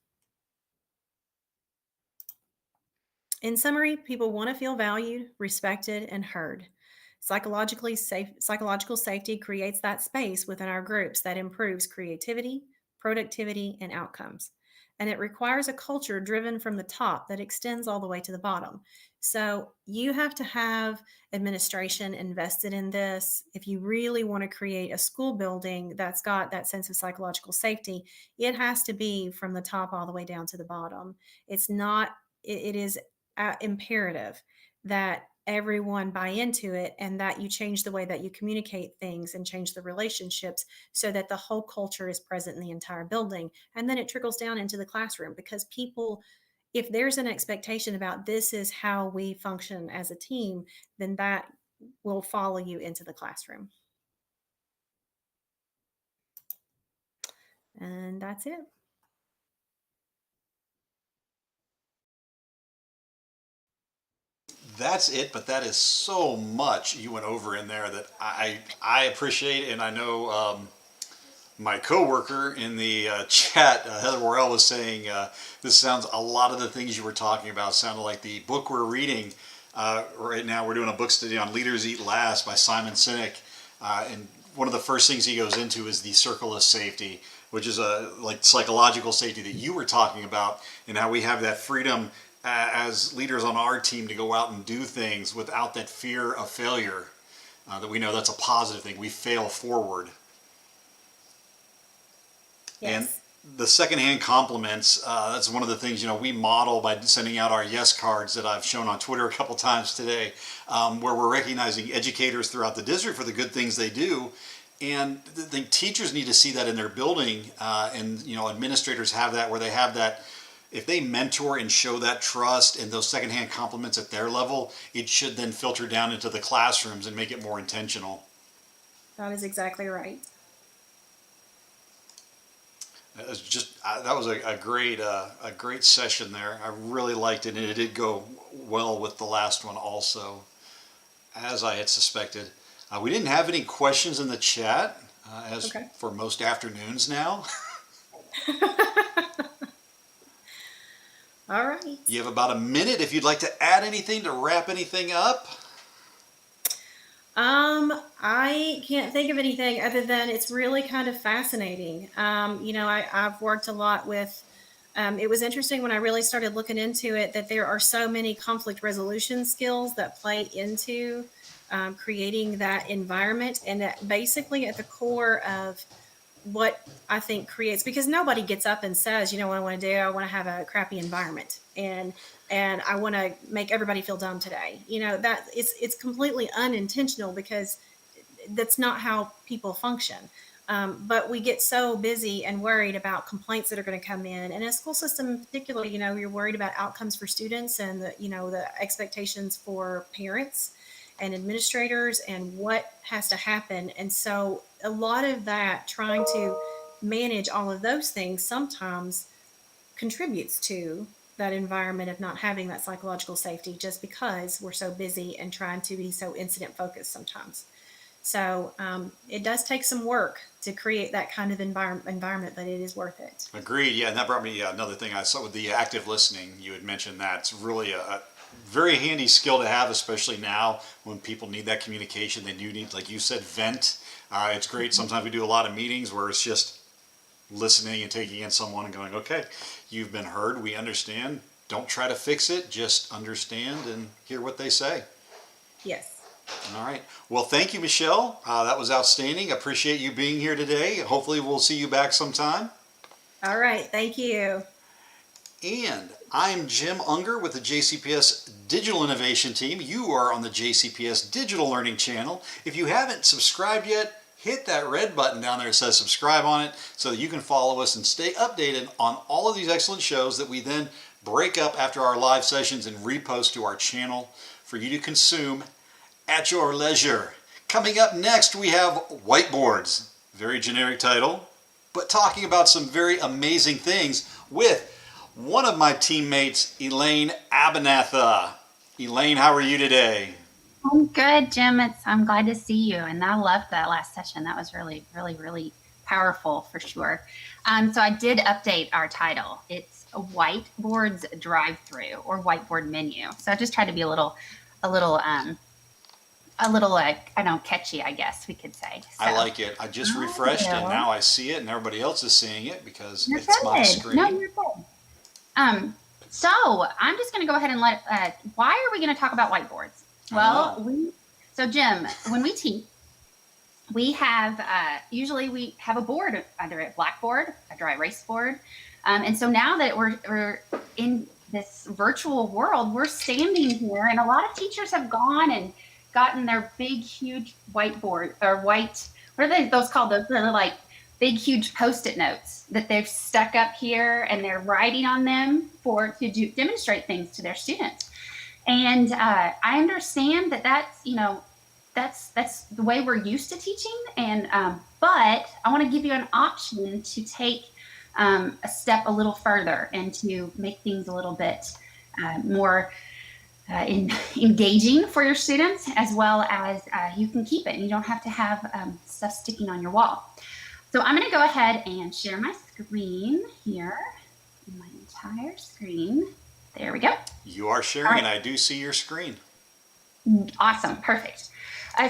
In summary, people want to feel valued, respected, and heard. Psychological safety creates that space within our groups that improves creativity, productivity, and outcomes. And it requires a culture driven from the top that extends all the way to the bottom. So you have to have administration invested in this. If you really want to create a school building that's got that sense of psychological safety, it has to be from the top all the way down to the bottom. It's not, it is imperative that everyone buy into it and that you change the way that you communicate things and change the relationships so that the whole culture is present in the entire building. And then it trickles down into the classroom because people, if there's an expectation about this is how we function as a team, then that will follow you into the classroom. And that's it. That's it, but that is so much you went over in there that I appreciate, and I know my coworker in the chat, Heather Worrell, was saying this sounds a lot of the things you were talking about sounded like the book we're reading right now. We're doing a book study on Leaders Eat Last by Simon Sinek, and one of the first things he goes into is the circle of safety, which is like psychological safety that you were talking about, and how we have that freedom as leaders on our team to go out and do things without that fear of failure, that we know that's a positive thing. We fail forward. Yes. And the secondhand compliments, that's one of the things, we model by sending out our yes cards that I've shown on Twitter a couple times today, where we're recognizing educators throughout the district for the good things they do. And the teachers need to see that in their building, and administrators have that, where they have that if they mentor and show that trust and those secondhand compliments at their level, it should then filter down into the classrooms and make it more intentional. That is exactly right. That was a great session there. I really liked it, and it did go well with the last one also, as I had suspected. We didn't have any questions in the chat, as Okay. for most afternoons now. All right. You have about a minute if you'd like to add anything to wrap anything up. I can't think of anything other than it's really kind of fascinating. I've worked a lot with, it was interesting when I really started looking into it that there are so many conflict resolution skills that play into creating that environment, and that basically at the core of what I think creates, because nobody gets up and says, what I want to do, I want to have a crappy environment and I want to make everybody feel dumb today. That it's completely unintentional, because that's not how people function. But we get so busy and worried about complaints that are going to come in, and a school system in particular, you're worried about outcomes for students and the expectations for parents and administrators and what has to happen. And so a lot of that, trying to manage all of those things, sometimes contributes to that environment of not having that psychological safety, just because we're so busy and trying to be so incident focused sometimes. So it does take some work to create that kind of environment, but it is worth it. Agreed. Yeah, and that brought me another thing I saw with the active listening. You had mentioned that it's really a very handy skill to have, especially now when people need that communication. They do need, like you said, vent. It's great. Sometimes we do a lot of meetings where it's just listening and taking in someone and going, okay, you've been heard. We understand. Don't try to fix it. Just understand and hear what they say. Yes. All right. Well, thank you, Michelle. That was outstanding. Appreciate you being here today. Hopefully we'll see you back sometime. All right. Thank you. And I'm Jim Unger with the JCPS Digital Innovation Team. You are on the JCPS Digital Learning Channel. If you haven't subscribed yet, hit that red button down there that says subscribe on it so that you can follow us and stay updated on all of these excellent shows that we then break up after our live sessions and repost to our channel for you to consume at your leisure. Coming up next, we have Whiteboards. Very generic title, but talking about some very amazing things with one of my teammates, Elaine Abernatha. Elaine, how are you today? I'm good, Jim. I'm glad to see you. And I loved that last session. That was really, really, really powerful for sure. So I did update our title. It's a Whiteboards Drive-Through or Whiteboard Menu. So I just tried to be a little catchy, I guess we could say. So, I like it. I just refreshed it. Now I see it and everybody else is seeing it because you're it's good. my screen. No, you're good. So I'm just going to go ahead and why are we going to talk about whiteboards? Well, Jim, when we teach, we have, usually we have a board, either a blackboard, a dry erase board. And so now that we're in this virtual world, we're standing here, and a lot of teachers have gone and gotten their big, huge whiteboard or what are those called? Those are like big, huge Post-it notes that they've stuck up here, and they're writing on them to demonstrate things to their students. And I understand that's the way we're used to teaching. And but I want to give you an option to take a step a little further and to make things a little bit more engaging for your students, as well as you can keep it and you don't have to have stuff sticking on your wall. So I'm going to go ahead and share my screen here, my entire screen. There we go. You are sharing, and I do see your screen. Awesome. Perfect.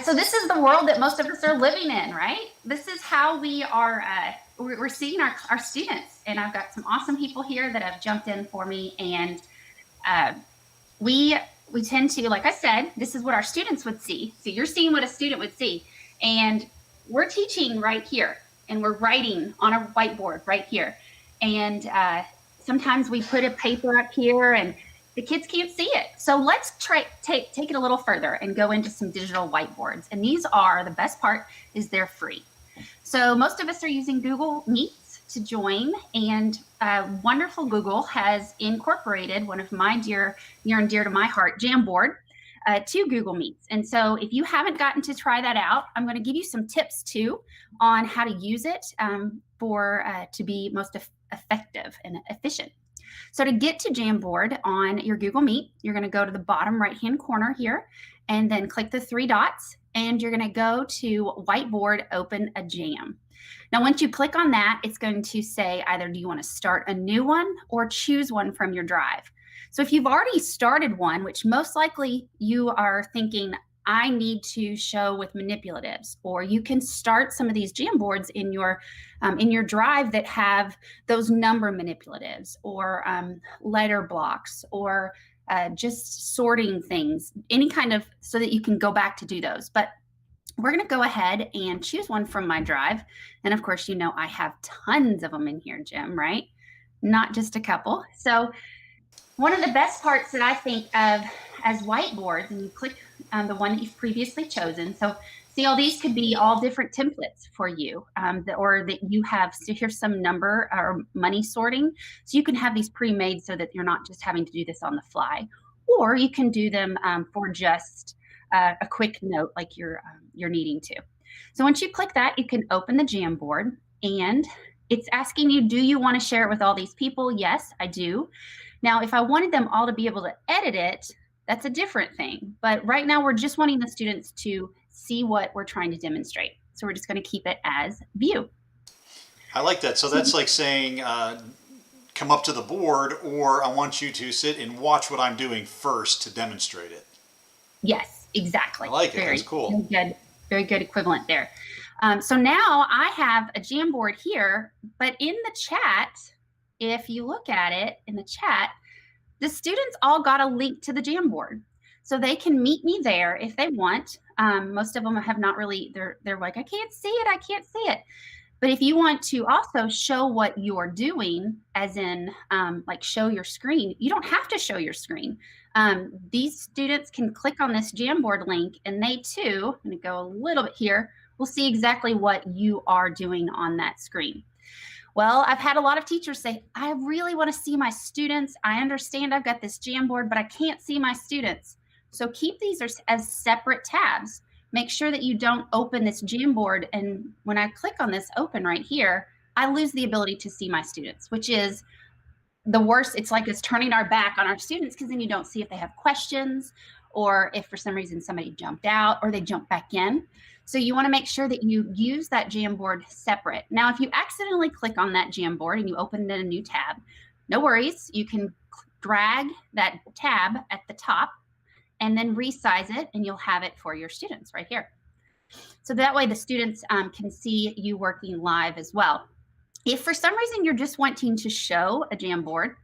So this is the world that most of us are living in, right? This is how we are, we're seeing our students. And I've got some awesome people here that have jumped in for me. And we tend to, like I said, this is what our students would see. So you're seeing what a student would see. And we're teaching right here. And we're writing on a whiteboard right here. And sometimes we put a paper up here and the kids can't see it. So let's take it a little further and go into some digital whiteboards. And these are, the best part is they're free. So most of us are using Google Meets to join, and wonderful Google has incorporated one of my near and dear to my heart, Jamboard, to Google Meets. And so if you haven't gotten to try that out, I'm going to give you some tips too on how to use it to be most effective and efficient. So to get to Jamboard on your Google Meet, you're going to go to the bottom right-hand corner here and then click the 3 dots, and you're going to go to Whiteboard, Open a Jam. Now, once you click on that, it's going to say either do you want to start a new one or choose one from your drive. So if you've already started one, which most likely you are thinking, I need to show with manipulatives, or you can start some of these Jamboards in your drive that have those number manipulatives or letter blocks or just sorting things, any kind of, so that you can go back to do those. But we're going to go ahead and choose one from my drive. And of course, you know, I have tons of them in here, Jim, right? Not just a couple. So one of the best parts that I think of as whiteboards, and you click the one that you've previously chosen. So see, all these could be all different templates for you, or that you have. So here's some number or money sorting. So you can have these pre-made so that you're not just having to do this on the fly, or you can do them for just a quick note like you're needing to. So once you click that, you can open the Jamboard, and it's asking you, do you want to share it with all these people? Yes, I do. Now, if I wanted them all to be able to edit it, that's a different thing. But right now, we're just wanting the students to see what we're trying to demonstrate. So we're just going to keep it as view. I like that. So that's like saying, come up to the board, or I want you to sit and watch what I'm doing first to demonstrate it. Yes, exactly. I like it. That's cool. Very good equivalent there. So now I have a Jamboard here, but in the chat, if you look at it in the chat, the students all got a link to the Jamboard. So they can meet me there if they want. Most of them have not really, they're like, I can't see it, I can't see it. But if you want to also show what you're doing, as in like show your screen, you don't have to show your screen. These students can click on this Jamboard link, and they too, I'm going to go a little bit here, will see exactly what you are doing on that screen. Well, I've had a lot of teachers say, I really want to see my students. I understand I've got this Jamboard, but I can't see my students. So keep these as separate tabs. Make sure that you don't open this Jamboard, and when I click on this open right here, I lose the ability to see my students, which is the worst. It's like it's turning our back on our students, because then you don't see if they have questions, or if for some reason somebody jumped out or they jumped back in. So you want to make sure that you use that Jamboard separate. Now, if you accidentally click on that Jamboard and you open it in a new tab, no worries. You can drag that tab at the top and then resize it, and you'll have it for your students right here. So that way the students can see you working live as well. If for some reason you're just wanting to show a Jamboard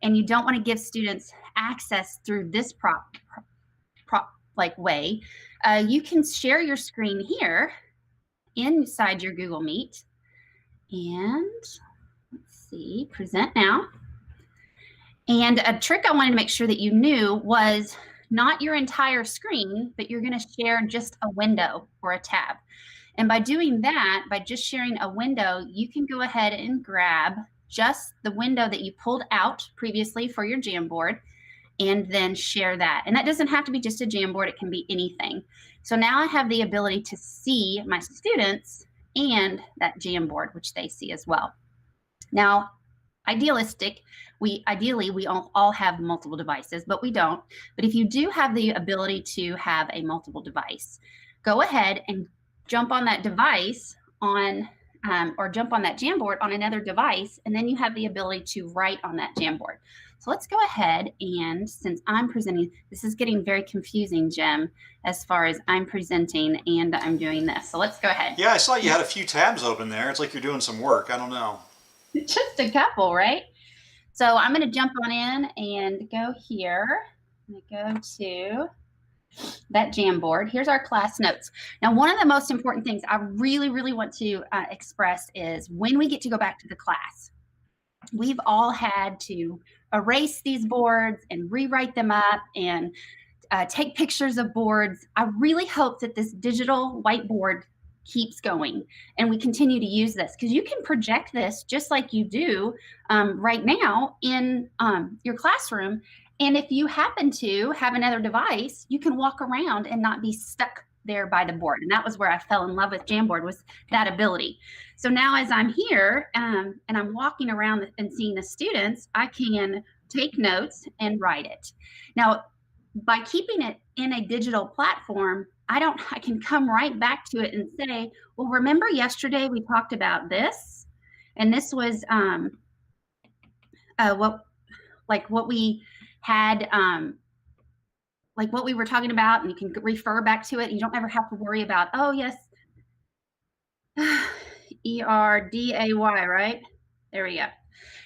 and you don't want to give students access through this way, you can share your screen here inside your Google Meet. And let's see, present now. And a trick I wanted to make sure that you knew was not your entire screen, but you're going to share just a window or a tab. And by doing that, by just sharing a window, you can go ahead and grab just the window that you pulled out previously for your Jamboard, and then share that. And that doesn't have to be just a Jamboard, it can be anything. So now I have the ability to see my students and that Jamboard, which they see as well. Now, ideally, we all have multiple devices, but we don't. But if you do have the ability to have a multiple device, go ahead and jump on that device or jump on that Jamboard on another device, and then you have the ability to write on that Jamboard. So let's go ahead, and since I'm presenting, this is getting very confusing, Jim, as far as I'm presenting and I'm doing this. So let's go ahead. Yeah, I saw you had a few tabs open there. It's like you're doing some work. I don't know. Just a couple, right? So I'm going to jump on in and go here. I'm going to go to that Jamboard. Here's our class notes. Now, one of the most important things I really, really want to express is when we get to go back to the class, we've all had to erase these boards and rewrite them up and take pictures of boards. I really hope that this digital whiteboard keeps going, and we continue to use this, because you can project this just like you do right now in your classroom. And if you happen to have another device, you can walk around and not be stuck there by the board. And that was where I fell in love with Jamboard, was that ability. So now as I'm here and I'm walking around and seeing the students, I can take notes and write it. Now, by keeping it in a digital platform, I can come right back to it and say, well, remember yesterday we talked about this, and this was what we had, like what we were talking about, and you can refer back to it. You don't ever have to worry about, oh yes, ERDAY, right? There we go.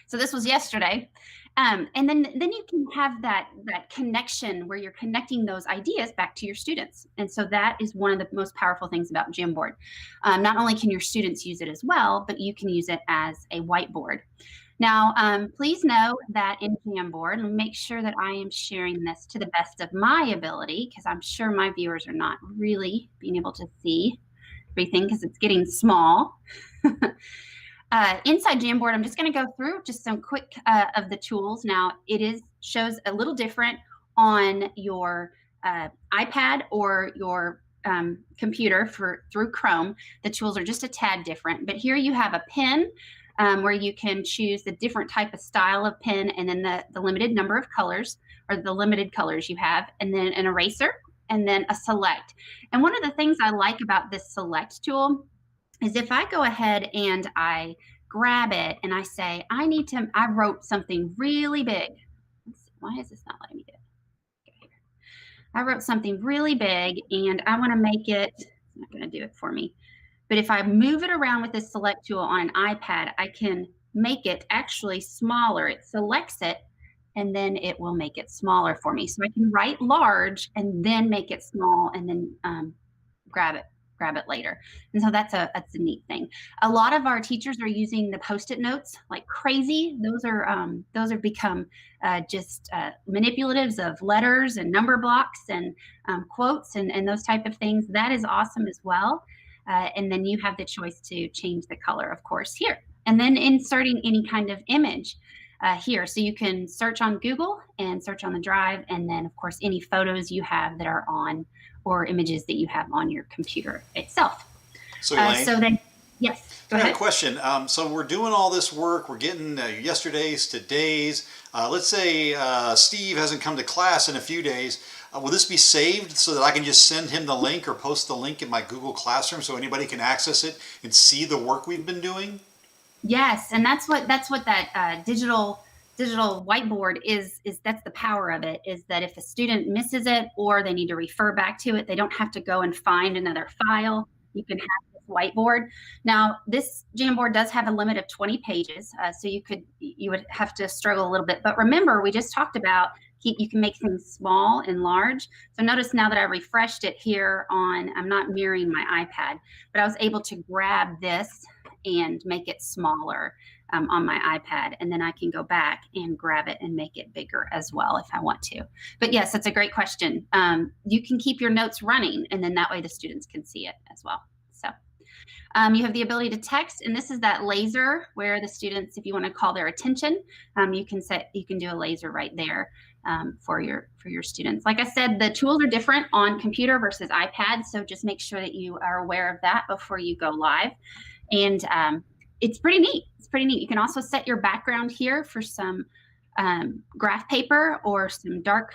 So this was yesterday. And then you can have that connection where you're connecting those ideas back to your students. And so that is one of the most powerful things about Jamboard. Not only can your students use it as well, but you can use it as a whiteboard. Now, please know that in Jamboard, and make sure that I am sharing this to the best of my ability, because I'm sure my viewers are not really being able to see everything because it's getting small. Inside Jamboard, I'm just going to go through just some quick of the tools. Now, it shows a little different on your iPad or your computer through Chrome. The tools are just a tad different. But here you have a pen where you can choose the different type of style of pen, and then the limited number of colors, or the limited colors you have, and then an eraser, and then a select. And one of the things I like about this select tool is if I go ahead and I grab it and I say, I wrote something really big. Why is this not letting me do it? Okay. I wrote something really big and I want to make it, it's not going to do it for me. But if I move it around with this select tool on an iPad, I can make it actually smaller. It selects it and then it will make it smaller for me. So I can write large and then make it small and then grab it later. And so that's a neat thing. A lot of our teachers are using the Post-it notes like crazy. Those are become just manipulatives of letters and number blocks and quotes and those type of things. That is awesome as well. And then you have the choice to change the color, of course, here. And then inserting any kind of image here. So you can search on Google and search on the drive, and then of course any photos you have that are on, or images that you have on your computer itself. So Elaine, yes, go I ahead. have a question. So we're doing all this work, we're getting yesterday's, today's. Let's say Steve hasn't come to class in a few days. Will this be saved so that I can just send him the link or post the link in my Google Classroom so anybody can access it and see the work we've been doing? Yes, and that's what that digital whiteboard is. That's the power of it, is that if a student misses it or they need to refer back to it, they don't have to go and find another file. You can have this whiteboard. Now, this Jamboard does have a limit of 20 pages, so you would have to struggle a little bit. But remember, we just talked about you can make things small and large. So notice now that I refreshed it here I'm not mirroring my iPad, but I was able to grab this and make it smaller on my iPad. And then I can go back and grab it and make it bigger as well if I want to. But yes, that's a great question. You can keep your notes running, and then that way the students can see it as well. So you have the ability to text, and this is that laser where the students, if you want to call their attention, you can do a laser right there for your students. Like I said, the tools are different on computer versus iPad, so just make sure that you are aware of that before you go live. And it's pretty neat. It's pretty neat. You can also set your background here for some graph paper or some dark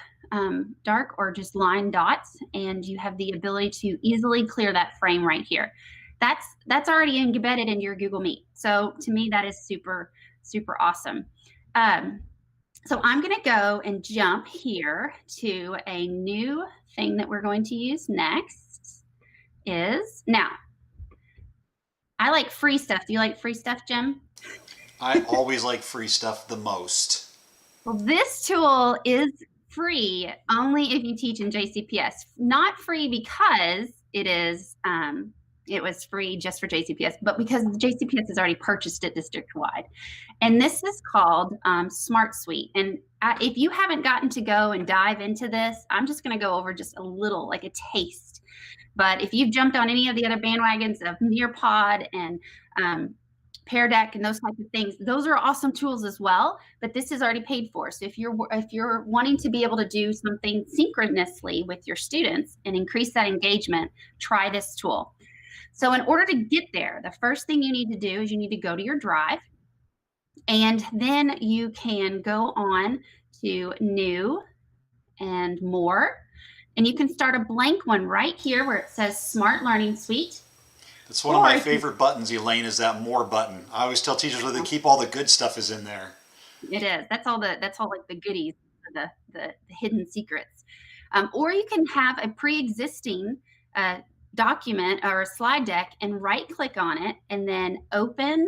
or just line dots, and you have the ability to easily clear that frame right here. That's already embedded in your Google Meet. So to me, that is super, super awesome. So I'm going to go and jump here to a new thing that we're going to use next. Now, I like free stuff. Do you like free stuff, Jim? I always like free stuff the most. Well, this tool is free only if you teach in JCPS. Not free because it is It was free just for JCPS, but because JCPS has already purchased it district-wide. And this is called Smart Suite. And if you haven't gotten to go and dive into this, I'm just going to go over just a little, like a taste. But if you've jumped on any of the other bandwagons of Nearpod and Pear Deck and those types of things, those are awesome tools as well, but this is already paid for. So if you're wanting to be able to do something synchronously with your students and increase that engagement, try this tool. So in order to get there, the first thing you need to do is you need to go to your drive, and then you can go on to new and more, and you can start a blank one right here where it says Smart Learning Suite. That's one of my favorite buttons, Elaine, is that more button. I always tell teachers where they keep all the good stuff is in there. It is. That's all like the goodies, the hidden secrets. Or you can have a pre-existing document or a slide deck and right click on it and then open.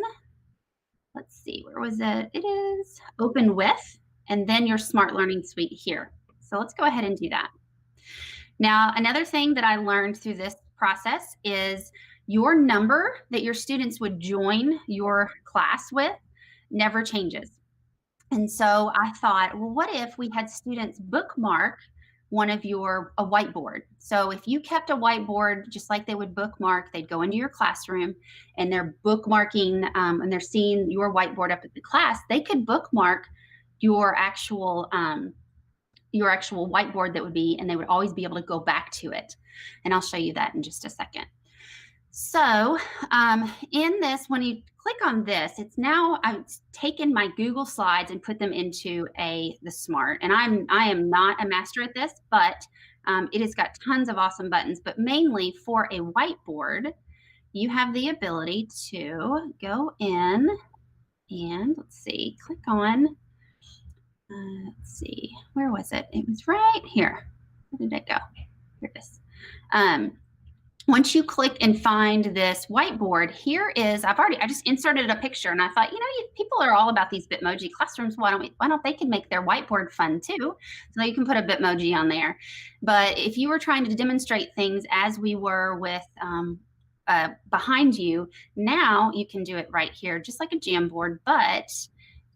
Let's see, where was it? It is open with, and then your Smart Learning Suite here. So let's go ahead and do that. Now, another thing that I learned through this process is your number that your students would join your class with never changes. And so I thought, well, what if we had students bookmark one of a whiteboard? So if you kept a whiteboard, just like they would bookmark, they'd go into your classroom and they're bookmarking and they're seeing your whiteboard up at the class, they could bookmark your actual whiteboard that would be, and they would always be able to go back to it. And I'll show you that in just a second. So in this, when you click on this, it's now I've taken my Google Slides and put them into the Smart. And I am not a master at this, but it has got tons of awesome buttons. But mainly for a whiteboard, you have the ability to go in and let's see, click on. Let's see, where was it? It was right here. Where did it go? Here it is. Once you click and find this whiteboard, here is, I just inserted a picture and I thought, people are all about these Bitmoji classrooms. Why don't they can make their whiteboard fun too? So you can put a Bitmoji on there. But if you were trying to demonstrate things as we were with behind you, now you can do it right here, just like a Jamboard, but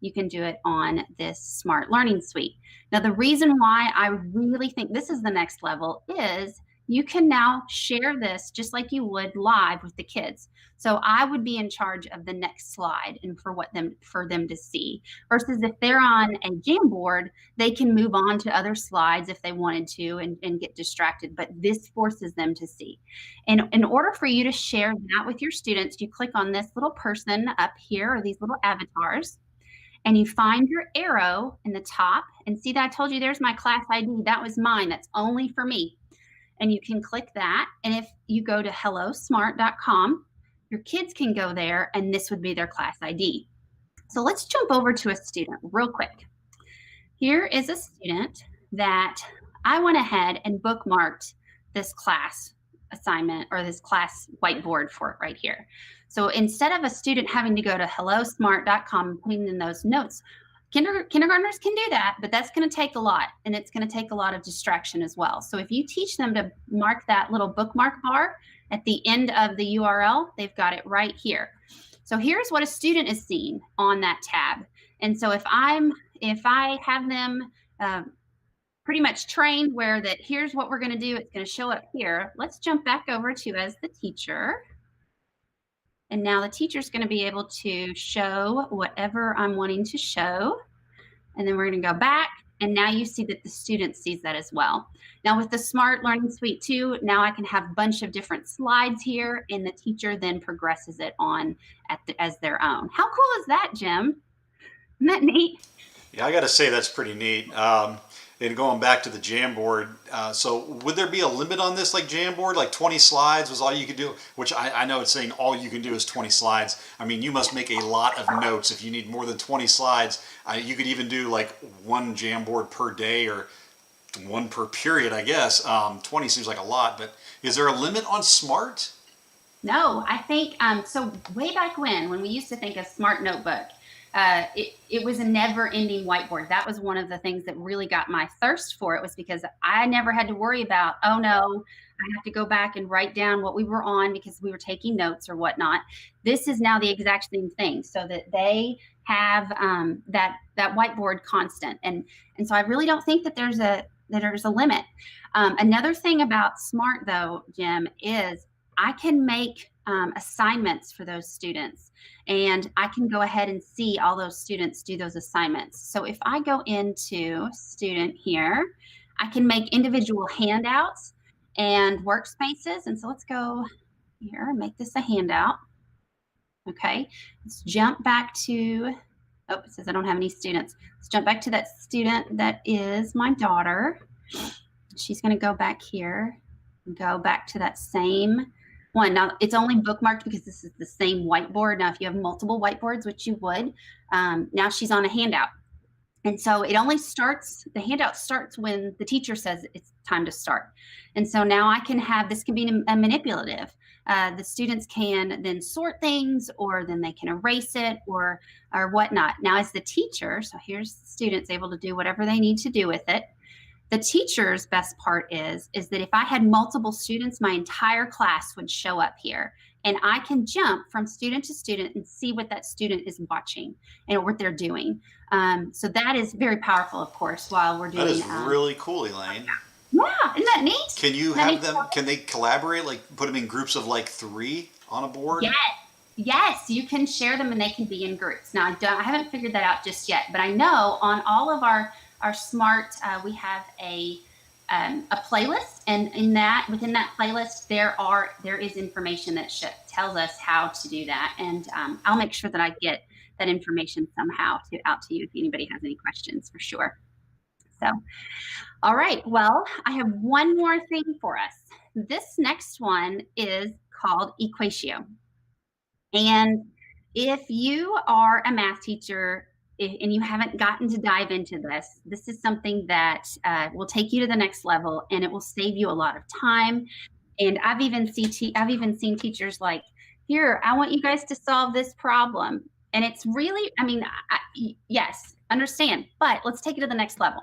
you can do it on this Smart Learning Suite. Now, the reason why I really think this is the next level is you can now share this just like you would live with the kids. So I would be in charge of the next slide and for them to see, versus if they're on a Jamboard, they can move on to other slides if they wanted to and get distracted, but this forces them to see. And in order for you to share that with your students, you click on this little person up here, or these little avatars, and you find your arrow in the top, and see that I told you there's my class ID. That was mine. That's only for me. And you can click that. And if you go to hellosmart.com, your kids can go there and this would be their class ID. So let's jump over to a student real quick. Here is a student that I went ahead and bookmarked this class assignment or this class whiteboard for it right here. So instead of a student having to go to hellosmart.com and putting in those notes, kindergartners can do that, but that's going to take a lot, and it's going to take a lot of distraction as well. So if you teach them to mark that little bookmark bar at the end of the URL, they've got it right here. So here's what a student is seeing on that tab. And so if I have them pretty much trained where that here's what we're going to do, it's going to show up here. Let's jump back over to as the teacher. And now the teacher's going to be able to show whatever I'm wanting to show. And then we're going to go back. And now you see that the student sees that as well. Now with the Smart Learning Suite 2, now I can have a bunch of different slides here, and the teacher then progresses it on as their own. How cool is that, Jim? Isn't that neat? Yeah, I got to say that's pretty neat. And going back to the Jamboard, so would there be a limit on this, like Jamboard, like 20 slides was all you could do? Which I know it's saying all you can do is 20 slides. I mean, you must make a lot of notes if you need more than 20 slides. You could even do like one Jamboard per day or one per period, I guess. 20 seems like a lot, but is there a limit on Smart? No, I think, so way back when we used to think of Smart Notebook, it was a never-ending whiteboard. That was one of the things that really got my thirst for it, was because I never had to worry about, oh no, I have to go back and write down what we were on because we were taking notes or whatnot. This is now the exact same thing, so that they have that whiteboard constant. And so I really don't think that there's a limit. Another thing about SMART though, Jim, is I can make assignments for those students, and I can go ahead and see all those students do those assignments. So if I go into student here, I can make individual handouts and workspaces. And so let's go here and make this a handout. Okay, let's jump back to, oh, it says I don't have any students. Let's jump back to that student that is my daughter. She's going to go back here and go back to that same one. Now it's only bookmarked because this is the same whiteboard. Now if you have multiple whiteboards, which you would, now she's on a handout. And so it only starts, the handout starts when the teacher says it's time to start. And so now I can have, this can be a manipulative. The students can then sort things, or then they can erase it or whatnot. Now as the teacher, so here's the students able to do whatever they need to do with it. The teacher's best part is that if I had multiple students, my entire class would show up here, and I can jump from student to student and see what that student is watching and what they're doing. So that is very powerful, of course, while we're doing. That is really cool, Elaine. Yeah, isn't that neat? Can you have them, can they collaborate, like put them in groups of like 3 on a board? Yes, you can share them and they can be in groups. Now, I haven't figured that out just yet, but I know on all of our SMART, we have a playlist, and within that playlist there is information that tells us how to do that, and I'll make sure that I get that information somehow out to you if anybody has any questions, for sure. So, all right, well, I have one more thing for us. This next one is called Equatio, and if you are a math teacher and you haven't gotten to dive into this, this is something that will take you to the next level, and it will save you a lot of time. And I've even seen teachers like, here, I want you guys to solve this problem. And it's really, I mean, yes, understand, but let's take it to the next level.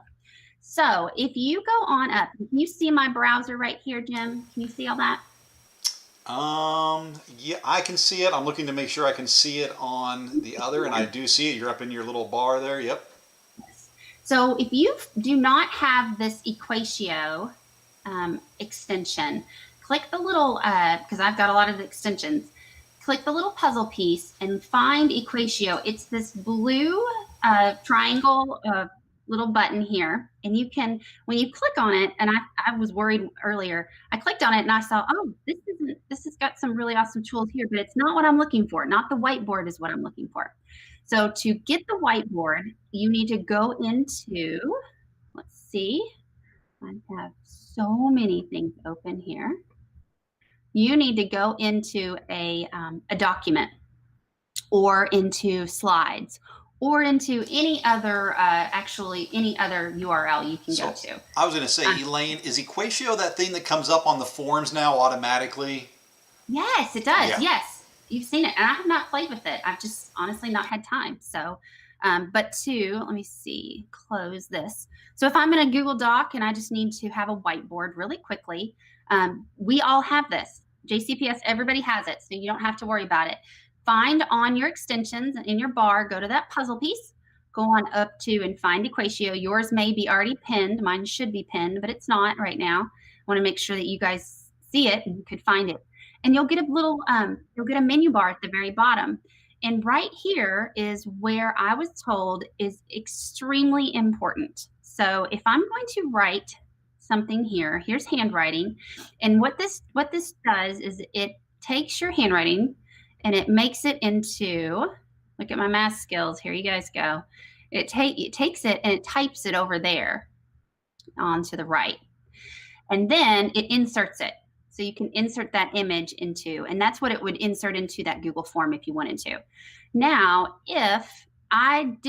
So if you go on up, can you see my browser right here, Jim? Can you see all that? Yeah, I can see it. I'm looking to make sure I can see it on the other, and I do see it. You're up in your little bar there. Yep. So if you do not have this Equatio extension, click the little, because I've got a lot of extensions, click the little puzzle piece and find Equatio. It's this blue triangle little button here, and you can, when you click on it, and I was worried earlier, I clicked on it and I saw, oh, this has got some really awesome tools here, but it's not what I'm looking for. Not the whiteboard is what I'm looking for. So to get the whiteboard, you need to go into, let's see, I have so many things open here. You need to go into a document, or into slides, or into any other, any other URL you can go to. I was going to say, Elaine, is Equatio that thing that comes up on the forms now automatically? Yes, it does. Yeah. Yes, you've seen it, and I have not played with it. I've just honestly not had time. So, but let me see, close this. So if I'm in a Google Doc and I just need to have a whiteboard really quickly, we all have this. JCPS, everybody has it, so you don't have to worry about it. Find on your extensions in your bar, go to that puzzle piece, go on up to and find Equatio. Yours may be already pinned. Mine should be pinned, but it's not right now. I want to make sure that you guys see it and you could find it. And you'll get a little, you'll get a menu bar at the very bottom. And right here is where I was told is extremely important. So if I'm going to write something here, here's handwriting. And what this does is it takes your handwriting and it makes it into, look at my math skills, here you guys go. It takes it and it types it over there on to the right. And then it inserts it. So you can insert that image into, and that's what it would insert into that Google form if you wanted to. Now, if I'm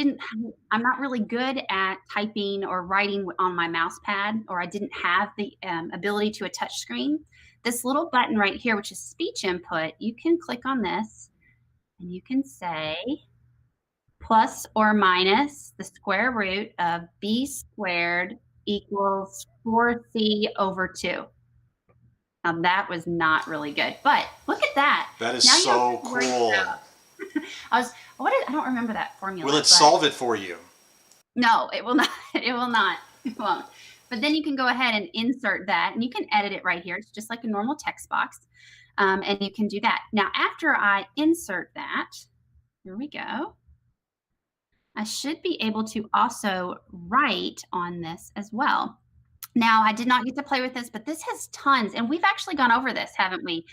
not really good at typing or writing on my mouse pad, or I didn't have the ability to a touch screen, this little button right here, which is speech input, you can click on this and you can say, plus or minus the square root of b squared equals 4c over 2. Now that was not really good, but look at that. That is Now you don't so have to worry cool. about- I don't remember that formula. Will it but- solve it for you? No, it will not. It will not. It won't. But then you can go ahead and insert that, and you can edit it right here. It's just like a normal text box, and you can do that. Now, after I insert that, here we go. I should be able to also write on this as well. Now, I did not get to play with this, but this has tons, and we've actually gone over this, haven't we,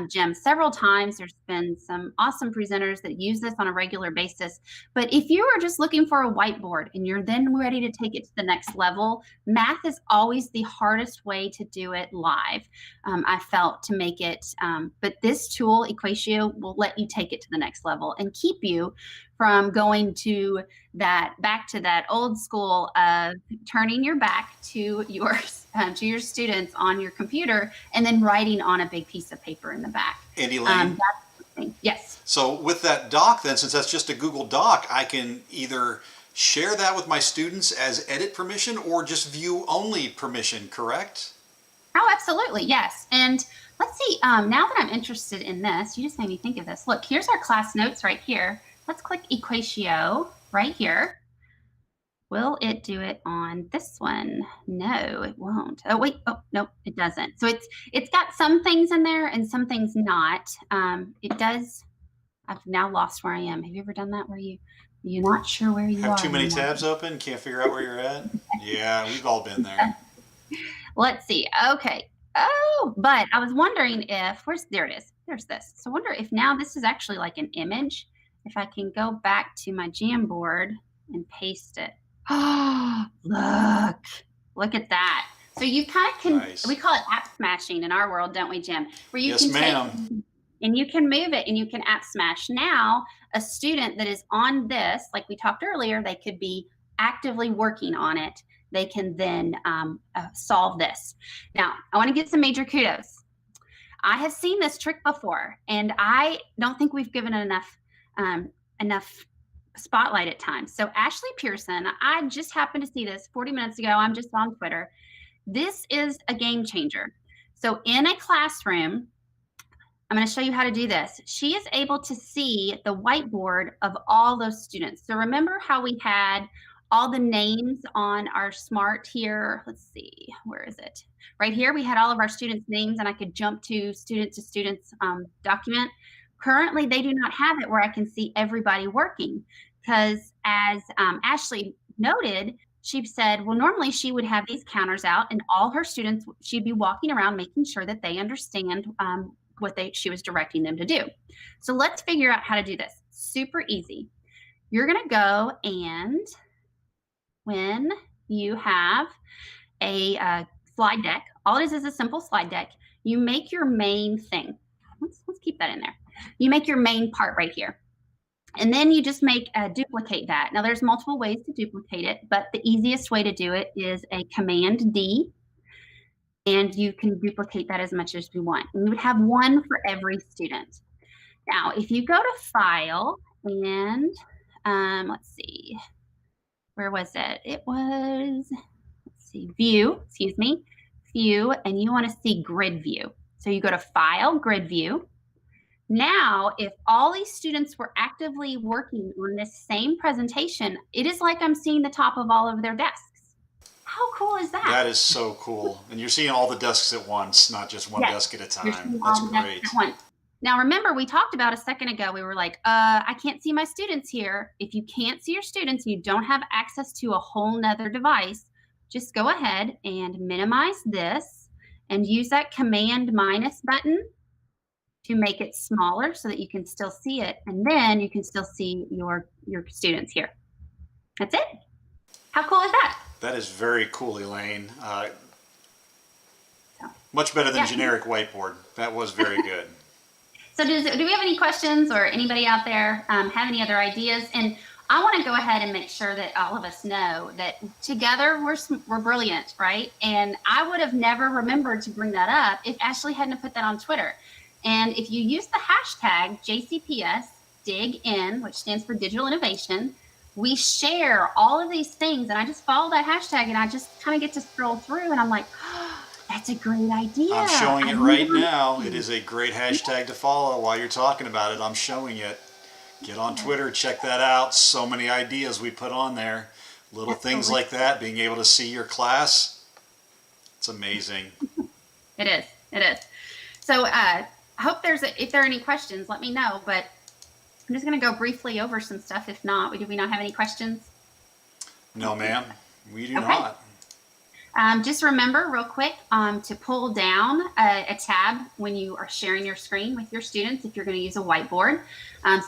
Jim? Several times. There's been some awesome presenters that use this on a regular basis. But if you are just looking for a whiteboard and you're then ready to take it to the next level, math is always the hardest way to do it live. I felt to make it, but this tool, Equatio, will let you take it to the next level and keep you from going to back to that old school of turning your back to your students on your computer and then writing on a big piece of paper in the back. Andy Lane? Yes. So with that doc then, since that's just a Google Doc, I can either share that with my students as edit permission or just view only permission, correct? Oh, absolutely. Yes. And let's see, now that I'm interested in this, you just made me think of this. Look, here's our class notes right here. Let's click Equatio right here. Will it do it on this one? No, it won't. Oh, wait. Oh, no, it doesn't. So it's got some things in there and some things not. It does. I've now lost where I am. Have you ever done that where you're not sure where you are? Have too many tabs open? Can't figure out where you're at? Yeah, we've all been there. Let's see. Okay. Oh, but I was wondering if, there it is. There's this. So I wonder if now this is actually like an image. If I can go back to my Jamboard and paste it. Oh, look at that. So you kind of can, Nice. We call it app smashing in our world, don't we, Jim? Where you Yes, can ma'am. take and you can move it and you can app smash. Now, a student that is on this, like we talked earlier, they could be actively working on it. They can then solve this. Now, I want to get some major kudos. I have seen this trick before, and I don't think we've given it enough spotlight at times. So Ashley Pearson, I just happened to see this 40 minutes ago. I'm just on Twitter. This is a game changer. So in a classroom, I'm going to show you how to do this. She is able to see the whiteboard of all those students. So remember how we had all the names on our Smart here? Let's see, where is it? Right here, we had all of our students' names, and I could jump to students document. Currently, they do not have it where I can see everybody working because as Ashley noted, she said, well, normally she would have these counters out and all her students, she'd be walking around making sure that they understand what she was directing them to do. So let's figure out how to do this. Super easy. You're going to go and when you have a slide deck, all it is a simple slide deck, you make your main thing. Let's keep that in there. You make your main part right here. And then you just duplicate that. Now there's multiple ways to duplicate it, but the easiest way to do it is a Command D. And you can duplicate that as much as you want. And you would have one for every student. Now, if you go to File and let's see, where was it? It was, let's see, View, excuse me, View, and you want to see Grid View. So you go to File, Grid View. Now, if all these students were actively working on this same presentation, it is like I'm seeing the top of all of their desks. How cool is that? That is so cool. And you're seeing all the desks at once, not just one desk at a time. That's great. Now, remember, we talked about a second ago, we were like, I can't see my students here. If you can't see your students and you don't have access to a whole nother device, just go ahead and minimize this and use that Command minus button to make it smaller so that you can still see it. And then you can still see your students here. That's it. How cool is that? That is very cool, Elaine. Much better than generic whiteboard. That was very good. So do we have any questions or anybody out there have any other ideas? And I want to go ahead and make sure that all of us know that together we're brilliant, right? And I would have never remembered to bring that up if Ashley hadn't put that on Twitter. And if you use the hashtag JCPS Dig In, which stands for Digital Innovation. We share all of these things, and I just follow that hashtag, and I just kind of get to scroll through, and I'm like, oh, that's a great idea. I'm showing it right now. It is a great hashtag to follow while you're talking about it. I'm showing it. Get on Twitter, check that out. So many ideas we put on there. Little things like that, being able to see your class. It's amazing. It is. It is. So I hope if there are any questions, let me know. But I'm just going to go briefly over some stuff. If not, do we not have any questions? No, ma'am. We do not. Just remember real quick to pull down a tab when you are sharing your screen with your students if you're going to use a whiteboard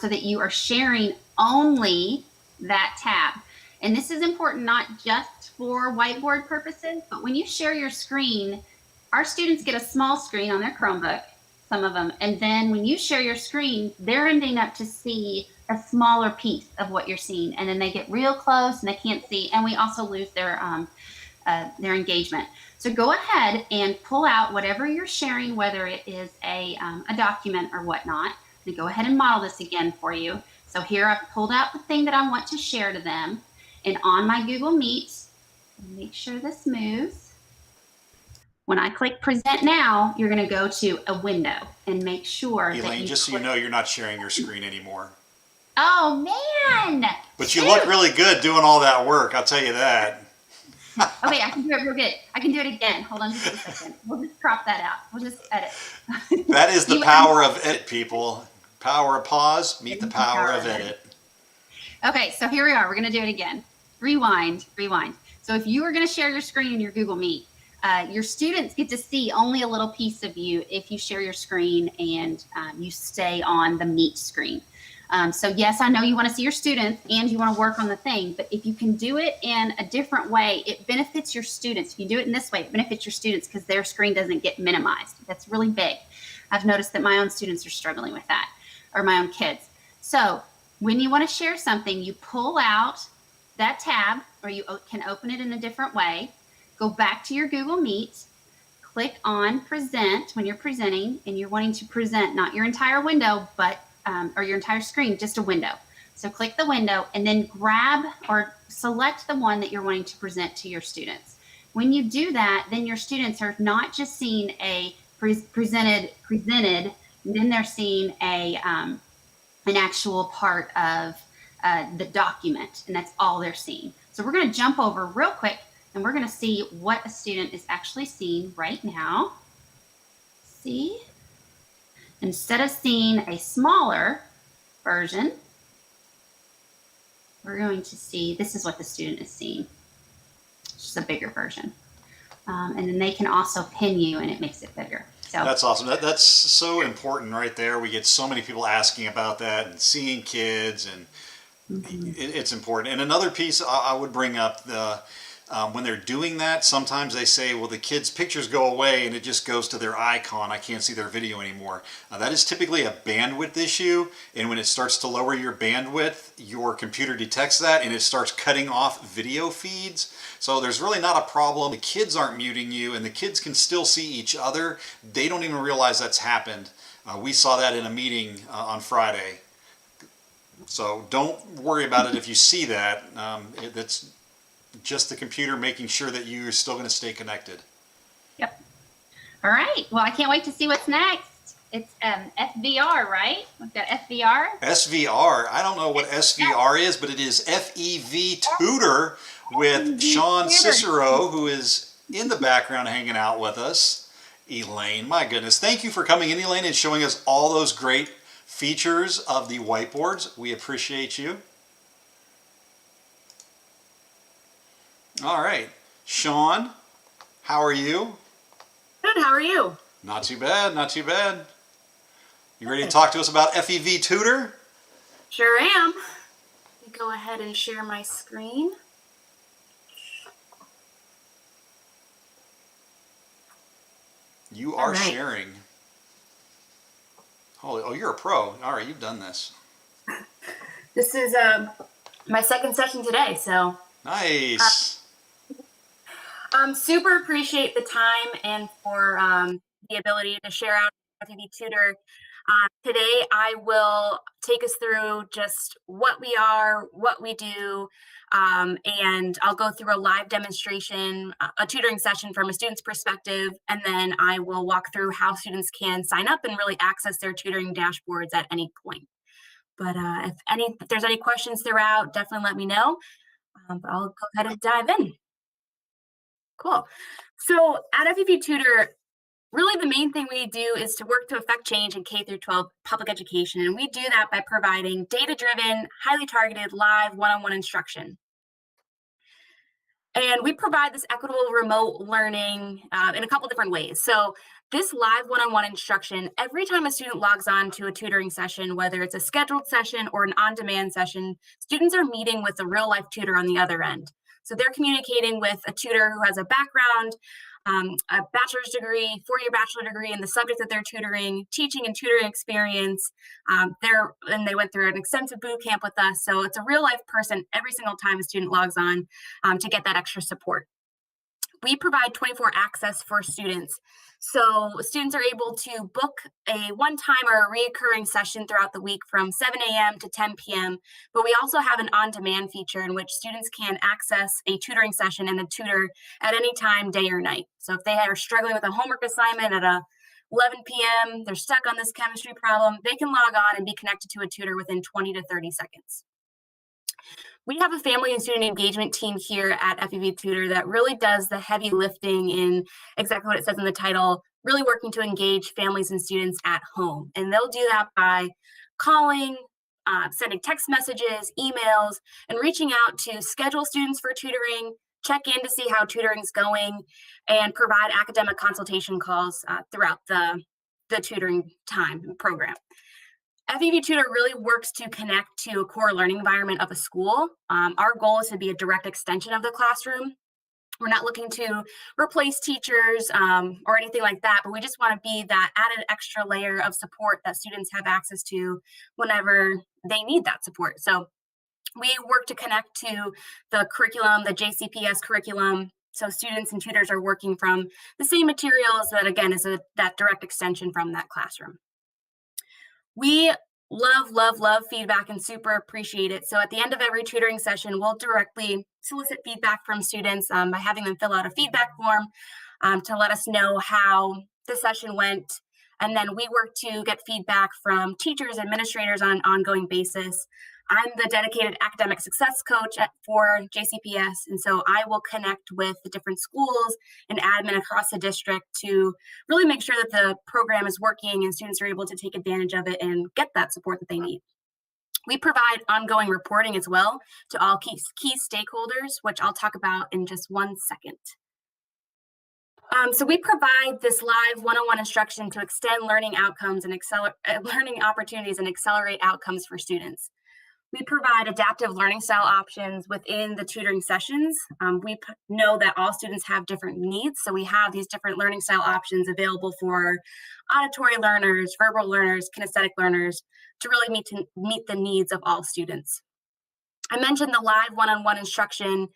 so that you are sharing only that tab. And this is important not just for whiteboard purposes, but when you share your screen, our students get a small screen on their Chromebook, some of them, and then when you share your screen, they're ending up to see a smaller piece of what you're seeing, and then they get real close and they can't see, and we also lose their engagement. So go ahead and pull out whatever you're sharing, whether it is a document or whatnot. And go ahead and model this again for you. So here I've pulled out the thing that I want to share to them. And on my Google Meet, make sure this moves. When I click Present Now, you're going to go to a window and make sure Elaine, just so you know, you're not sharing your screen anymore. Oh, man! But you look really good doing all that work, I'll tell you that. Okay, I can do it real good. I can do it again. Hold on just a second. We'll just crop that out. We'll just edit. That is the power of edit, people. Power of pause, meet the power of edit. Okay, so here we are. We're going to do it again. Rewind. So if you are going to share your screen in your Google Meet, your students get to see only a little piece of you if you share your screen and you stay on the Meet screen. So yes, I know you want to see your students and you want to work on the thing, but if you can do it in a different way, it benefits your students. If you do it in this way, it benefits your students because their screen doesn't get minimized. That's really big. I've noticed that my own students are struggling with that, or my own kids. So when you want to share something, you pull out that tab, or you can open it in a different way. Go back to your Google Meet, click on Present when you're presenting, and you're wanting to present not your entire window, but or your entire screen, just a window. So click the window and then grab or select the one that you're wanting to present to your students. When you do that, then your students are not just seeing a presented, and then they're seeing an actual part of the document, and that's all they're seeing. So we're going to jump over real quick, and we're going to see what a student is actually seeing right now. See? Instead of seeing a smaller version, we're going to see, this is what the student is seeing, just a bigger version. And then they can also pin you and it makes it bigger. So that's awesome. That's so important right there. We get so many people asking about that and seeing kids, and it's important. And another piece I would bring up, when they're doing that, sometimes they say, well, the kids' pictures go away and it just goes to their icon. I can't see their video anymore. That is typically a bandwidth issue. And when it starts to lower your bandwidth, your computer detects that and it starts cutting off video feeds. So there's really not a problem. The kids aren't muting you and the kids can still see each other. They don't even realize that's happened. We saw that in a meeting on Friday. So don't worry about it if you see that. That's just the computer making sure that you're still going to stay connected. Yep. All right. Well, I can't wait to see what's next. It's FVR, right? We've got FVR. SVR. I don't know what SVR is, but it is FEV Tutor with Sean Cicero, who is in the background hanging out with us. Elaine, my goodness. Thank you for coming in, Elaine, and showing us all those great features of the whiteboards. We appreciate you. All right. Sean, how are you? Good, how are you? Not too bad, not too bad. You ready to talk to us about FEV Tutor? Sure am. Let me go ahead and share my screen. You are sharing. Oh, you're a pro. All right, you've done this. This is my second session today, so. Nice. Super appreciate the time and for the ability to share out FEV Tutor. Today, I will take us through just what we are, what we do, and I'll go through a live demonstration, a tutoring session from a student's perspective, and then I will walk through how students can sign up and really access their tutoring dashboards at any point. But if there's any questions throughout, definitely let me know. But I'll go ahead and dive in. Cool. So at FEV Tutor, really the main thing we do is to work to affect change in K through 12 public education. And we do that by providing data-driven, highly targeted, live one-on-one instruction. And we provide this equitable remote learning in a couple different ways. So this live one-on-one instruction, every time a student logs on to a tutoring session, whether it's a scheduled session or an on-demand session, students are meeting with a real-life tutor on the other end. So they're communicating with a tutor who has a background, a bachelor's degree, four-year bachelor degree in the subject that they're tutoring, teaching and tutoring experience. And they went through an extensive boot camp with us. So it's a real-life person every single time a student logs on to get that extra support. We provide 24 access for students. So students are able to book a one-time or a reoccurring session throughout the week from 7 a.m. to 10 p.m. But we also have an on-demand feature in which students can access a tutoring session and a tutor at any time, day or night. So if they are struggling with a homework assignment at 11 p.m., they're stuck on this chemistry problem, they can log on and be connected to a tutor within 20 to 30 seconds. We have a family and student engagement team here at FEV Tutor that really does the heavy lifting in exactly what it says in the title, really working to engage families and students at home. And they'll do that by calling, sending text messages, emails, and reaching out to schedule students for tutoring, check in to see how tutoring's going, and provide academic consultation calls throughout the tutoring time program. FEV Tutor really works to connect to a core learning environment of a school. Our goal is to be a direct extension of the classroom. We're not looking to replace teachers or anything like that, but we just want to be that added extra layer of support that students have access to whenever they need that support. So we work to connect to the curriculum, the JCPS curriculum, so students and tutors are working from the same materials that, again, is that direct extension from that classroom. We love feedback and super appreciate it. So at the end of every tutoring session, we'll directly solicit feedback from students by having them fill out a feedback form to let us know how the session went. And then we work to get feedback from teachers, administrators on an ongoing basis. I'm the dedicated academic success coach for JCPS, and so I will connect with the different schools and admin across the district to really make sure that the program is working and students are able to take advantage of it and get that support that they need. We provide ongoing reporting as well to all key stakeholders, which I'll talk about in just 1 second. So we provide this live one-on-one instruction to extend learning outcomes and learning opportunities and accelerate outcomes for students. We provide adaptive learning style options within the tutoring sessions. We know that all students have different needs, so we have these different learning style options available for auditory learners, verbal learners, kinesthetic learners, to really meet the needs of all students. I mentioned the live one-on-one instruction.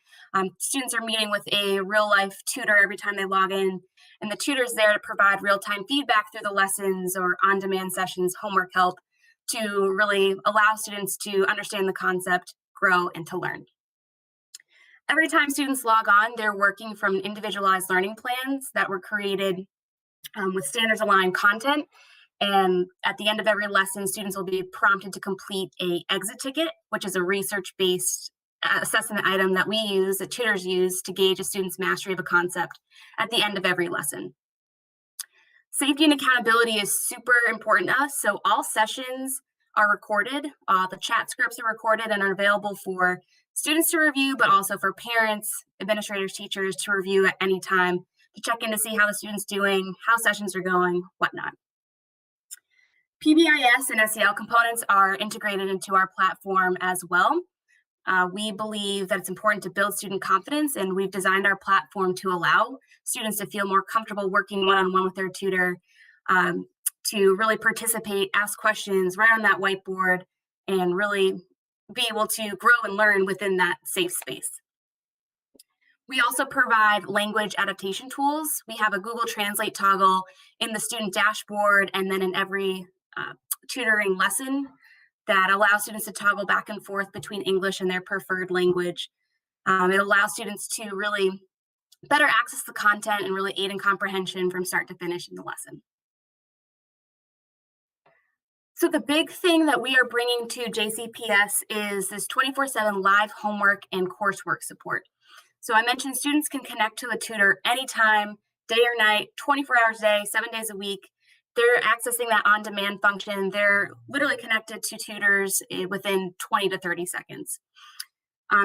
Students are meeting with a real-life tutor every time they log in, and the tutor's there to provide real-time feedback through the lessons or on-demand sessions, homework help, to really allow students to understand the concept, grow, and to learn. Every time students log on, they're working from individualized learning plans that were created with standards-aligned content. And at the end of every lesson, students will be prompted to complete an exit ticket, which is a research-based assessment item that that tutors use to gauge a student's mastery of a concept at the end of every lesson. Safety and accountability is super important to us, so all sessions are recorded. The chat scripts are recorded and are available for students to review, but also for parents, administrators, teachers to review at any time to check in to see how the student's doing, how sessions are going, whatnot. PBIS and SEL components are integrated into our platform as well. We believe that it's important to build student confidence, and we've designed our platform to allow students to feel more comfortable working one-on-one with their tutor, to really participate, ask questions right on that whiteboard, and really be able to grow and learn within that safe space. We also provide language adaptation tools. We have a Google Translate toggle in the student dashboard, and then in every tutoring lesson that allows students to toggle back and forth between English and their preferred language. It allows students to really better access the content and really aid in comprehension from start to finish in the lesson. So the big thing that we are bringing to JCPS is this 24/7 live homework and coursework support. So I mentioned students can connect to a tutor anytime, day or night, 24 hours a day, 7 days a week. They're accessing that on-demand function. They're literally connected to tutors within 20 to 30 seconds.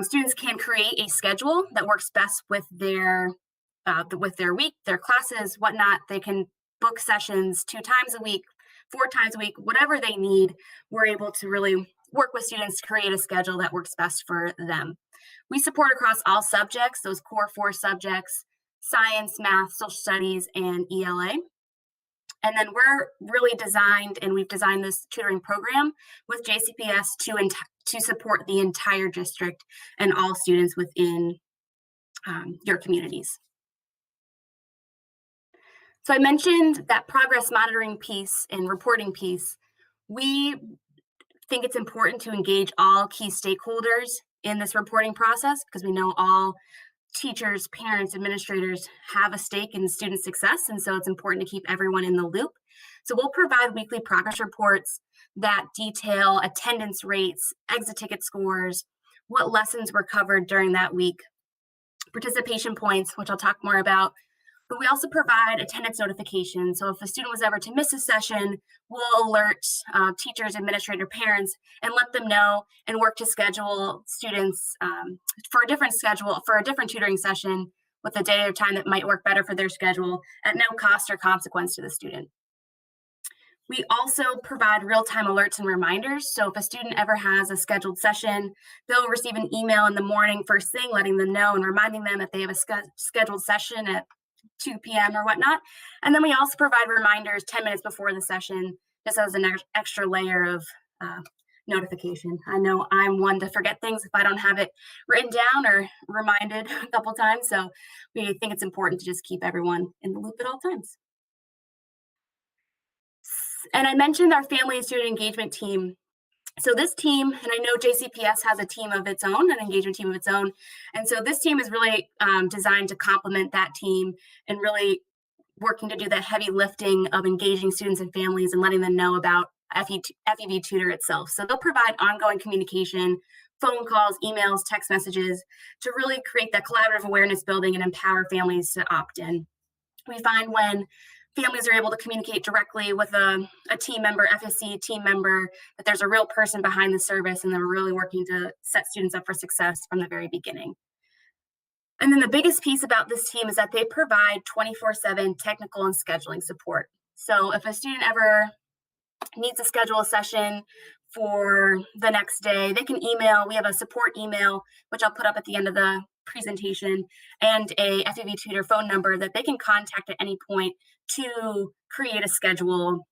Students can create a schedule that works best with their week, their classes, whatnot. They can book sessions 2 times a week, 4 times a week, whatever they need. We're able to really work with students to create a schedule that works best for them. We support across all subjects, those core 4 subjects: science, math, social studies, and ELA. And then we're really designed, and we've designed this tutoring program with JCPS to support the entire district and all students within your communities. So I mentioned that progress monitoring piece and reporting piece. We think it's important to engage all key stakeholders in this reporting process because we know all teachers, parents, administrators have a stake in student success, and so it's important to keep everyone in the loop. So we'll provide weekly progress reports that detail attendance rates, exit ticket scores, what lessons were covered during that week, participation points, which I'll talk more about. But we also provide attendance notifications. So if a student was ever to miss a session, we'll alert teachers, administrator, parents, and let them know and work to schedule students for a different tutoring session with a day or time that might work better for their schedule at no cost or consequence to the student. We also provide real-time alerts and reminders. So if a student ever has a scheduled session, they'll receive an email in the morning first thing, letting them know and reminding them that they have a scheduled session at 2 p.m. or whatnot. And then we also provide reminders 10 minutes before the session, just as an extra layer of notification. I know I'm one to forget things if I don't have it written down or reminded a couple times. So we think it's important to just keep everyone in the loop at all times. And I mentioned our family and student engagement team. So this team, and I know JCPS has a team of its own, an engagement team of its own. And so this team is really designed to complement that team and really working to do that heavy lifting of engaging students and families and letting them know about FEV Tutor itself. So they'll provide ongoing communication, phone calls, emails, text messages to really create that collaborative awareness building and empower families to opt in. We find when families are able to communicate directly with a team member, FSC team member, that there's a real person behind the service and they're really working to set students up for success from the very beginning. And then the biggest piece about this team is that they provide 24/7 technical and scheduling support. So if a student ever needs to schedule a session for the next day, they can email. We have a support email, which I'll put up at the end of the presentation, and a FEV Tutor phone number that they can contact at any point to create a schedule,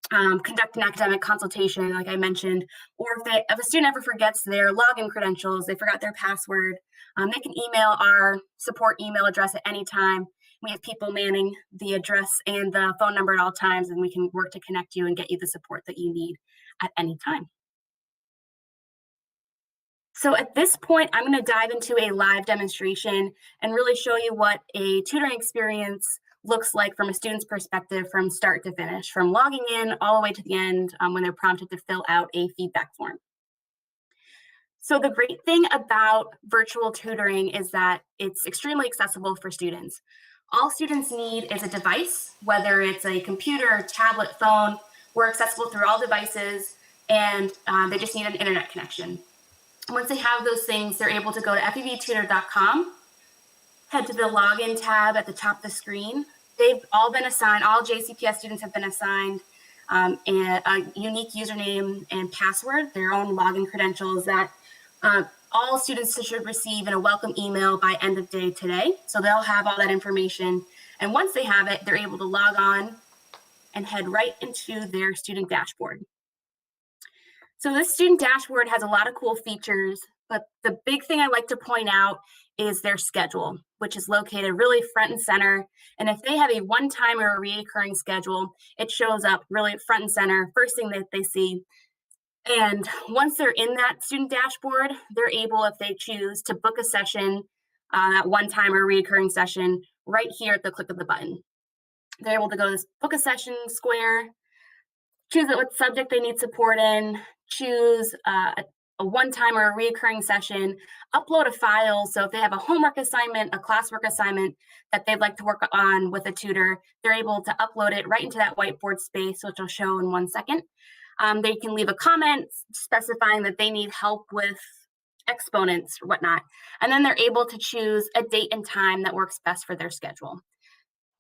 conduct an academic consultation, like I mentioned, or if a student ever forgets their login credentials, they forgot their password, they can email our support email address at any time. We have people manning the address and the phone number at all times, and we can work to connect you and get you the support that you need at any time. So at this point, I'm going to dive into a live demonstration and really show you what a tutoring experience looks like from a student's perspective from start to finish, from logging in all the way to the end when they're prompted to fill out a feedback form. So the great thing about virtual tutoring is that it's extremely accessible for students. All students need is a device, whether it's a computer, tablet, phone. We're accessible through all devices, and they just need an internet connection. Once they have those things, they're able to go to fevtutor.com, head to the login tab at the top of the screen. They've all been assigned, all JCPS students have been assigned a unique username and password, their own login credentials that all students should receive in a welcome email by end of day today. So they'll have all that information. And once they have it, they're able to log on and head right into their student dashboard. So this student dashboard has a lot of cool features But the big thing I like to point out is their schedule, which is located really front and center. And if they have a one-time or a recurring schedule, it shows up really front and center, first thing that they see. And once they're in that student dashboard, they're able, if they choose, to book a session, that one-time or recurring session, right here at the click of the button. They're able to go to this book a session square, choose what subject they need support in, choose a one-time or a recurring session, upload a file. So if they have a homework assignment, a classwork assignment that they'd like to work on with a tutor, they're able to upload it right into that whiteboard space, which I'll show in 1 second. They can leave a comment specifying that they need help with exponents or whatnot. And then they're able to choose a date and time that works best for their schedule.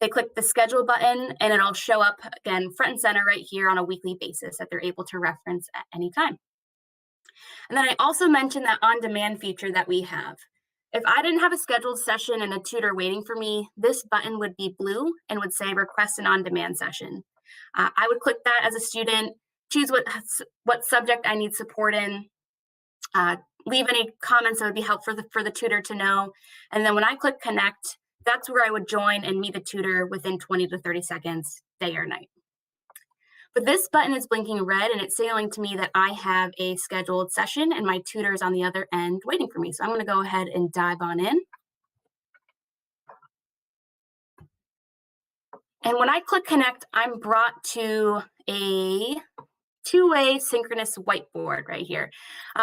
They click the schedule button and it'll show up again front and center right here on a weekly basis that they're able to reference at any time. And then I also mentioned that on-demand feature that we have. If I didn't have a scheduled session and a tutor waiting for me, this button would be blue and would say request an on-demand session. I would click that as a student, choose what subject I need support in, leave any comments that would be helpful for the tutor to know. And then when I click connect, that's where I would join and meet the tutor within 20 to 30 seconds, day or night. But this button is blinking red and it's signaling to me that I have a scheduled session and my tutor is on the other end waiting for me. So I'm going to go ahead and dive on in. And when I click connect, I'm brought to a two-way synchronous whiteboard right here.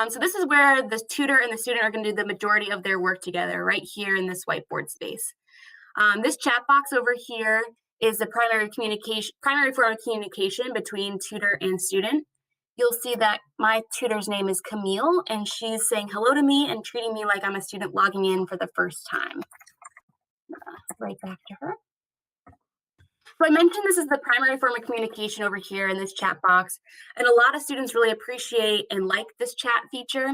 So this is where the tutor and the student are going to do the majority of their work together right here in this whiteboard space. This chat box over here is the primary form of communication between tutor and student. You'll see that my tutor's name is Camille, and she's saying hello to me and treating me like I'm a student logging in for the first time. Right back to her. So I mentioned this is the primary form of communication over here in this chat box, and a lot of students really appreciate and like this chat feature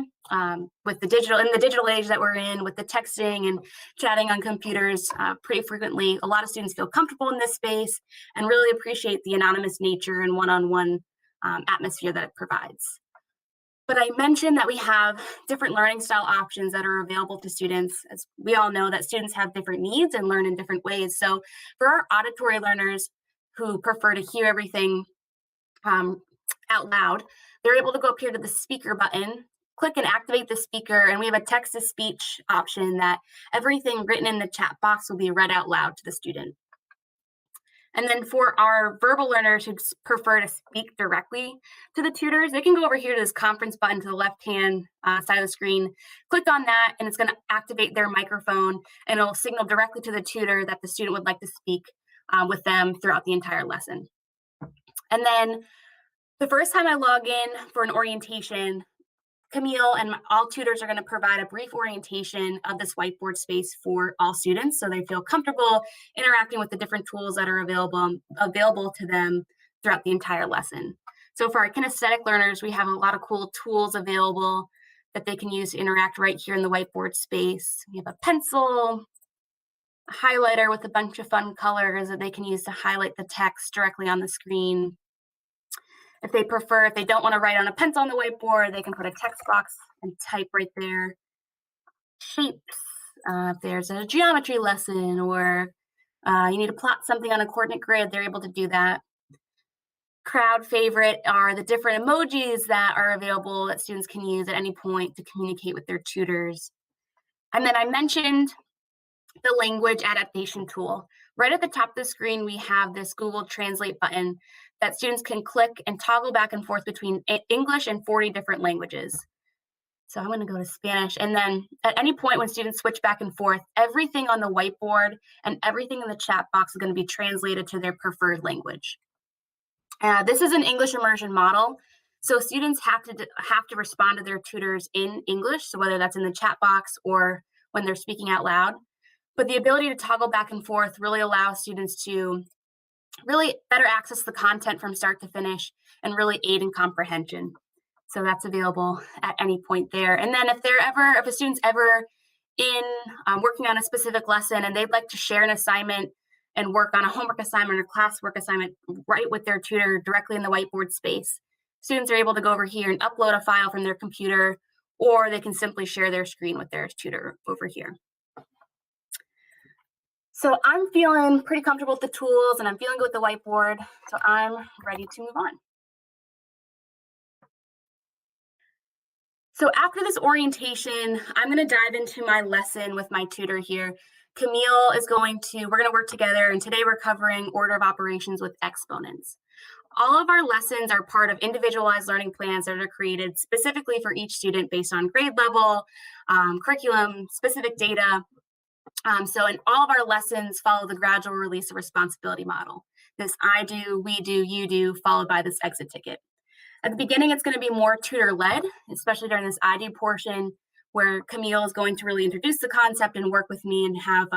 with the digital age that we're in, with the texting and chatting on computers pretty frequently. A lot of students feel comfortable in this space and really appreciate the anonymous nature and one-on-one atmosphere that it provides. But I mentioned that we have different learning style options that are available to students. As we all know that students have different needs and learn in different ways. So for our auditory learners who prefer to hear everything out loud, they're able to go up here to the speaker button, click and activate the speaker, and we have a text-to-speech option that everything written in the chat box will be read out loud to the student. And then for our verbal learners who prefer to speak directly to the tutors, they can go over here to this conference button to the left-hand side of the screen, click on that, and it's going to activate their microphone, and it'll signal directly to the tutor that the student would like to speak with them throughout the entire lesson. And then the first time I log in for an orientation, Camille and all tutors are going to provide a brief orientation of this whiteboard space for all students so they feel comfortable interacting with the different tools that are available to them throughout the entire lesson. So for our kinesthetic learners, we have a lot of cool tools available that they can use to interact right here in the whiteboard space. We have a pencil, a highlighter with a bunch of fun colors that they can use to highlight the text directly on the screen. If they don't want to write on a pencil on the whiteboard, they can put a text box and type right there. Shapes, if there's a geometry lesson or you need to plot something on a coordinate grid, they're able to do that. Crowd favorite are the different emojis that are available that students can use at any point to communicate with their tutors. And then I mentioned the language adaptation tool. Right at the top of the screen, we have this Google Translate button that students can click and toggle back and forth between English and 40 different languages. So I'm going to go to Spanish. And then at any point when students switch back and forth, everything on the whiteboard and everything in the chat box is going to be translated to their preferred language. This is an English immersion model. So students have to respond to their tutors in English. So whether that's in the chat box or when they're speaking out loud. But the ability to toggle back and forth really allows students to really better access the content from start to finish and really aid in comprehension. So that's available at any point there. And then if a student's ever in working on a specific lesson and they'd like to share an assignment and work on a homework assignment or classwork assignment right with their tutor directly in the whiteboard space, students are able to go over here and upload a file from their computer or they can simply share their screen with their tutor over here. So I'm feeling pretty comfortable with the tools and I'm feeling good with the whiteboard, so I'm ready to move on. So after this orientation, I'm going to dive into my lesson with my tutor here. Camille is we're going to work together, and today we're covering order of operations with exponents. All of our lessons are part of individualized learning plans that are created specifically for each student based on grade level, curriculum, specific data. So in all of our lessons follow the gradual release of responsibility model. This I do, we do, you do, followed by this exit ticket. At the beginning, it's going to be more tutor-led, especially during this I do portion, where Camille is going to really introduce the concept and work with me and have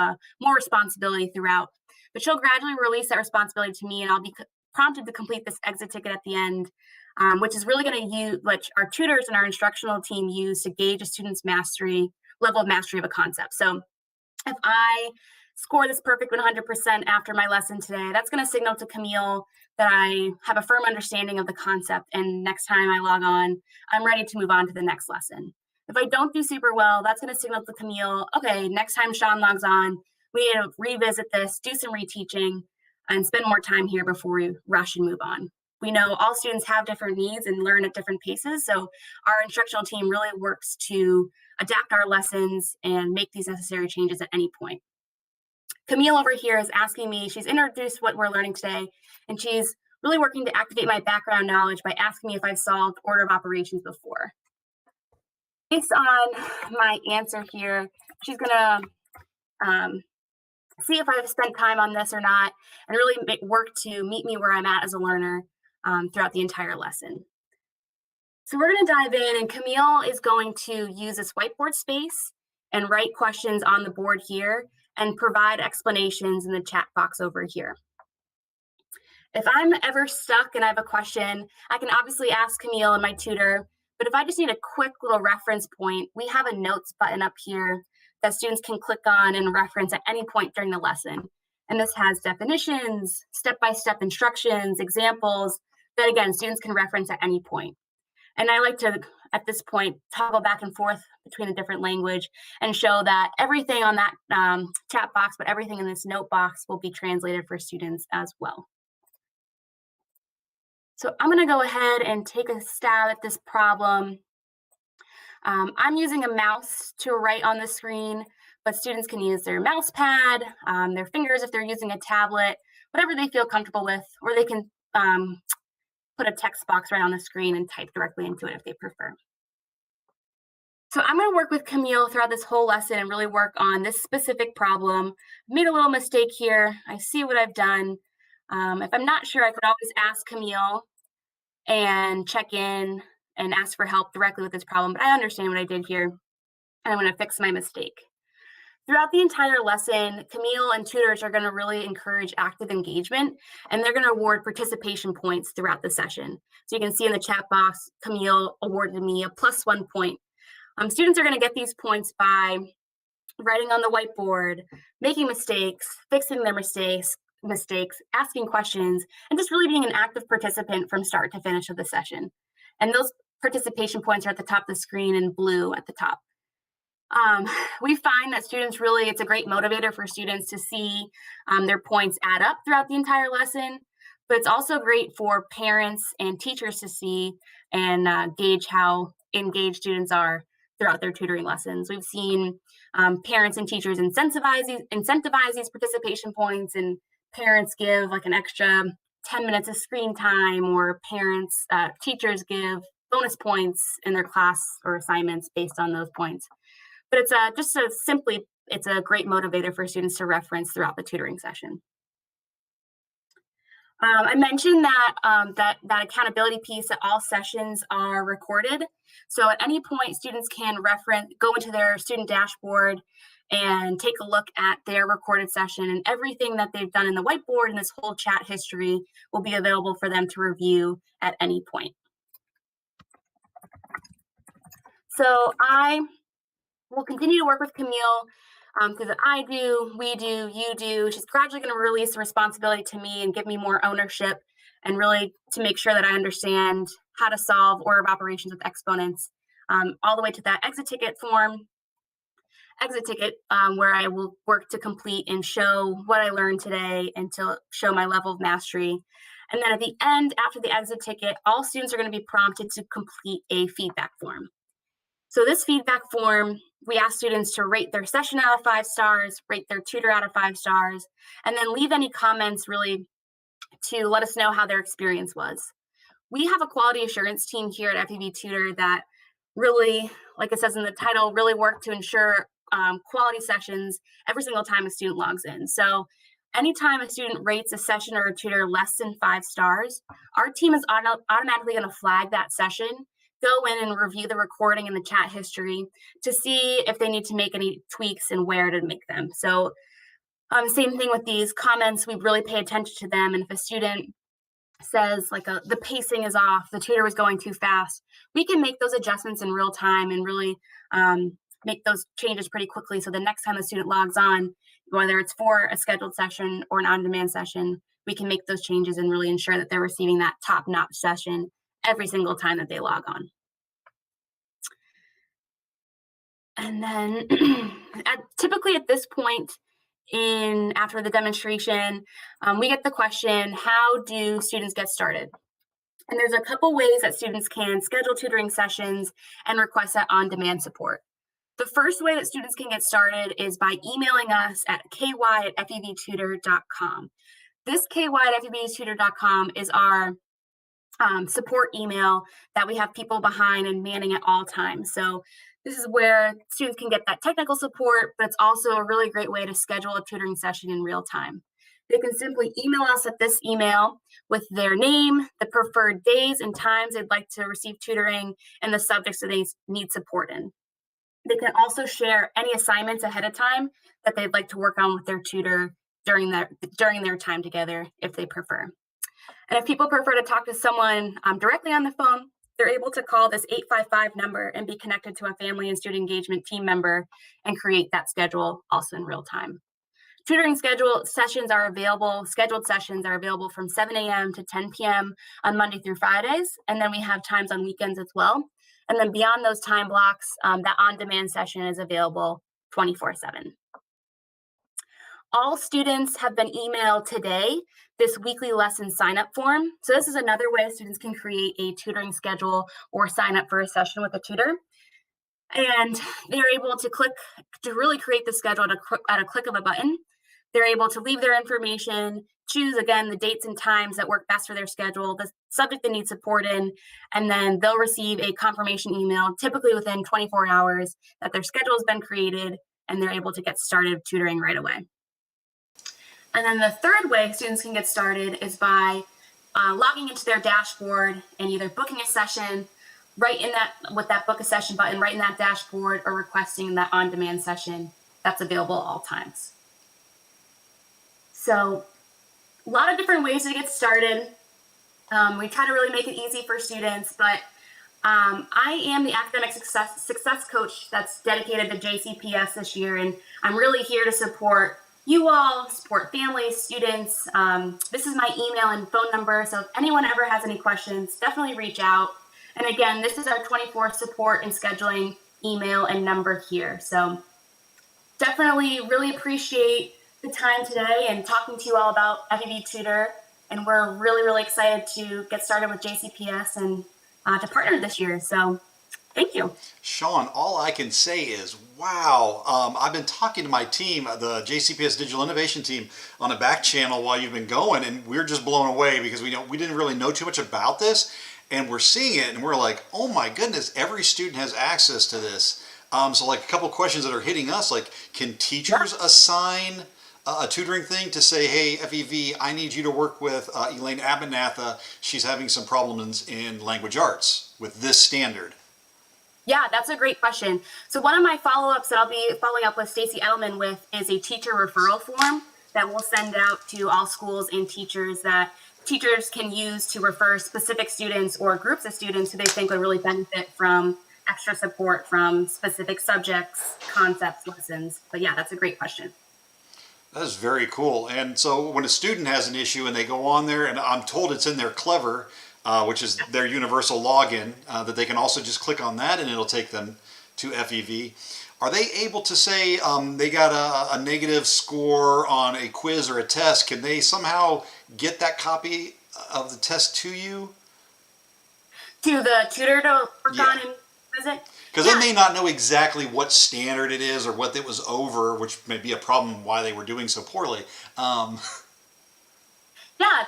more responsibility throughout. But she'll gradually release that responsibility to me, and I'll be prompted to complete this exit ticket at the end, which is really going to use, which our tutors and our instructional team use to gauge a student's level of mastery of a concept. So if I score this perfect 100% after my lesson today, that's going to signal to Camille that I have a firm understanding of the concept, and next time I log on, I'm ready to move on to the next lesson. If I don't do super well, that's going to signal to Camille, okay, next time Sean logs on, we need to revisit this, do some reteaching, and spend more time here before we rush and move on. We know all students have different needs and learn at different paces, so our instructional team really works to adapt our lessons and make these necessary changes at any point. Camille over here is asking me, she's introduced what we're learning today, and she's really working to activate my background knowledge by asking me if I've solved order of operations before. Based on my answer here, she's gonna see if I've spent time on this or not, and really work to meet me where I'm at as a learner throughout the entire lesson. So we're gonna dive in, and Camille is going to use this whiteboard space and write questions on the board here and provide explanations in the chat box over here. If I'm ever stuck and I have a question, I can obviously ask Camille and my tutor, but if I just need a quick little reference point, we have a notes button up here that students can click on and reference at any point during the lesson. And this has definitions, step-by-step instructions, examples that, again, students can reference at any point. And I like to, at this point, toggle back and forth between a different language and show that everything on that chat box, but everything in this note box will be translated for students as well. So I'm going to go ahead and take a stab at this problem. I'm using a mouse to write on the screen, but students can use their mouse pad, their fingers if they're using a tablet, whatever they feel comfortable with, or they can put a text box right on the screen and type directly into it if they prefer. So I'm going to work with Camille throughout this whole lesson and really work on this specific problem. I made a little mistake here. I see what I've done. If I'm not sure, I could always ask Camille and check in and ask for help directly with this problem, but I understand what I did here, and I'm going to fix my mistake. Throughout the entire lesson, Camille and tutors are going to really encourage active engagement, and they're going to award participation points throughout the session. So you can see in the chat box, Camille awarded me a +1 point. Students are going to get these points by writing on the whiteboard, making mistakes, fixing their mistakes, asking questions, and just really being an active participant from start to finish of the session. And those participation points are at the top of the screen in blue at the top. We find that students really, it's a great motivator for students to see their points add up throughout the entire lesson, but it's also great for parents and teachers to see and gauge how engaged students are throughout their tutoring lessons. We've seen parents and teachers incentivize these participation points, and parents give like an extra 10 minutes of screen time, or teachers give bonus points in their class or assignments based on those points. But it's it's a great motivator for students to reference throughout the tutoring session. I mentioned that that accountability piece, that all sessions are recorded. So at any point, students can go into their student dashboard and take a look at their recorded session, and everything that they've done in the whiteboard and this whole chat history will be available for them to review at any point. So I will continue to work with Camille through the I do, we do, you do. She's gradually going to release the responsibility to me and give me more ownership, and really to make sure that I understand how to solve order of operations with exponents. all the way to that exit ticket form, where I will work to complete and show what I learned today and to show my level of mastery. And then at the end, after the exit ticket, all students are going to be prompted to complete a feedback form. So this feedback form, we ask students to rate their session out of 5 stars, rate their tutor out of 5 stars, and then leave any comments really to let us know how their experience was. We have a quality assurance team here at FEV Tutor that really, like it says in the title, really work to ensure quality sessions every single time a student logs in. So anytime a student rates a session or a tutor less than 5 stars, our team is automatically going to flag that session, go in and review the recording and the chat history to see if they need to make any tweaks and where to make them. So same thing with these comments, we really pay attention to them. And if a student says like the pacing is off, the tutor was going too fast, we can make those adjustments in real time and really make those changes pretty quickly. So the next time the student logs on, whether it's for a scheduled session or an on-demand session, we can make those changes and really ensure that they're receiving that top-notch session every single time that they log on. And then typically at this point after the demonstration, we get the question, how do students get started? And there's a couple ways that students can schedule tutoring sessions and request that on-demand support. The first way that students can get started is by emailing us at ky@fevtutor.com. This ky@fevtutor.com is our support email that we have people behind and manning at all times. So this is where students can get that technical support, but it's also a really great way to schedule a tutoring session in real time. They can simply email us at this email with their name, the preferred days and times they'd like to receive tutoring, and the subjects that they need support in. They can also share any assignments ahead of time that they'd like to work on with their tutor during their time together, if they prefer. And if people prefer to talk to someone directly on the phone, they're able to call this 855 number and be connected to a family and student engagement team member and create that schedule also in real time. Tutoring scheduled sessions are available from 7 a.m. to 10 p.m. on Monday through Fridays. And then we have times on weekends as well. And then beyond those time blocks, that on-demand session is available 24/7. All students have been emailed today this weekly lesson sign-up form. So this is another way students can create a tutoring schedule or sign up for a session with a tutor. And they're able to click to really create the schedule at a click of a button. They're able to leave their information, choose again the dates and times that work best for their schedule, the subject they need support in, and then they'll receive a confirmation email, typically within 24 hours, that their schedule has been created and they're able to get started tutoring right away. And then the third way students can get started is by logging into their dashboard and either booking a session with that book a session button right in that dashboard, or requesting that on-demand session that's available at all times. So a lot of different ways to get started. We try to really make it easy for students, but I am the academic success coach that's dedicated to JCPS this year, and I'm really here to support you all, support families, students. This is my email and phone number, so if anyone ever has any questions, definitely reach out. And again, this is our 24 support and scheduling email and number here. So definitely really appreciate the time today and talking to you all about FEV Tutor. And we're really, really excited to get started with JCPS and to partner this year. So thank you. Sean, all I can say is, wow. I've been talking to my team, the JCPS Digital Innovation team, on a back channel while you've been going, and we're just blown away because we didn't really know too much about this, and we're seeing it, and we're like, oh my goodness, every student has access to this. So like a couple questions that are hitting us, like, can teachers assign a tutoring thing to say, hey, FEV, I need you to work with Elaine Abernatha. She's having some problems in language arts with this standard. Yeah, that's a great question. So one of my follow-ups that I'll be following up with Stacey Edelman with is a teacher referral form that we'll send out to all schools and teachers that teachers can use to refer specific students or groups of students who they think would really benefit from extra support from specific subjects, concepts, lessons. But yeah, that's a great question. That is very cool. And so when a student has an issue and they go on there, and I'm told it's in there Clever, which is their universal login, that they can also just click on that and it'll take them to FEV. Are they able to say they got a negative score on a quiz or a test? Can they somehow get that copy of the test to you? To the tutor to work Yeah. on and visit? Because Yeah. they may not know exactly what standard it is or what it was over, which may be a problem why they were doing so poorly. Yeah,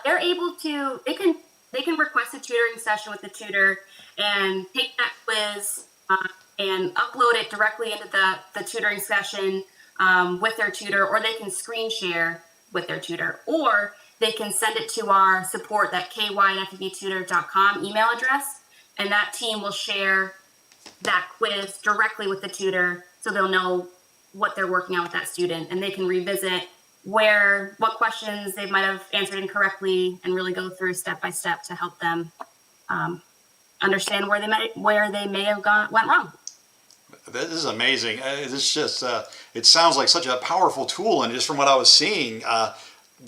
they're able to, they can request a tutoring session with the tutor and take that quiz and upload it directly into the tutoring session with their tutor, or they can screen share with their tutor, or they can send it to our support, that ky@fevtutor.com email address, and that team will share that quiz directly with the tutor, so they'll know what they're working on with that student, and they can revisit what questions they might have answered incorrectly, and really go through step by step to help them understand where they may have went wrong. This is amazing. It's just, it sounds like such a powerful tool, and just from what I was seeing,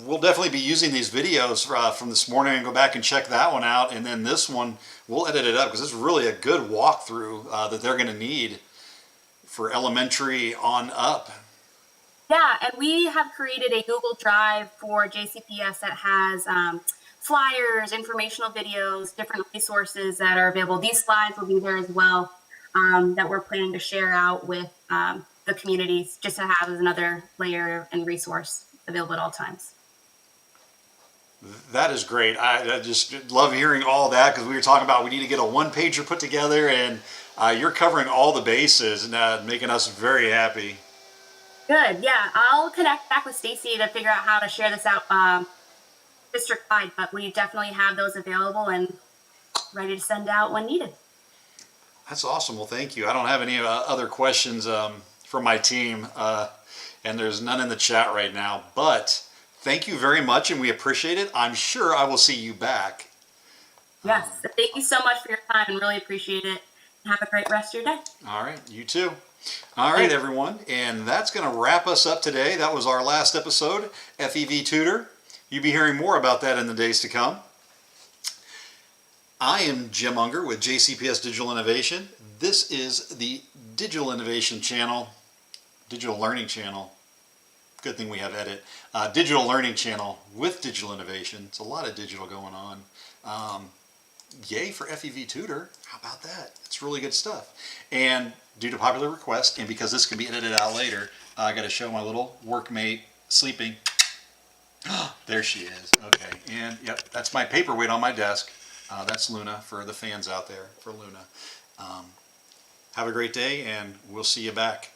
we'll definitely be using these videos from this morning and go back and check that one out, and then this one, we'll edit it up because it's really a good walkthrough that they're going to need for elementary on up. Yeah, and we have created a Google Drive for JCPS that has flyers, informational videos, different resources that are available. These slides will be there as well, that we're planning to share out with the communities, just to have as another layer and resource available at all times. That is great. I just love hearing all that, because we were talking about we need to get a one-pager put together, and you're covering all the bases and making us very happy. Good. Yeah, I'll connect back with Stacy to figure out how to share this out district-wide, but we definitely have those available and ready to send out when needed. That's awesome. Well, thank you. I don't have any other questions from my team, and there's none in the chat right now, but thank you very much, and we appreciate it. I'm sure I will see you back. Yes. Thank you so much for your time, and really appreciate it. Have a great rest of your day. All right. You too. All right, everyone. And that's going to wrap us up today. That was our last episode, FEV Tutor. You'll be hearing more about that in the days to come. I am Jim Unger with JCPS Digital Innovation. This is the Digital Innovation Channel, Digital Learning Channel. Good thing we have edit. Digital Learning Channel with Digital Innovation. It's a lot of digital going on. Yay for FEV Tutor. How about that? It's really good stuff. And due to popular request, and because this can be edited out later, I got to show my little workmate sleeping. There she is. Okay. And yep, that's my paperweight on my desk. That's Luna, for the fans out there, for Luna. Have a great day, and we'll see you back.